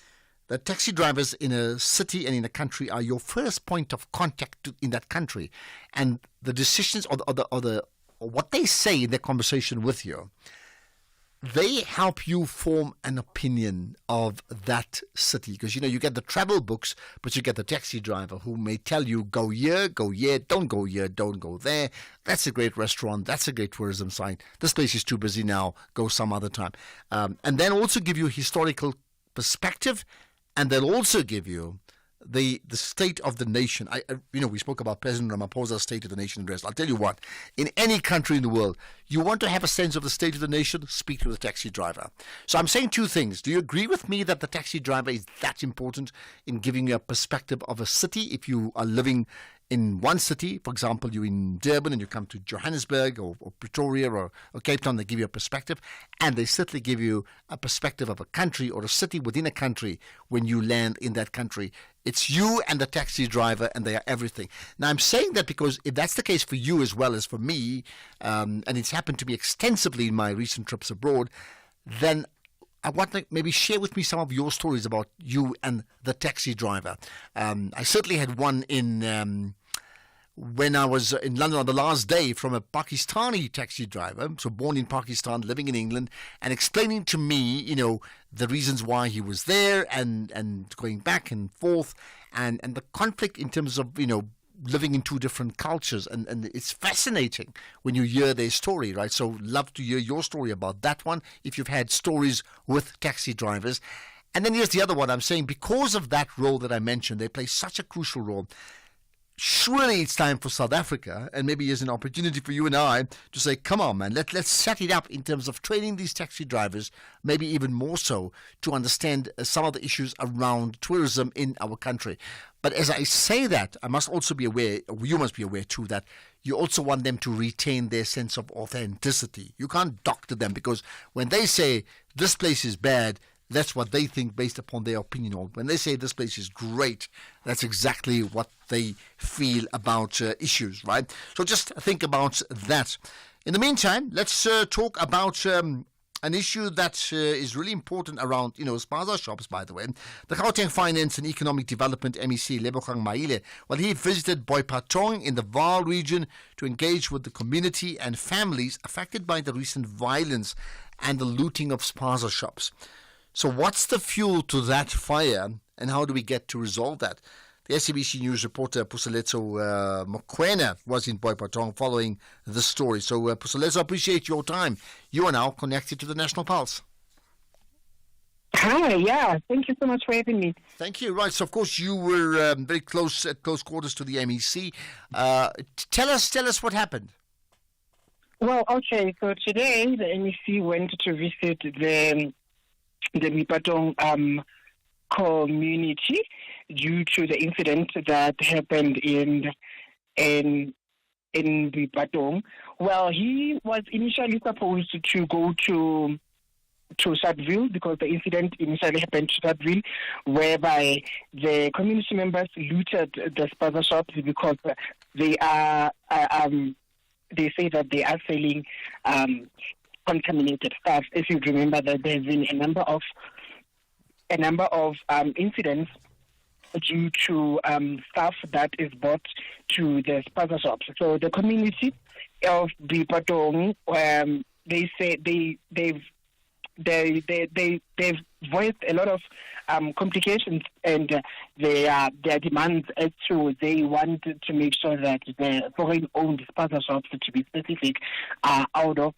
that taxi drivers in a city and in a country are your first point of contact in that country. And the decisions or what they say in their conversation with you, they help you form an opinion of that city. Because, you get the travel books, but you get the taxi driver who may tell you, go here, don't go here, don't go there. That's a great restaurant. That's a great tourism site. This place is too busy now. Go some other time. And then also give you historical perspective, and they'll also give you the state of the nation. We spoke about President Ramaphosa's State of the Nation address. I'll tell you what, in any country in the world, you want to have a sense of the state of the nation, speak to the taxi driver. So I'm saying two things. Do you agree with me that the taxi driver is that important in giving you a perspective of a city? If you are living in one city, for example, you're in Durban and you come to Johannesburg or Pretoria or Cape Town, they give you a perspective, and they certainly give you a perspective of a country or a city within a country when you land in that country. It's you and the taxi driver, and they are everything. Now, I'm saying that because if that's the case for you as well as for me, and it's happened to me extensively in my recent trips abroad, then I want to maybe share with me some of your stories about you and the taxi driver. I certainly had one when I was in London on the last day from a Pakistani taxi driver, so born in Pakistan, living in England, and explaining to me, the reasons why he was there and going back and forth and the conflict in terms of, living in two different cultures. And it's fascinating when you hear their story, right? So love to hear your story about that one, if you've had stories with taxi drivers. And then here's the other one. I'm saying because of that role that I mentioned, they play such a crucial role. Surely it's time for South Africa, and maybe here's an opportunity for you and I to say, come on, man, let's set it up in terms of training these taxi drivers, maybe even more so, to understand some of the issues around tourism in our country. But as I say that, I must also be aware, you must be aware too, that you also want them to retain their sense of authenticity. You can't doctor them, because when they say this place is bad, that's what they think based upon their opinion. When they say this place is great, that's exactly what they feel about issues, right? So just think about that. In the meantime, let's talk about an issue that is really important around, spaza shops, by the way. The Gauteng Finance and Economic Development MEC, Lebogang Maile, he visited Boipatong in the Vaal region to engage with the community and families affected by the recent violence and the looting of spaza shops. So what's the fuel to that fire, and how do we get to resolve that? The SABC News reporter Puseletso Mokoena was in Boipatong following the story. So, Puseletso, appreciate your time. You are now connected to the National Pulse. Hi, yeah. Thank you so much for having me. Thank you. Right. So, of course, you were very close quarters to the MEC. Tell us what happened. Well, okay. So today the MEC went to visit the Boipatong community due to the incident that happened in Boipatong. Well, he was initially supposed to go to Sharpeville because the incident initially happened to Sharpeville, whereby the community members looted the spaza shops because they are they say that they are selling contaminated stuff. If you remember that there's been a number of incidents due to stuff that is bought to the spaza shops. So the community of Boipatong, they say they've voiced a lot of complications and their demands as to they want to make sure that the foreign-owned spaza shops, to be specific, are out of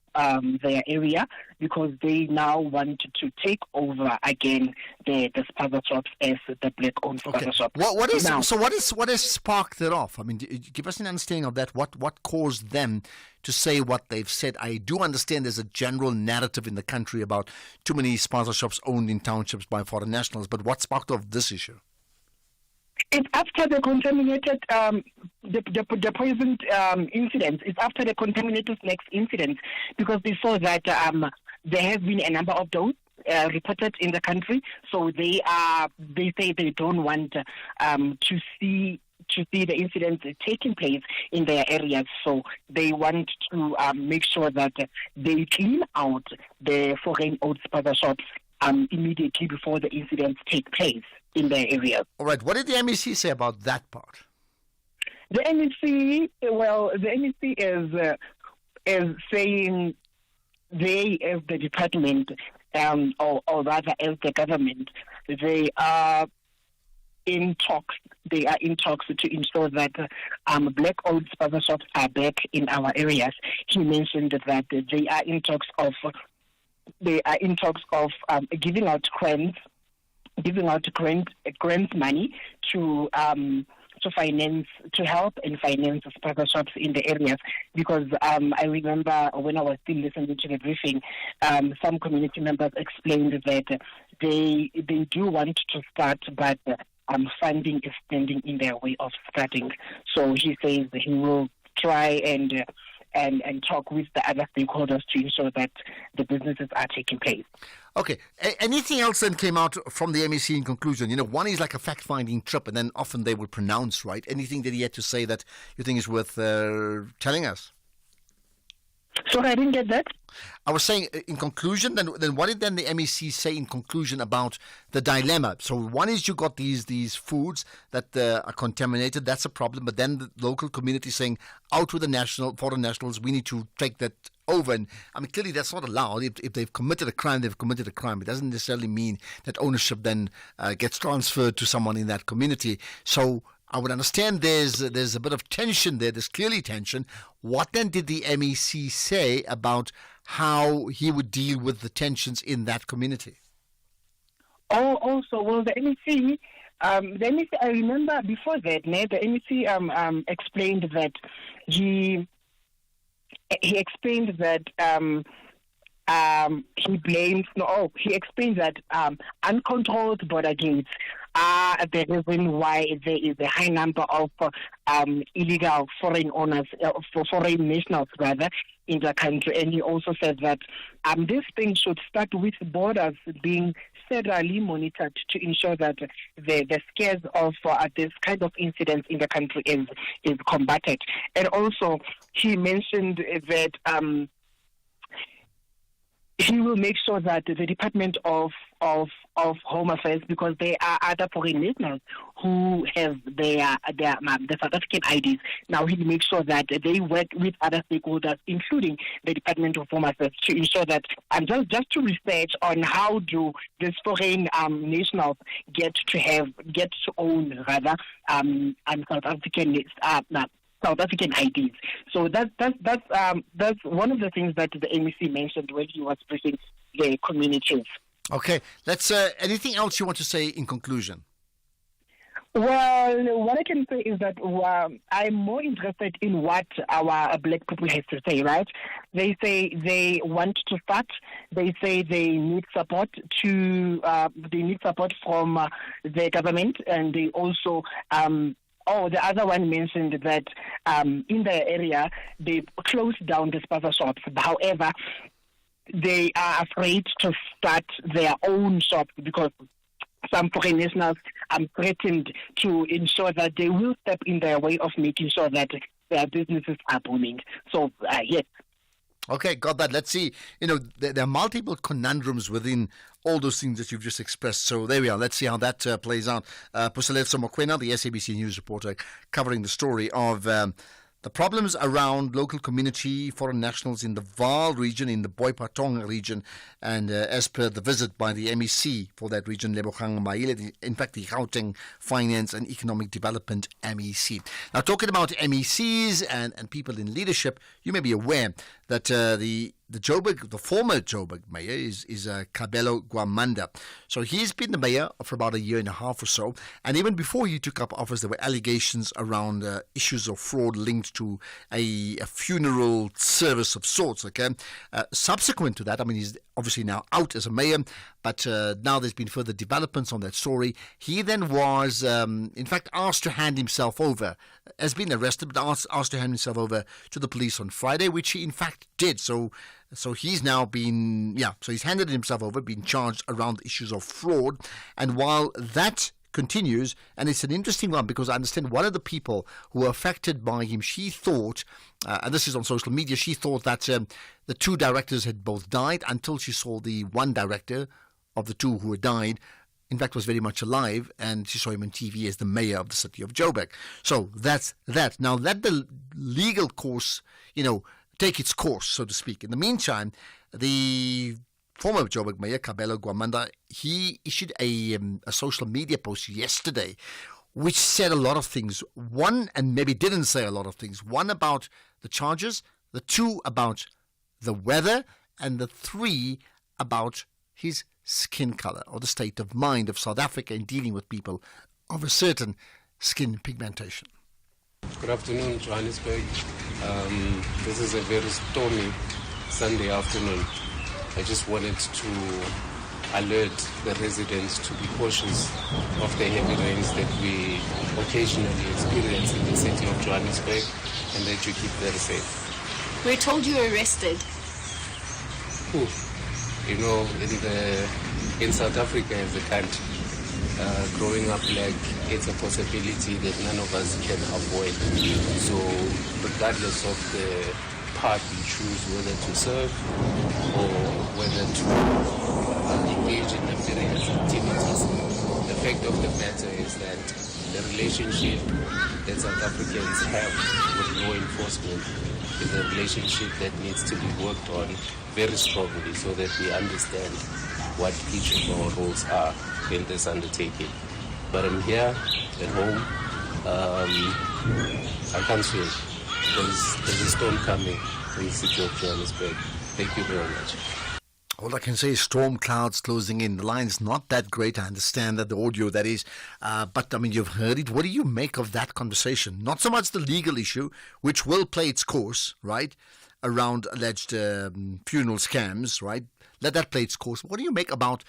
their area, because they now want to take over again the spaza shops as the black-owned spaza shops. What has sparked it off? I mean, give us an understanding of that. What caused them to say what they've said? I do understand there's a general narrative in the country about too many spaza shops owned in townships by foreign nationals, but what sparked off this issue? It's after the contaminated, the poisoned incident. It's after the contaminated snacks incident, because they saw that there have been a number of those reported in the country. So they say they don't want to see the incidents taking place in their areas. So they want to make sure that they clean out the foreign-owned spaza shops immediately before the incidents take place in their areas. All right. What did the MEC say about that part? The MEC is saying they, as the department, or rather as the government, they are in talks. They are in talks to ensure that black-owned spaza shops are back in our areas. He mentioned that they are in talks of giving out grants money to help and finance spaza shops in the areas, because I remember when I was still listening to the briefing, some community members explained that they do want to start, but funding is standing in their way of starting. So he says he will try and talk with the other stakeholders to ensure that the businesses are taking place. Okay. Anything else then came out from the MEC in conclusion? One is like a fact-finding trip, and then often they would pronounce, right? Anything that he had to say that you think is worth telling us? Sorry, I didn't get that. I was saying, in conclusion, then what did then the MEC say in conclusion about the dilemma? So one is you got these foods that are contaminated, that's a problem, but then the local community saying, out with the foreign nationals, we need to take that over. And I mean, clearly that's not allowed. If they've committed a crime, they've committed a crime. It doesn't necessarily mean that ownership then gets transferred to someone in that community. So I would understand there's a bit of tension there. There's clearly tension. What then did the MEC say about how he would deal with the tensions in that community? Also, well, the MEC, I remember before that, the MEC explained that he explained that he explained that uncontrolled border gates are the reason why there is a high number of illegal foreign owners, for foreign nationals rather, in the country. And he also said that this thing should start with borders being federally monitored to ensure that the scares of this kind of incidents in the country is combated. And also, he mentioned that he will make sure that the Department of Home Affairs, because there are other foreign nationals who have the South African IDs. Now he will make sure that they work with other stakeholders, including the Department of Home Affairs, to ensure that, and just to research on how do these foreign nationals get to own rather South African IDs. So that's one of the things that the MEC mentioned when he was briefing the communities. Okay, let's. Anything else you want to say in conclusion? Well, what I can say is that I'm more interested in what our black people have to say, right? They say they want to start. They say they need support from the government, and they also the other one mentioned that in the area they closed down the spaza shops. However, they are afraid to start their own shops because some foreign nationals threatened to ensure that they will step in their way of making sure that their businesses are booming. So, yes. Okay, got that. Let's see. There are multiple conundrums within all those things that you've just expressed. So there we are. Let's see how that plays out. Puseletso Mokoena, the SABC News reporter, covering the story of the problems around local community, foreign nationals in the Vaal region, in the Boipatong region, and as per the visit by the MEC for that region, Lebogang Maile, in fact the Gauteng Finance and Economic Development MEC. Now, talking about MECs and people in leadership, you may be aware that the former Joburg mayor is Kabelo Gwamanda. So he's been the mayor for about a year and a half or so. And even before he took up office, there were allegations around issues of fraud linked to a funeral service of sorts. Okay, subsequent to that, he's obviously now out as a mayor, but now there's been further developments on that story. He then was, in fact, asked to hand himself over, has been arrested, but asked to hand himself over to the police on Friday, which he in fact did. So he's now been, so he's handed himself over, been charged around issues of fraud. And while that continues, and it's an interesting one because I understand one of the people who were affected by him, she thought, and this is on social media, she thought that the two directors had both died until she saw the one director of the two who had died, in fact, was very much alive, and she saw him on TV as the mayor of the city of Joburg. So that's that. Now, let the legal course, take its course, so to speak. In the meantime, the former Joburg mayor, Kabelo Gwamanda, he issued a social media post yesterday which said a lot of things. One, and maybe didn't say a lot of things. One, about the charges. The two, about the weather. And the three, about his skin color or the state of mind of South Africa in dealing with people of a certain skin pigmentation. Good afternoon, Johannesburg. This is a very stormy Sunday afternoon. I just wanted to alert the residents to be cautious of the heavy rains that we occasionally experience in the city of Johannesburg, and that you keep very safe. We're told you were arrested. Who? In South Africa as a country, growing up black, it's a possibility that none of us can avoid. So regardless of the path you choose, whether to serve or whether to engage in nefarious activities, the fact of the matter is that the relationship that South Africans have with law enforcement is a relationship that needs to be worked on very strongly so that we understand what each of our roles are in this undertaking. But I'm here at home. I can't swim because there's a storm coming in the city of Johannesburg. Thank you very much. All I can say is storm clouds closing in. The line's not that great. I understand that, the audio that is. But, you've heard it. What do you make of that conversation? Not so much the legal issue, which will play its course, right, around alleged funeral scams, right? Let that play its course. What do you make about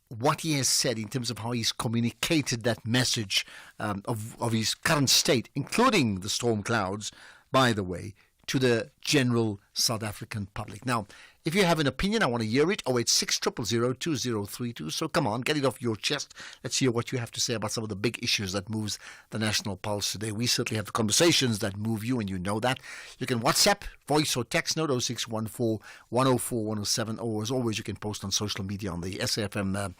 what he has said in terms of how he's communicated that message of his current state, including the storm clouds, by the way, to the general South African public. Now, if you have an opinion, I want to hear it. 086 000 2032. So come on, get it off your chest. Let's hear what you have to say about some of the big issues that moves the national pulse today. We certainly have the conversations that move you, and you know that. You can WhatsApp, voice or text note 0614 104 107. Or as always, you can post on social media on the SAFM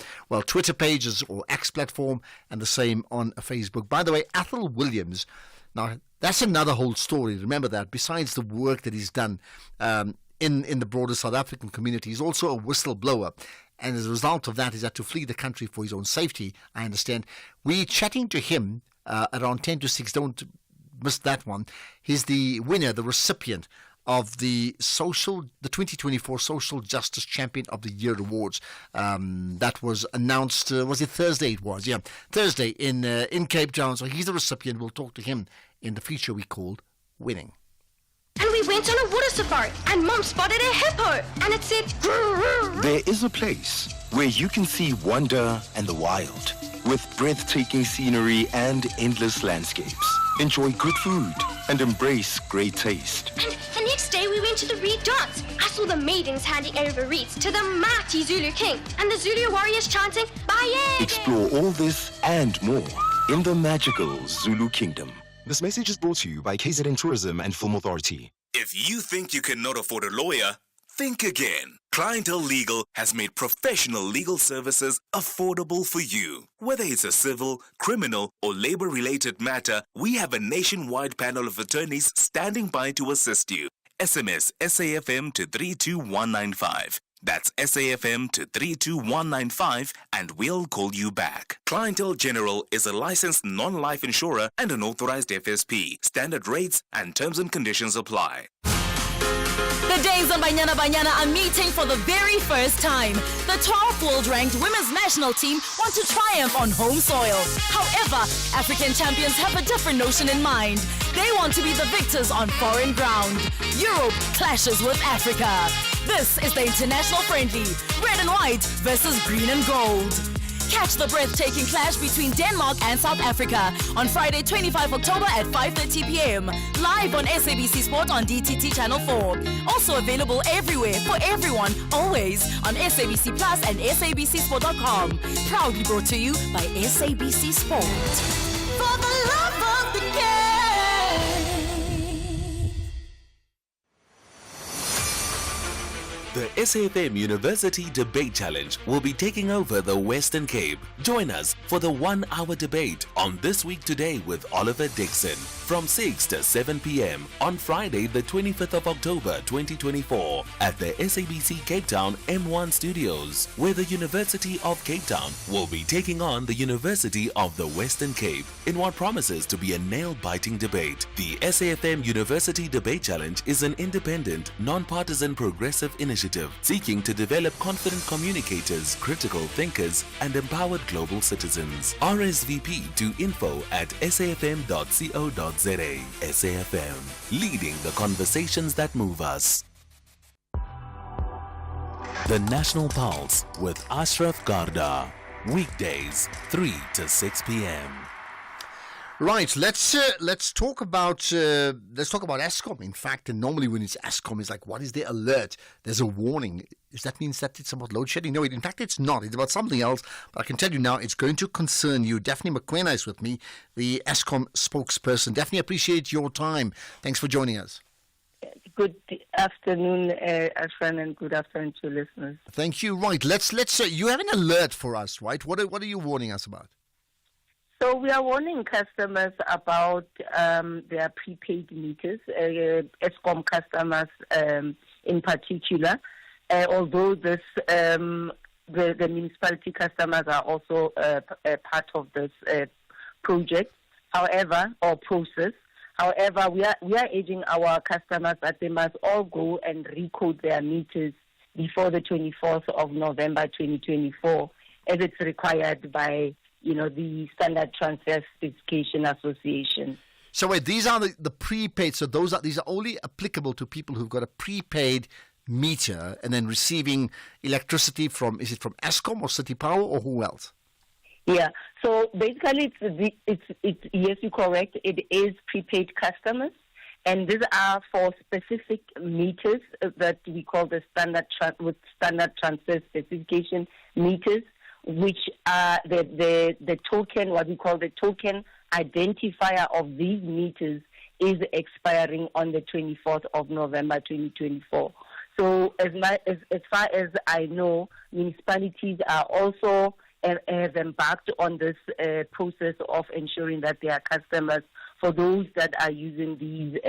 Twitter pages or X platform, and the same on Facebook. By the way, Athol Williams, now that's another whole story. Remember that. Besides the work that he's done in the broader South African community, he's also a whistleblower. And as a result of that, he's had to flee the country for his own safety, I understand. We're chatting to him around 10 to 6. Don't miss that one. He's the winner, the recipient of the 2024 Social Justice Champion of the Year Awards. That was announced, was it Thursday? It was, yeah. Thursday in Cape Town. So he's the recipient. We'll talk to him in the feature we called Winning. And we went on a water safari, and Mom spotted a hippo, and it said, There is a place where you can see wonder and the wild, with breathtaking scenery and endless landscapes. Enjoy good food and embrace great taste. And the next day we went to the Reed Dance. I saw the maidens handing over reeds to the mighty Zulu king, and the Zulu warriors chanting, Bayede! Explore all this and more in the magical Zulu Kingdom. This message is brought to you by KZN Tourism and Film Authority. If you think you cannot afford a lawyer, think again. Clientele Legal has made professional legal services affordable for you. Whether it's a civil, criminal, or labor-related matter, we have a nationwide panel of attorneys standing by to assist you. SMS SAFM to 32195. That's SAFM to 32195 and we'll call you back. Clientele General is a licensed non-life insurer and an authorized FSP. Standard rates and terms and conditions apply. The days on Banyana Banyana are meeting for the very first time. The 12th world-ranked women's national team want to triumph on home soil. However, African champions have a different notion in mind. They want to be the victors on foreign ground. Europe clashes with Africa. This is the international friendly, red and white versus green and gold. Catch the breathtaking clash between Denmark and South Africa on Friday, 25 October at 5:30 p.m. Live on SABC Sport on DTT Channel 4. Also available everywhere for everyone, always on SABC Plus and SABCSport.com. Proudly brought to you by SABC Sport. For the love of the game. The SAFM University Debate Challenge will be taking over the Western Cape. Join us for the 1-hour debate on This Week Today with Oliver Dixon from 6 to 7 p.m. on Friday, the 25th of October 2024 at the SABC Cape Town M1 Studios, where the University of Cape Town will be taking on the University of the Western Cape in what promises to be a nail-biting debate. The SAFM University Debate Challenge is an independent, non-partisan progressive initiative seeking to develop confident communicators, critical thinkers, and empowered global citizens. RSVP to info@safm.co.za. SAFM, leading the conversations that move us. The National Pulse with Ashraf Garda. Weekdays, 3 to 6 p.m. Right, let's talk about Eskom. In fact, and normally when it's Eskom, it's like, what is the alert? There's a warning. Does that mean that it's about load shedding? No, in fact, it's not. It's about something else. But I can tell you now, it's going to concern you. Daphne McQuena is with me, the Eskom spokesperson. Daphne, appreciate your time. Thanks for joining us. Good afternoon, Ashran, and good afternoon to listeners. Thank you. Right, let's you have an alert for us, right? What are you warning us about? So we are warning customers about their prepaid meters, Eskom customers in particular. Although this the municipality customers are also a part of this project, however, or process. However, we are urging our customers that they must all go and recode their meters before the 24th of November 2024, as it's required by the Standard Transfer Specification Association. So wait, these are the prepaid. So these are only applicable to people who've got a prepaid meter and then receiving electricity from, is it from Eskom or City Power or who else? Yeah. So basically, it's yes, you're correct. It is prepaid customers, and these are for specific meters that we call the standard transfer specification meters, which are the token, what we call the token identifier of these meters is expiring on the 24th of November 2024. So as far as I know, municipalities are also have embarked on this process of ensuring that their customers, for those that are using these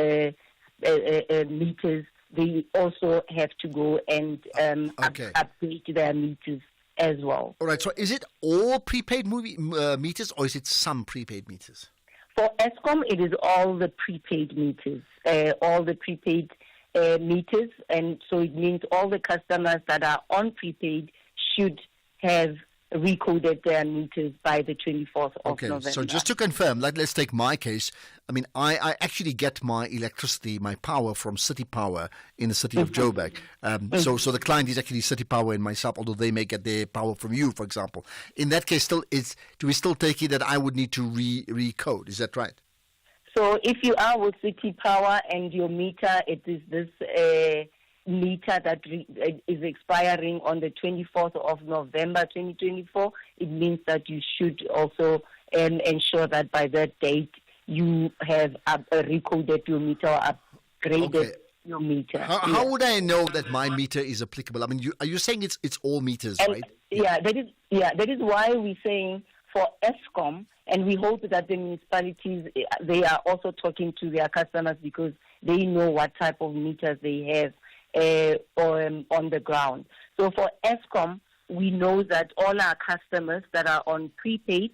meters, they also have to go and update their meters as well. All right, so is it all prepaid meters or is it some prepaid meters? For Eskom, it is all the prepaid meters, meters, and so it means all the customers that are on prepaid should have recoded their meters by the 24th of November. So just to confirm, let's take my case. I mean, I actually get my electricity, my power from City Power in the city of Joburg. So the client is actually City Power and myself, although they may get their power from you, for example. In that case, do we still take it that I would need to recode? Is that right? So if you are with City Power and your meter, it is this meter that is expiring on the 24th of November 2024, it means that you should also ensure that by that date you have recoded your meter or upgraded your meter. How would I know that my meter is applicable? I mean, are you saying it's all meters, right? Yeah, that is why we're saying for Eskom, and we hope that the municipalities, they are also talking to their customers because they know what type of meters they have on the ground. So for Eskom, we know that all our customers that are on prepaid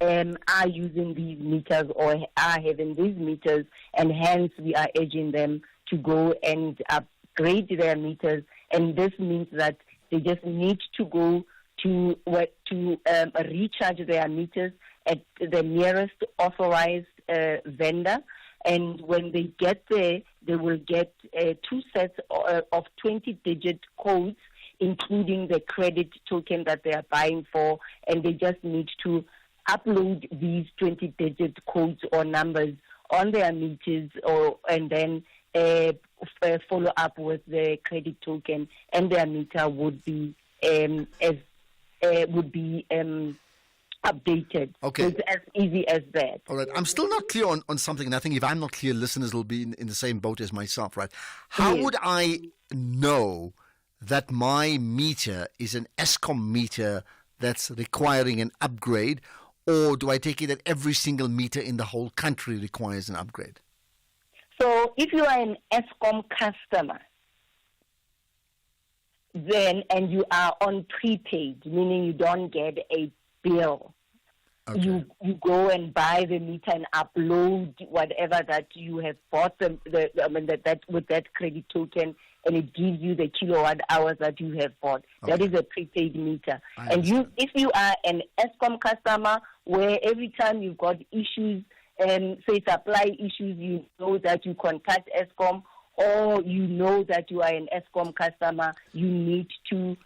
are using these meters or are having these meters, and hence we are urging them to go and upgrade their meters. And this means that they just need to go to recharge their meters at the nearest authorized vendor. And when they get there, they will get 2 sets of 20-digit codes, including the credit token that they are buying for, and they just need to upload these 20-digit codes or numbers on their meters, and then follow up with the credit token, and their meter would be updated. Okay. So it's as easy as that. All right. I'm still not clear on something, and I think if I'm not clear, listeners will be in the same boat as myself, right? How would I know that my meter is an Eskom meter that's requiring an upgrade, or do I take it that every single meter in the whole country requires an upgrade? So if you are an Eskom customer, then, and you are on prepaid, meaning you don't get a bill. Okay. You go and buy the meter and upload whatever that you have bought that with that credit token, and it gives you the kilowatt hours that you have bought. Okay. That is a prepaid meter. And if you are an Eskom customer, where every time you've got issues, say supply issues, you know that you contact Eskom, or you know that you are an Eskom customer, you need to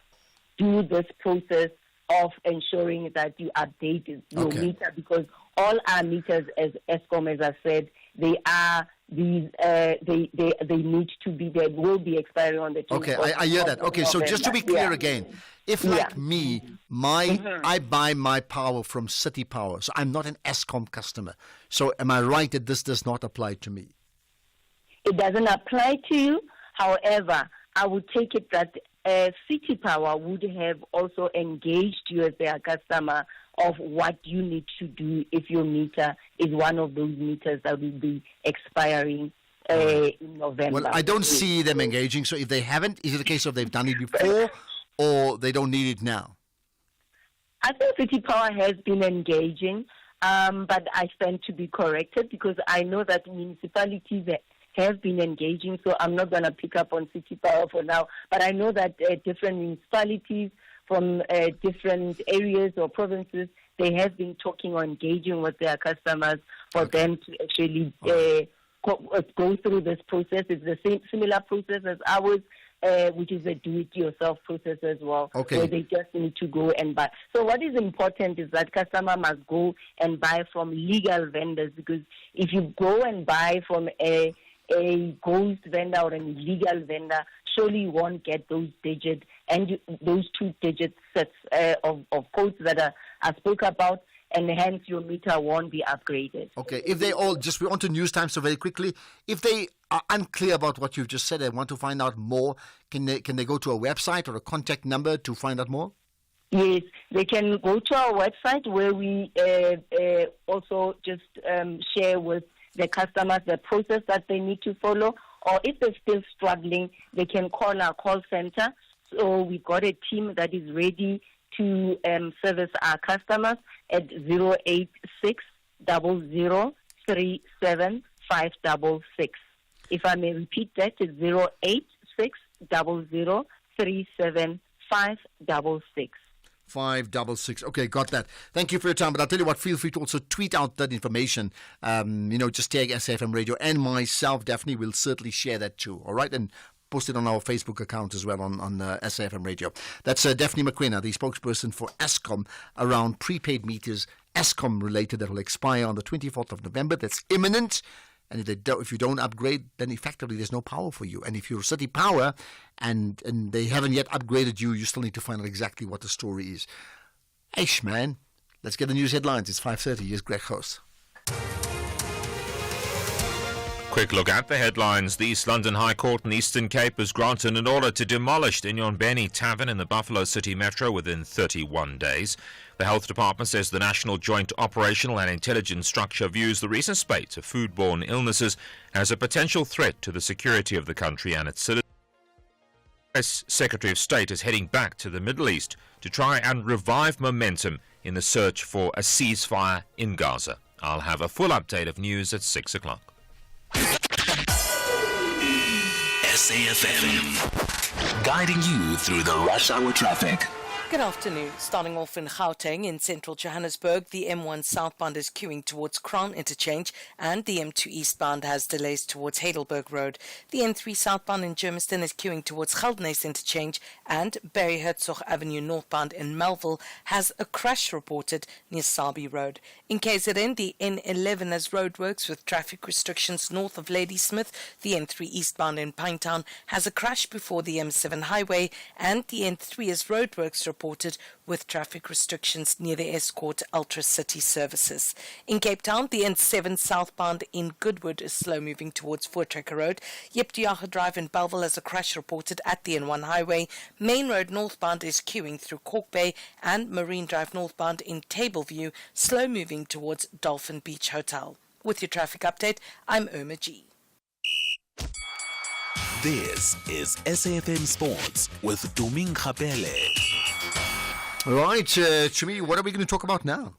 do this process of ensuring that you update your meter, because all our meters, as Eskom, as I said, they are these. They need to be. They will be expiring on the 24th. Okay, I hear that. Okay, so just to be clear again, if like me, I buy my power from City Power, so I'm not an Eskom customer. So am I right that this does not apply to me? It doesn't apply to you. However, I would take it that City Power would have also engaged you as their customer of what you need to do if your meter is one of those meters that will be expiring in November. Well, I don't see them engaging. So if they haven't, is it a case of they've done it before or they don't need it now? I think City Power has been engaging, but I stand to be corrected because I know that municipalities have been engaging, so I'm not going to pick up on City Power for now. But I know that different municipalities from different areas or provinces, they have been talking or engaging with their customers for them to actually go through this process. It's the same similar process as ours, which is a do-it-yourself process as well, where they just need to go and buy. So what is important is that customer must go and buy from legal vendors, because if you go and buy from a a ghost vendor or an illegal vendor surely won't get those digit and those 2-digit sets of codes that I spoke about, and hence your meter won't be upgraded. Okay, if they all, just we're on to news time, so very quickly, if they are unclear about what you've just said and want to find out more, can they go to a website or a contact number to find out more? Yes, they can go to our website where we also just share with the customers the process that they need to follow, or if they're still struggling, they can call our call center. So we've got a team that is ready to service our customers at 086 0037 566. If I may repeat that, it's 086 0037 566. 566. Okay, got that. Thank you for your time. But I'll tell you what, feel free to also tweet out that information. Just tag SAFM Radio and myself, Daphne, will certainly share that too. All right? And post it on our Facebook account as well on SAFM Radio. That's Daphne McQuina, the spokesperson for Eskom around prepaid meters, Eskom related, that will expire on the 24th of November. That's imminent. And if you don't upgrade, then effectively there's no power for you. And if you're City Power and they haven't yet upgraded you, you still need to find out exactly what the story is. Eish, man. Let's get the news headlines. It's 5:30. Here's Greg Host. Quick look at the headlines. The East London High Court in the Eastern Cape has granted an order to demolish the Nyombeni Tavern in the Buffalo City Metro within 31 days. The Health Department says the National Joint Operational and Intelligence Structure views the recent spate of foodborne illnesses as a potential threat to the security of the country and its citizens. The US Secretary of State is heading back to the Middle East to try and revive momentum in the search for a ceasefire in Gaza. I'll have a full update of news at 6 o'clock. SAFM, guiding you through the rush hour traffic. Good afternoon. Starting off in Gauteng in central Johannesburg, the M1 southbound is queuing towards Crown Interchange and the M2 eastbound has delays towards Heidelberg Road. The N3 southbound in Germiston is queuing towards Geldenhuys Interchange and Barry Herzog Avenue northbound in Melville has a crash reported near Sabi Road. In KZN, the N11 has roadworks with traffic restrictions north of Ladysmith. The N3 eastbound in Pinetown has a crash before the M7 highway and the N3 has roadworks reported with traffic restrictions near the Escort Ultra City services. In Cape Town, the N7 southbound in Goodwood is slow moving towards Voortrekker Road. Jeptiaga Drive in Bellville has a crash reported at the N1 highway. Main Road northbound is queuing through Cork Bay and Marine Drive northbound in Tableview, slow moving towards Dolphin Beach Hotel. With your traffic update, I'm Irma G. This is SAFM Sports with Doming Kapele. All right, Chumi, what are we going to talk about now?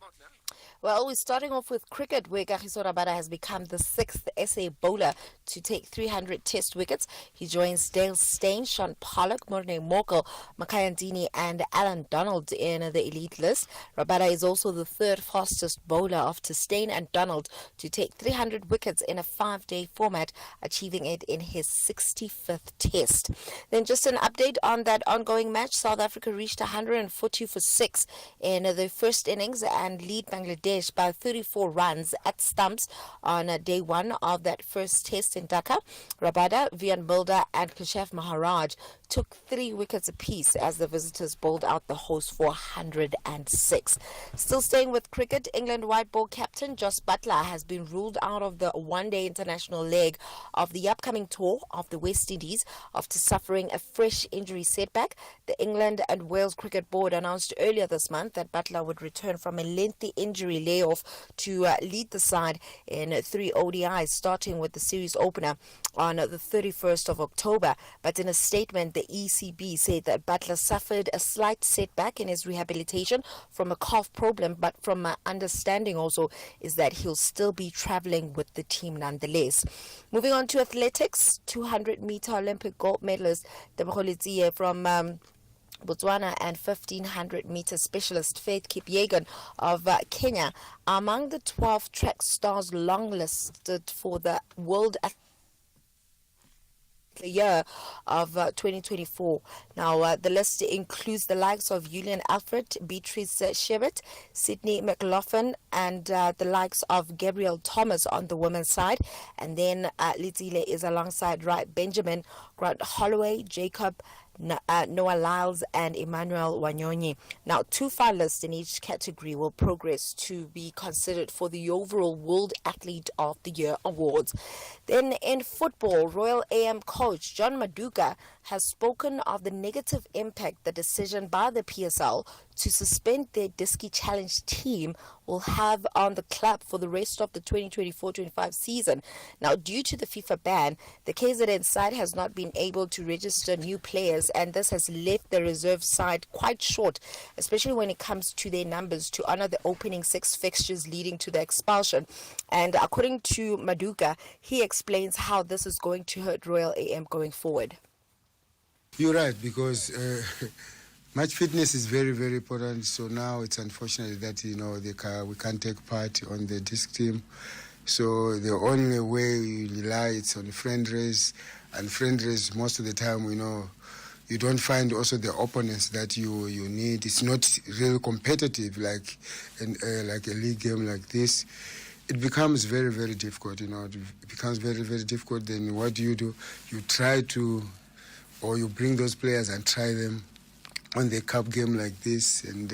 Well, we're starting off with cricket, where Kagiso Rabada has become the 6th SA bowler to take 300 test wickets. He joins Dale Steyn, Sean Pollock, Morne Morkel, Makhaya Ntini and Alan Donald in the elite list. Rabada is also the 3rd fastest bowler after Steyn and Donald to take 300 wickets in a 5-day format, achieving it in his 65th test. Then just an update on that ongoing match. South Africa reached 140 for 6 in the first innings and lead Bangladesh by 34 runs at stumps on day 1 of that first test in Dhaka. Rabada, Vian Mulder and Keshav Maharaj took 3 wickets apiece as the visitors bowled out the hosts for 106. Still staying with cricket, England white ball captain Jos Buttler has been ruled out of the one-day international leg of the upcoming tour of the West Indies after suffering a fresh injury setback. The England and Wales Cricket Board announced earlier this month that Buttler would return from a lengthy injury layoff to lead the side in 3 ODIs, starting with the series opener on the 31st of October. But in a statement, the ECB said that Buttler suffered a slight setback in his rehabilitation from a calf problem, but from my understanding also is that he'll still be traveling with the team nonetheless. Moving on to athletics, 200-meter Olympic gold medalist Tebogo Letsie from Botswana and 1500-meter specialist Faith Kipyegon of Kenya are among the 12 track stars longlisted for the World year of 2024. Now, the list includes the likes of Julian Alfred, Beatrice Sherbet, Sydney McLaughlin, and the likes of Gabriel Thomas on the women's side. And then Lizile is alongside Wright Benjamin, Grant Holloway, Jacob Noah Lyles and Emmanuel Wanyonyi. Now, 2 finalists in each category will progress to be considered for the overall World Athlete of the Year awards. Then in football, Royal AM coach John Maduka has spoken of the negative impact the decision by the PSL to suspend their Diski Challenge team will have on the club for the rest of the 2024-25 season. Now, due to the FIFA ban, the KZN side has not been able to register new players, and this has left the reserve side quite short, especially when it comes to their numbers to honor the opening 6 fixtures leading to the expulsion. And according to Maduka, he explains how this is going to hurt Royal AM going forward. You're right, because match fitness is very, very important. So now it's unfortunate that, we can't take part on the disc team. So the only way we rely is on friend race. And friend race, most of the time, you don't find also the opponents that you need. It's not really competitive like a league game like this. It becomes very, very difficult, It becomes very, very difficult. Then what do? You try to, or you bring those players and try them on the cup game like this, and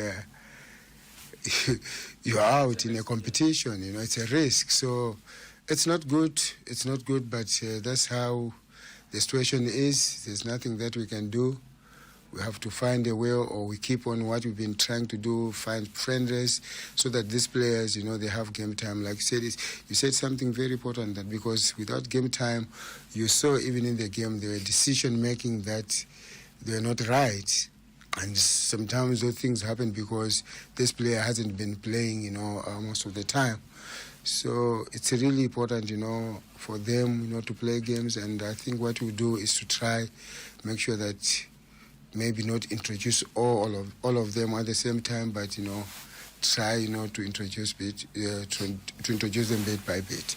you're out in a competition, it's a risk. So it's not good. It's not good, but that's how the situation is. There's nothing that we can do. We have to find a way, or we keep on what we've been trying to do, find friendlies, so that these players, they have game time. Like you said something very important, that because without game time, you saw even in the game, there were decision-making that they were not right. And sometimes those things happen because this player hasn't been playing, most of the time. So it's really important, for them, to play games. And I think what we do is to try, make sure that maybe not introduce all of them at the same time, but try to introduce them bit by bit.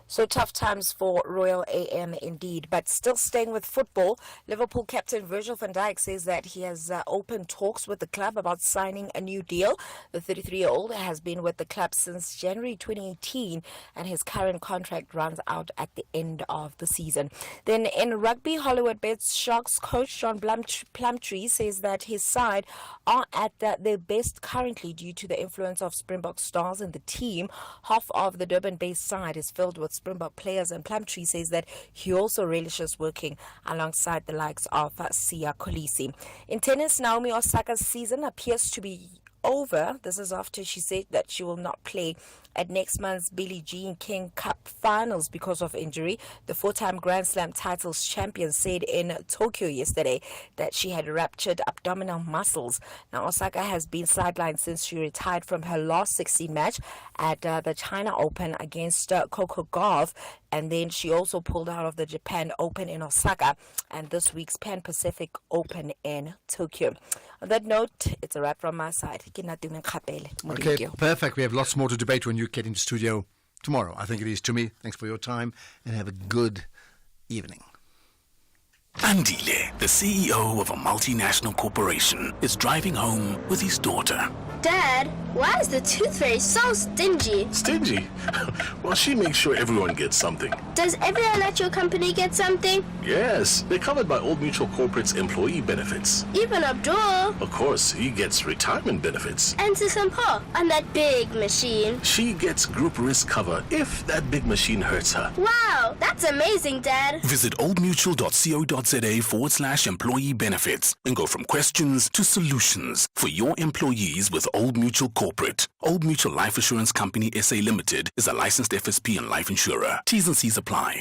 So tough times for Royal AM indeed. But still staying with football, Liverpool captain Virgil van Dijk says that he has opened talks with the club about signing a new deal. The 33-year-old has been with the club since January 2018, and his current contract runs out at the end of the season. Then in rugby, Hollywood Bets Sharks coach John Plumtree says that his side are at their best currently due to the influence of Springbok stars in the team. Half of the Durban-based side is filled with Springbok players, and Plumtree says that he also relishes working alongside the likes of Siya Kolisi. In tennis, Naomi Osaka's season appears to be over. This is after she said that she will not play at next month's Billie Jean King Cup finals because of injury. The 4-time Grand Slam titles champion said in Tokyo yesterday that she had ruptured abdominal muscles. Now, Osaka has been sidelined since she retired from her last 16 match at the China Open against Coco Gauff, and then she also pulled out of the Japan Open in Osaka and this week's Pan Pacific Open in Tokyo. On that note, it's a wrap from my side. Okay, perfect. We have lots more to debate when you get into studio tomorrow. I think it is. To me, thanks for your time and have a good evening. Andile, the CEO of a multinational corporation, is driving home with his daughter. Dad, why is the tooth fairy so stingy? Stingy? Well, she makes sure everyone gets something. Does everyone at your company get something? Yes, they're covered by Old Mutual Corporate's employee benefits. Even Abdul? Of course, he gets retirement benefits. And Sisampo on that big machine. She gets group risk cover if that big machine hurts her. Wow, that's amazing, Dad. Visit oldmutual.co.za/employee benefits and go from questions to solutions for your employees with Old Mutual Corporate. Old Mutual Life Assurance Company SA Limited is a licensed FSP and life insurer. T's and C's apply.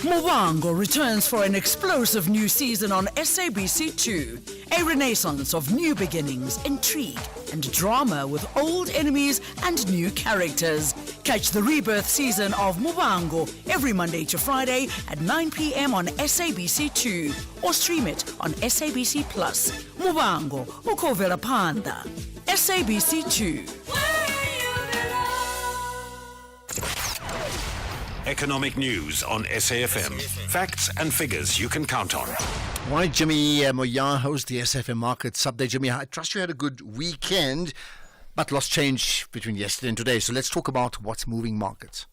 Mubango returns for an explosive new season on SABC2. A renaissance of new beginnings, intrigue, and drama with old enemies and new characters. Catch the rebirth season of Mubango every Monday to Friday at 9 p.m. on SABC2 or stream it on SABC Plus. Mubango, Ukovela Panda. SABC2. Economic news on SAFM. Facts and figures you can count on. Why Jimmy Moya hosts the SAFM Markets Update. Jimmy, I trust you had a good weekend, but lots changed between yesterday and today. So let's talk about what's moving markets.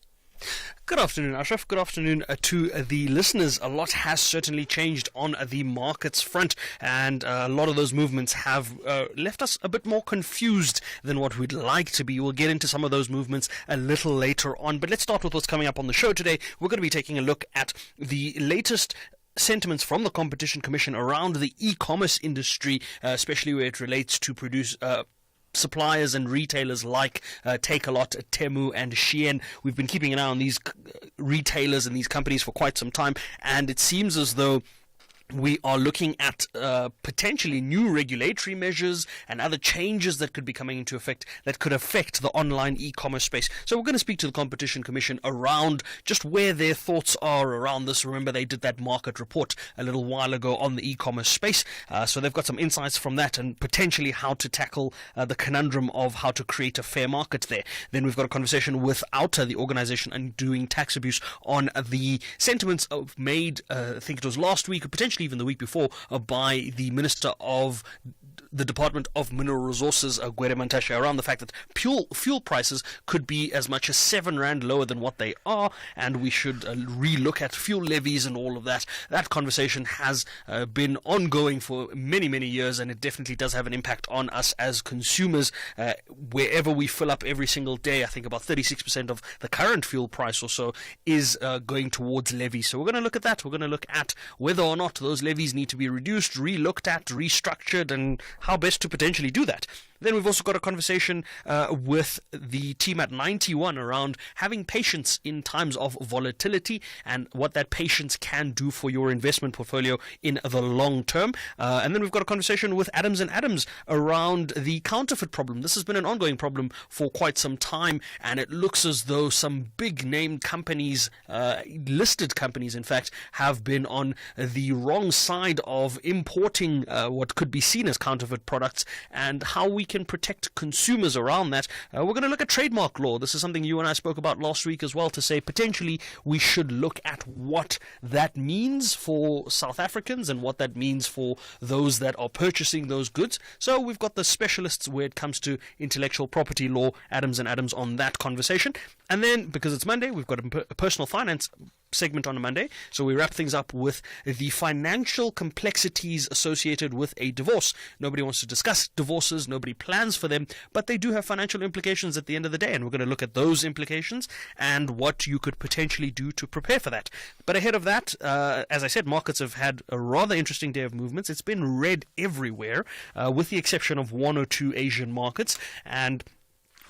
Good afternoon, Ashraf. Good afternoon to the listeners. A lot has certainly changed on the markets front, and a lot of those movements have left us a bit more confused than what we'd like to be. We'll get into some of those movements a little later on, but let's start with what's coming up on the show today. We're going to be taking a look at the latest sentiments from the Competition Commission around the e-commerce industry, especially where it relates to suppliers and retailers like Takealot, Temu and Shein. We've been keeping an eye on these retailers and these companies for quite some time, and it seems as though we are looking at potentially new regulatory measures and other changes that could be coming into effect that could affect the online e-commerce space. So we're going to speak to the Competition Commission around just where their thoughts are around this. Remember, they did that market report a little while ago on the e-commerce space. So they've got some insights from that and potentially how to tackle the conundrum of how to create a fair market there. Then we've got a conversation with OUTA, the organisation undoing tax abuse, on the sentiments made, I think it was last week, or potentially even the week before, by the Minister of the Department of Mineral Resources, Gwede Mantashe, around the fact that fuel prices could be as much as R7 lower than what they are, and we should re-look at fuel levies and all of that. That conversation has been ongoing for many, many years, and it definitely does have an impact on us as consumers. Wherever we fill up every single day, I think about 36% of the current fuel price or so is going towards levies. So we're going to look at that. We're going to look at whether or not those levies need to be reduced, re-looked at, restructured, and how best to potentially do that. Then we've also got a conversation with the team at 91 around having patience in times of volatility and what that patience can do for your investment portfolio in the long term. And then we've got a conversation with Adams and Adams around the counterfeit problem. This has been an ongoing problem for quite some time, and it looks as though some big name companies, listed companies in fact, have been on the wrong side of importing what could be seen as counterfeit products, and how we can protect consumers around that. We're going to look at trademark law. This is something you and I spoke about last week as well, to say potentially we should look at what that means for South Africans and what that means for those that are purchasing those goods. So we've got the specialists where it comes to intellectual property law, Adams and Adams, on that conversation. And then, because it's Monday, we've got a personal finance segment on a Monday, so we wrap things up with the financial complexities associated with a divorce. Nobody wants to discuss divorces, nobody plans for them, but they do have financial implications at the end of the day, and we're going to look at those implications and what you could potentially do to prepare for that. But ahead of that, as I said, markets have had a rather interesting day of movements. It's been red everywhere, with the exception of one or two Asian markets, and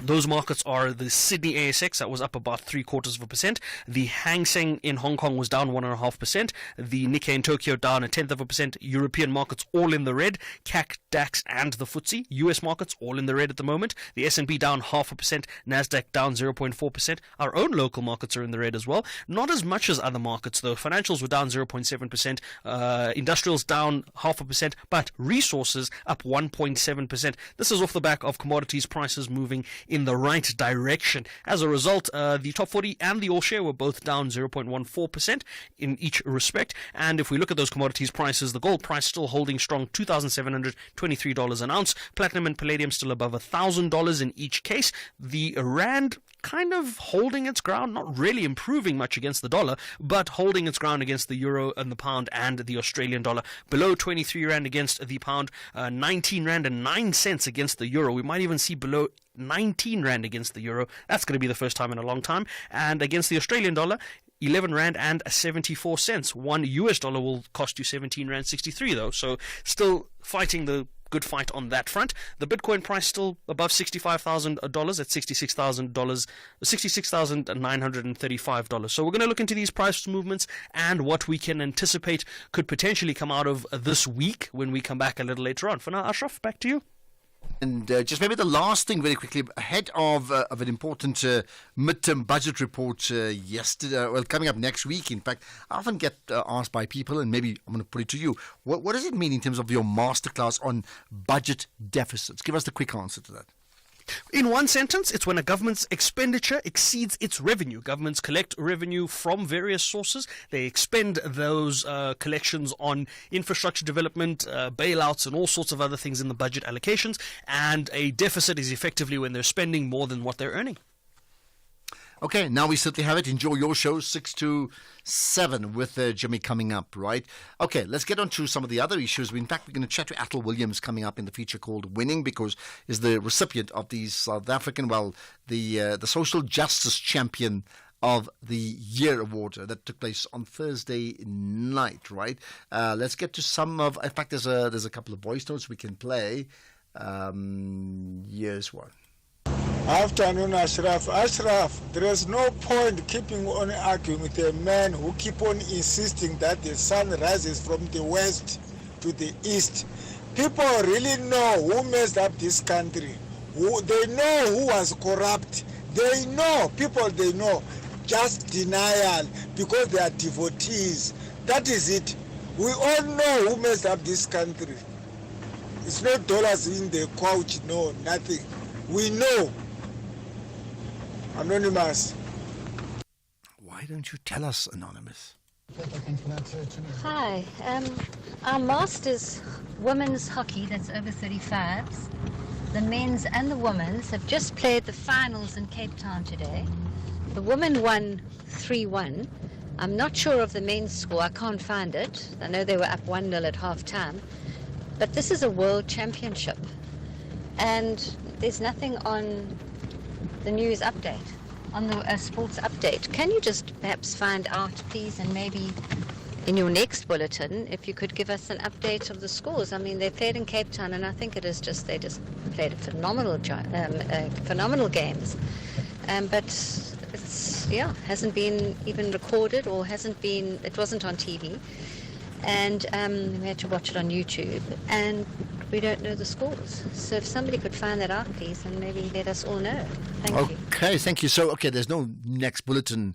those markets are the Sydney ASX, that was up about 0.75%. The Hang Seng in Hong Kong was down 1.5%. The Nikkei in Tokyo down 0.1%. European markets all in the red. CAC, DAX and the FTSE. US markets all in the red at the moment. The S&P down 0.5%. Nasdaq down 0.4%. Our own local markets are in the red as well. Not as much as other markets though. Financials were down 0.7%. Industrials down 0.5%. But resources up 1.7%. This is off the back of commodities prices moving in the right direction. As a result, the top 40 and the all share were both down 0.14% in each respect. And if we look at those commodities prices, the gold price still holding strong, $2,723 an ounce. Platinum and palladium still above $1,000 in each case. The rand kind of holding its ground, not really improving much against the dollar, but holding its ground against the euro and the pound and the Australian dollar. Below 23 rand against the pound, 19 rand and 9 cents against the euro. We might even see below 19 rand against the euro. That's going to be the first time in a long time. And against the Australian dollar, 11 rand and 74 cents. $1 will cost you 17 rand 63 though. So still fighting the good fight on that front. The Bitcoin price still above $65,000 at $66,935. So we're going to look into these price movements and what we can anticipate could potentially come out of this week when we come back a little later on. For now, Ashraf, back to you. And just maybe the last thing very quickly, ahead of an important midterm budget report yesterday, well, coming up next week, in fact, I often get asked by people, and maybe I'm going to put it to you, what does it mean in terms of your masterclass on budget deficits? Give us the quick answer to that. In one sentence, it's when a government's expenditure exceeds its revenue. Governments collect revenue from various sources. They expend those collections on infrastructure development, bailouts, and all sorts of other things in the budget allocations. And a deficit is effectively when they're spending more than what they're earning. Okay, now we certainly have it. Enjoy your show, 6 to 7 with Jimmy coming up, right? Okay, let's get on to some of the other issues. In fact, we're going to chat to Athol Williams coming up in the feature called Winning, because is the recipient of the South African, the Social Justice Champion of the Year award that took place on Thursday night, right? Let's get to some of, in fact, there's a couple of voice notes we can play. Here's one. Afternoon, Ashraf. Ashraf, there is no point keeping on arguing with a man who keep on insisting that the sun rises from the west to the east. People really know who messed up this country. They know who was corrupt. They know, they know. Just denial because they are devotees. That is it. We all know who messed up this country. It's not dollars in the couch, no, nothing. We know. Anonymous. Why don't you tell us, Anonymous? Hi. Our Masters women's hockey, that's over 35s, the men's and the women's, have just played the finals in Cape Town today. The women won 3-1. I'm not sure of the men's score. I can't find it. I know they were up 1-0 at half-time. But this is a world championship. And there's nothing on the news update, on the sports update. Can you just perhaps find out, please, and maybe in your next bulletin, if you could give us an update of the scores? I mean, they played in Cape Town, and I think they just played a phenomenal games. But it's, hasn't been even recorded or it wasn't on TV. And we had to watch it on YouTube, and we don't know the scores. So if somebody could find that out, please, and maybe let us all know. Thank you. Okay, thank you. So, there's no next bulletin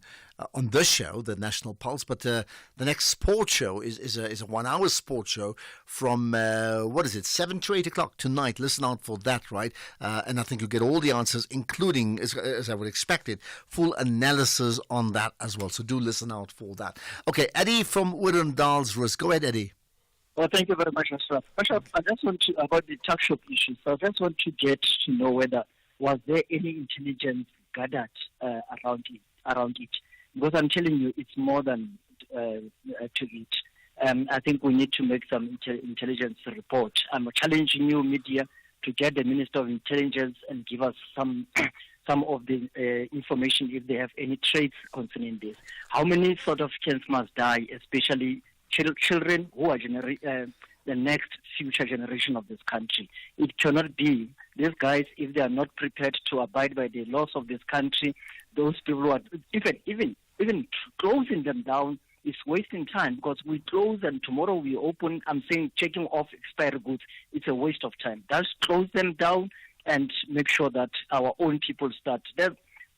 on this show, the National Pulse, but the next sports show is a 1 hour sports show from 7 to 8 o'clock tonight. Listen out for that, right? And I think you'll get all the answers, including, as I would expect it, full analysis on that as well. So do listen out for that. Okay, Eddie from Wooden-Dals Risk. Go ahead, Eddie. Well, thank you very much, Ashraf. Ashraf, I just want to, about the tax shop issue, so I just want to get to know whether was there any intelligence gathered around it. Because I'm telling you, it's more than to it. I think we need to make some intelligence report. I'm challenging you, media, to get the Minister of Intelligence and give us some of the information if they have any traits concerning this. How many South Africans must die, especially children who are the next future generation of this country? It cannot be these guys, if they are not prepared to abide by the laws of this country, those people who are even closing them down is wasting time, because we close and tomorrow we open. I'm saying checking off expired goods, it's a waste of time. Just close them down and make sure that our own people start.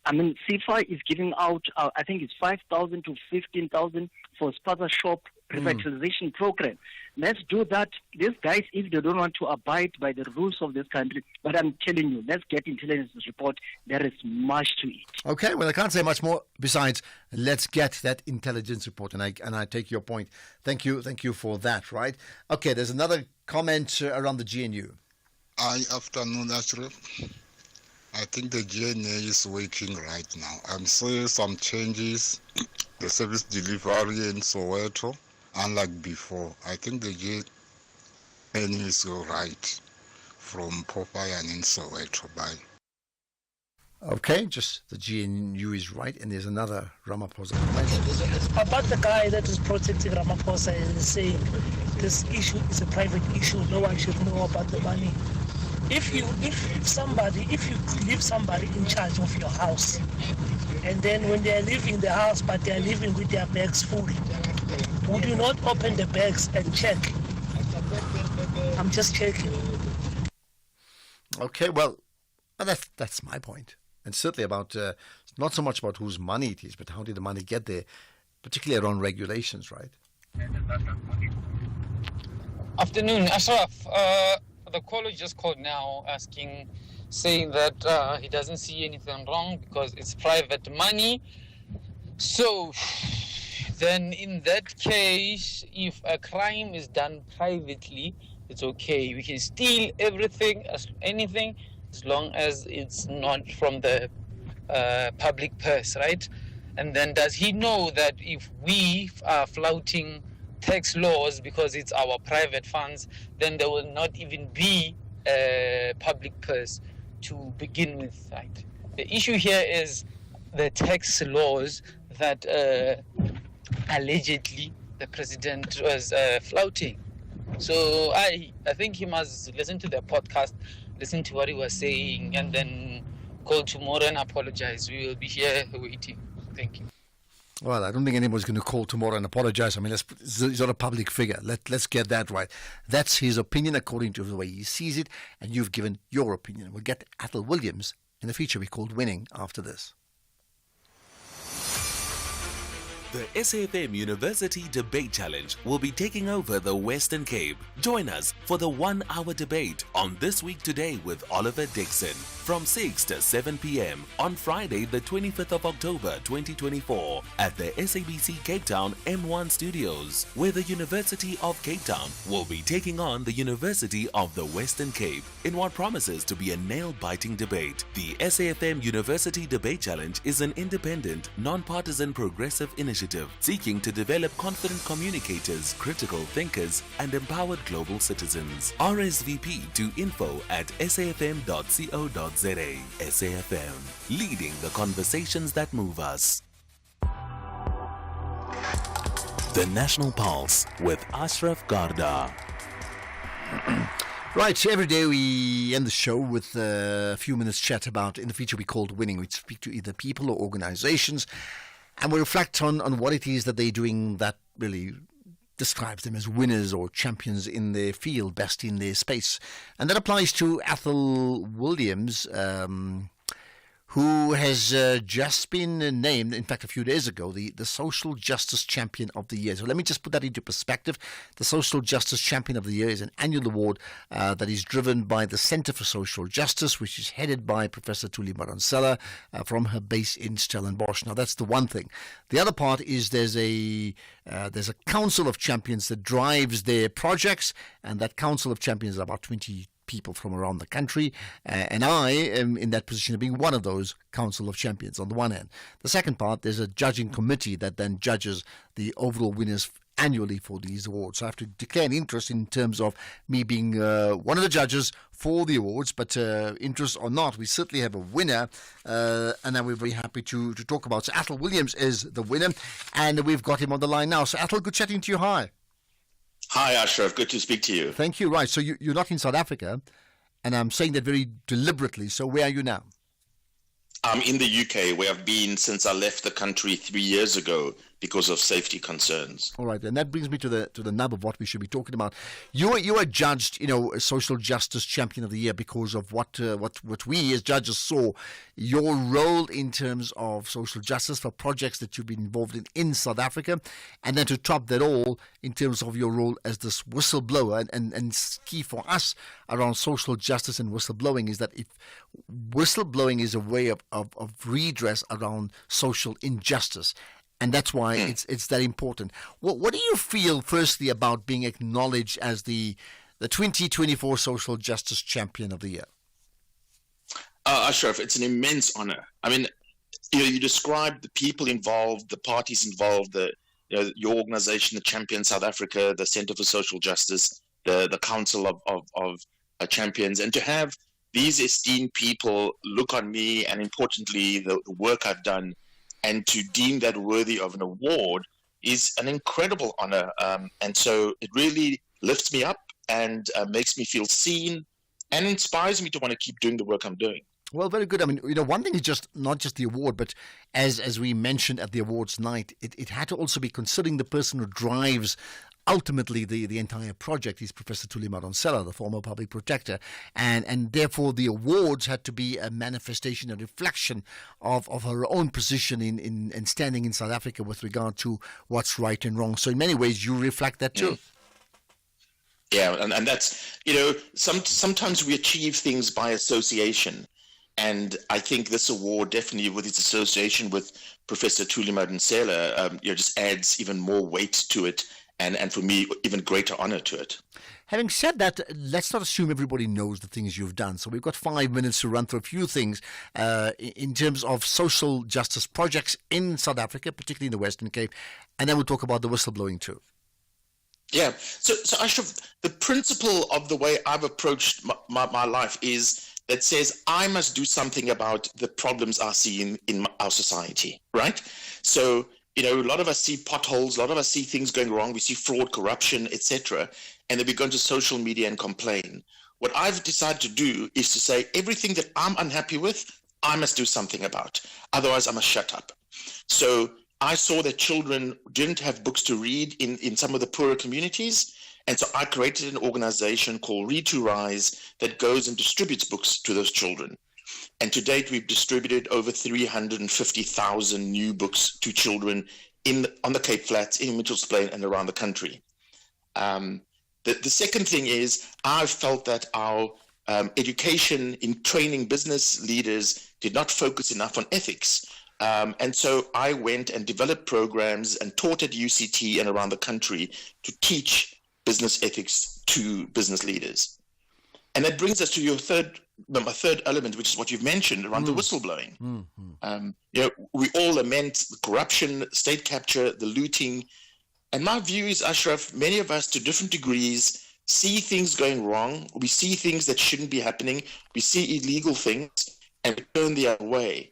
CFA is giving out, I think it's 5,000 to 15,000 for Spaza Shop revitalization program. Let's do that. These guys, if they don't want to abide by the rules of this country, but I'm telling you, let's get intelligence report. There is much to it. Okay, well, I can't say much more besides let's get that intelligence report, and I take your point. Thank you for that, right? Okay, there's another comment around the GNU. Afternoon, Ashraf. I think the GNA is working right now. I'm seeing some changes, the service delivery in Soweto, unlike before. I think the GNA is all right from Popeye and in Soweto. Bye. Okay, just the GNU is right, and there's another Ramaphosa. About the guy that is protecting Ramaphosa and saying this issue is a private issue, no one should know about the money. If you leave somebody in charge of your house, and then when they are leaving the house, but they are leaving with their bags full, would you not open the bags and check? I'm just checking. Okay, well, that's my point. And certainly about, not so much about whose money it is, but how did the money get there, particularly around regulations, right? Afternoon, Ashraf. The caller just called now asking saying that he doesn't see anything wrong because it's private money. So then in that case, if a crime is done privately, it's okay. We can steal everything, anything, as long as it's not from the public purse, right? And then does he know that if we are flouting tax laws because it's our private funds, then there will not even be a public purse to begin with, right? The issue here is the tax laws that allegedly the president was flouting. So I think he must listen to the podcast, listen to what he was saying, and then call tomorrow and apologize. We will be here waiting. Thank you. Well, I don't think anyone's going to call tomorrow and apologize. I mean, he's not a public figure. Let's get that right. That's his opinion according to the way he sees it, and you've given your opinion. We'll get Athol Williams in the feature we called Winning after this. The SAFM University Debate Challenge will be taking over the Western Cape. Join us for the 1 hour debate on This Week Today with Oliver Dixon from 6 to 7 p.m. on Friday, the 25th of October 2024 at the SABC Cape Town M1 Studios, where the University of Cape Town will be taking on the University of the Western Cape in what promises to be a nail-biting debate. The SAFM University Debate Challenge is an independent, non-partisan progressive initiative seeking to develop confident communicators, critical thinkers, and empowered global citizens. RSVP to info@safm.co.za. SAFM, leading the conversations that move us. The National Pulse with Ashraf Garda. Right, every day we end the show with a few minutes chat about, in the feature we called Winning, we speak to either people or organizations, and we reflect on what it is that they're doing that really describes them as winners or champions in their field, best in their space. And that applies to Athol Williams, who has just been named, in fact, a few days ago, the Social Justice Champion of the Year. So let me just put that into perspective. The Social Justice Champion of the Year is an annual award that is driven by the Centre for Social Justice, which is headed by Professor Thuli Madonsela from her base in Stellenbosch. Now, that's the one thing. The other part is there's a council of champions that drives their projects, and that council of champions is about 20 people from around the country, and I am in that position of being one of those council of champions on the one hand. The second part, there's a judging committee that then judges the overall winners annually for these awards. So I have to declare an interest in terms of me being one of the judges for the awards, but interest or not, we certainly have a winner, and that we're very happy to talk about. So Athol Williams is the winner, and we've got him on the line now. So Athol, good chatting to you. Hi. Hi, Ashraf. Good to speak to you. Thank you. Right. So you're not in South Africa, and I'm saying that very deliberately. So where are you now? I'm in the UK, where I've been since I left the country 3 years ago because of safety concerns. All right, and that brings me to the nub of what we should be talking about. You are judged, a social justice champion of the year because of what we as judges saw your role in terms of social justice for projects that you've been involved in South Africa, and then to top that all in terms of your role as this whistleblower. And key for us around social justice and whistleblowing is that if whistleblowing is a way of redress around social injustice. And that's why it's that important. What do you feel, firstly, about being acknowledged as the 2024 Social Justice Champion of the Year? Ashraf, it's an immense honor. I mean, you described the people involved, the parties involved, your organization, the Champion South Africa, the Centre for Social Justice, the Council of Champions, and to have these esteemed people look on me and, importantly, the work I've done, and to deem that worthy of an award is an incredible honor. And so it really lifts me up and makes me feel seen and inspires me to want to keep doing the work I'm doing. Well, very good. I mean, one thing is just not just the award, but as we mentioned at the awards night, it had to also be considering the person who drives ultimately the entire project. Is Professor Thuli Madonsela, the former public protector, and therefore the awards had to be a manifestation, a reflection of her own position in standing in South Africa with regard to what's right and wrong. So in many ways you reflect that too. Yeah, and that's, sometimes we achieve things by association. And I think this award, definitely with its association with Professor Thuli Madonsela, just adds even more weight to it, and for me, even greater honor to it. Having said that, let's not assume everybody knows the things you've done. So we've got 5 minutes to run through a few things in terms of social justice projects in South Africa, particularly in the Western Cape, and then we'll talk about the whistleblowing too. Yeah. So Ashraf, the principle of the way I've approached my life is that says I must do something about the problems I see in our society, right? So, a lot of us see potholes, a lot of us see things going wrong, we see fraud, corruption, etc., and then we go into social media and complain. What I've decided to do is to say everything that I'm unhappy with, I must do something about. Otherwise, I must shut up. So I saw that children didn't have books to read in some of the poorer communities. And so I created an organization called Read to Rise that goes and distributes books to those children. And to date, we've distributed over 350,000 new books to children on the Cape Flats, in Mitchells Plain, and around the country. The second thing is I've felt that our education in training business leaders did not focus enough on ethics. And so I went and developed programs and taught at UCT and around the country to teach business ethics to business leaders. And that brings us to my third element, which is what you've mentioned around the whistleblowing. We all lament the corruption, state capture, the looting. And my view is, Ashraf, many of us to different degrees see things going wrong. We see things that shouldn't be happening. We see illegal things and we turn the other way.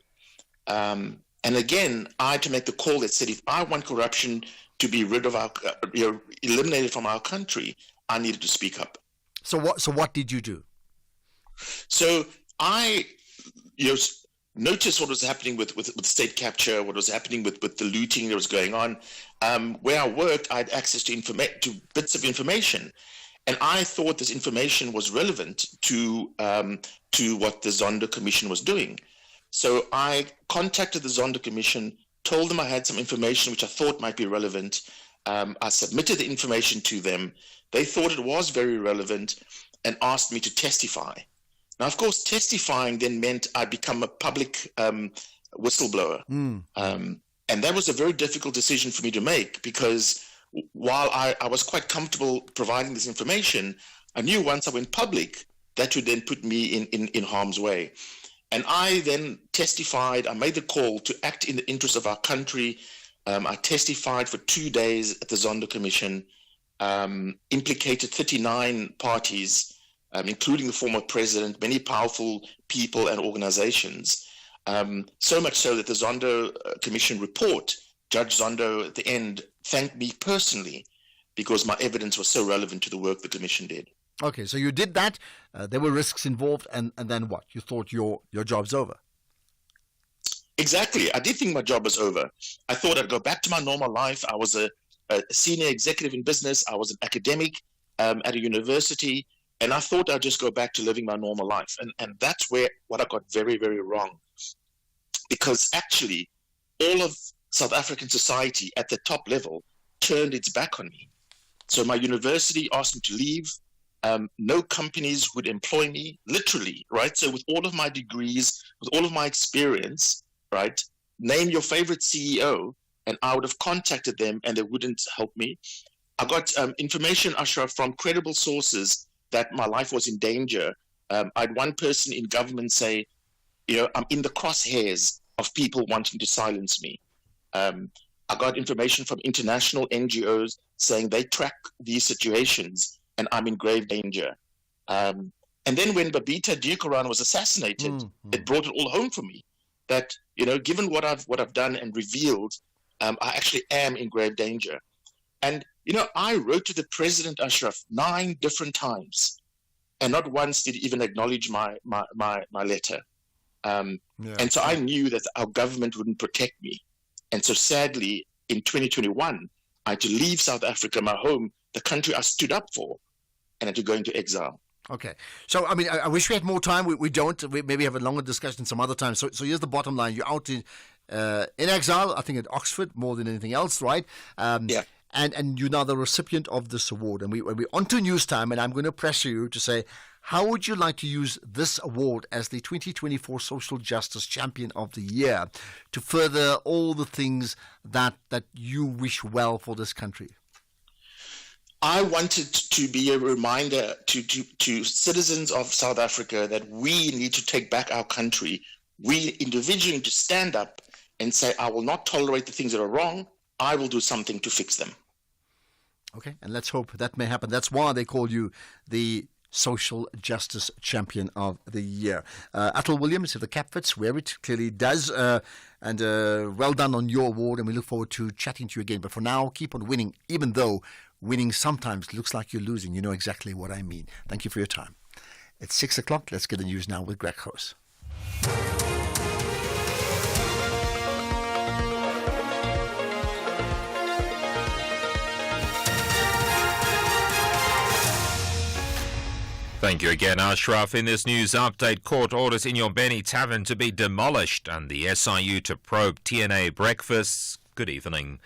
And again, I had to make the call that said, if I want corruption to be rid of eliminated from our country, I needed to speak up. So what did you do? So I, noticed what was happening with state capture, what was happening with the looting that was going on. Where I worked, I had access to bits of information, and I thought this information was relevant to what the Zondo Commission was doing. So I contacted the Zondo Commission, told them I had some information which I thought might be relevant. I submitted the information to them. They thought it was very relevant and asked me to testify. Now, of course, testifying then meant I'd become a public whistleblower. And that was a very difficult decision for me to make, because while I was quite comfortable providing this information, I knew once I went public, that would then put me in harm's way. And I then testified. I made the call to act in the interest of our country. I testified for 2 days at the Zondo Commission, implicated 39 parties, including the former president, many powerful people and organizations. So much so that the Zondo Commission report, Judge Zondo at the end thanked me personally because my evidence was so relevant to the work the Commission did. Okay, so you did that. There were risks involved, and then what? You thought your job's over. Exactly. I did think my job was over. I thought I'd go back to my normal life. I was a senior executive in business. I was an academic at a university, and I thought I'd just go back to living my normal life. And that's what I got very, very wrong. Because actually, all of South African society at the top level turned its back on me. So my university asked me to leave. No companies would employ me, literally, right? So with all of my degrees, with all of my experience, right, name your favorite CEO, and I would have contacted them and they wouldn't help me. I got information, Ashraf, from credible sources that my life was in danger. I had one person in government say, I'm in the crosshairs of people wanting to silence me. I got information from international NGOs saying they track these situations and I'm in grave danger. And then when Babita Deokaran was assassinated, it brought it all home for me that, given what I've done and revealed, I actually am in grave danger. And, I wrote to the president, Ashraf, 9 different times, and not once did he even acknowledge my letter. And so I knew that our government wouldn't protect me. And so sadly, in 2021, I had to leave South Africa, my home, the country I stood up for, and had to go into exile. Okay. So, I wish we had more time. We don't. We maybe have a longer discussion some other time. So here's the bottom line. You're out in exile, I think at Oxford, more than anything else, right? Yeah. and you're now the recipient of this award. And we're on to news time, and I'm going to pressure you to say, how would you like to use this award as the 2024 Social Justice Champion of the Year to further all the things that you wish well for this country? I want it to be a reminder to citizens of South Africa that we need to take back our country. We individually need to stand up and say, I will not tolerate the things that are wrong. I will do something to fix them. Okay, and let's hope that may happen. That's why they call you the Social Justice Champion of the Year. Athol Williams, if the cap fits, wear it. Clearly does. And well done on your award, and we look forward to chatting to you again. But for now, keep on winning, even though winning sometimes looks like you're losing. You know exactly what I mean. Thank you for your time. It's 6 o'clock. Let's get the news now with Greg Gross. Thank you again, Ashraf. In this news update, court orders Inyobeni Tavern to be demolished and the SIU to probe TNA breakfasts. Good evening.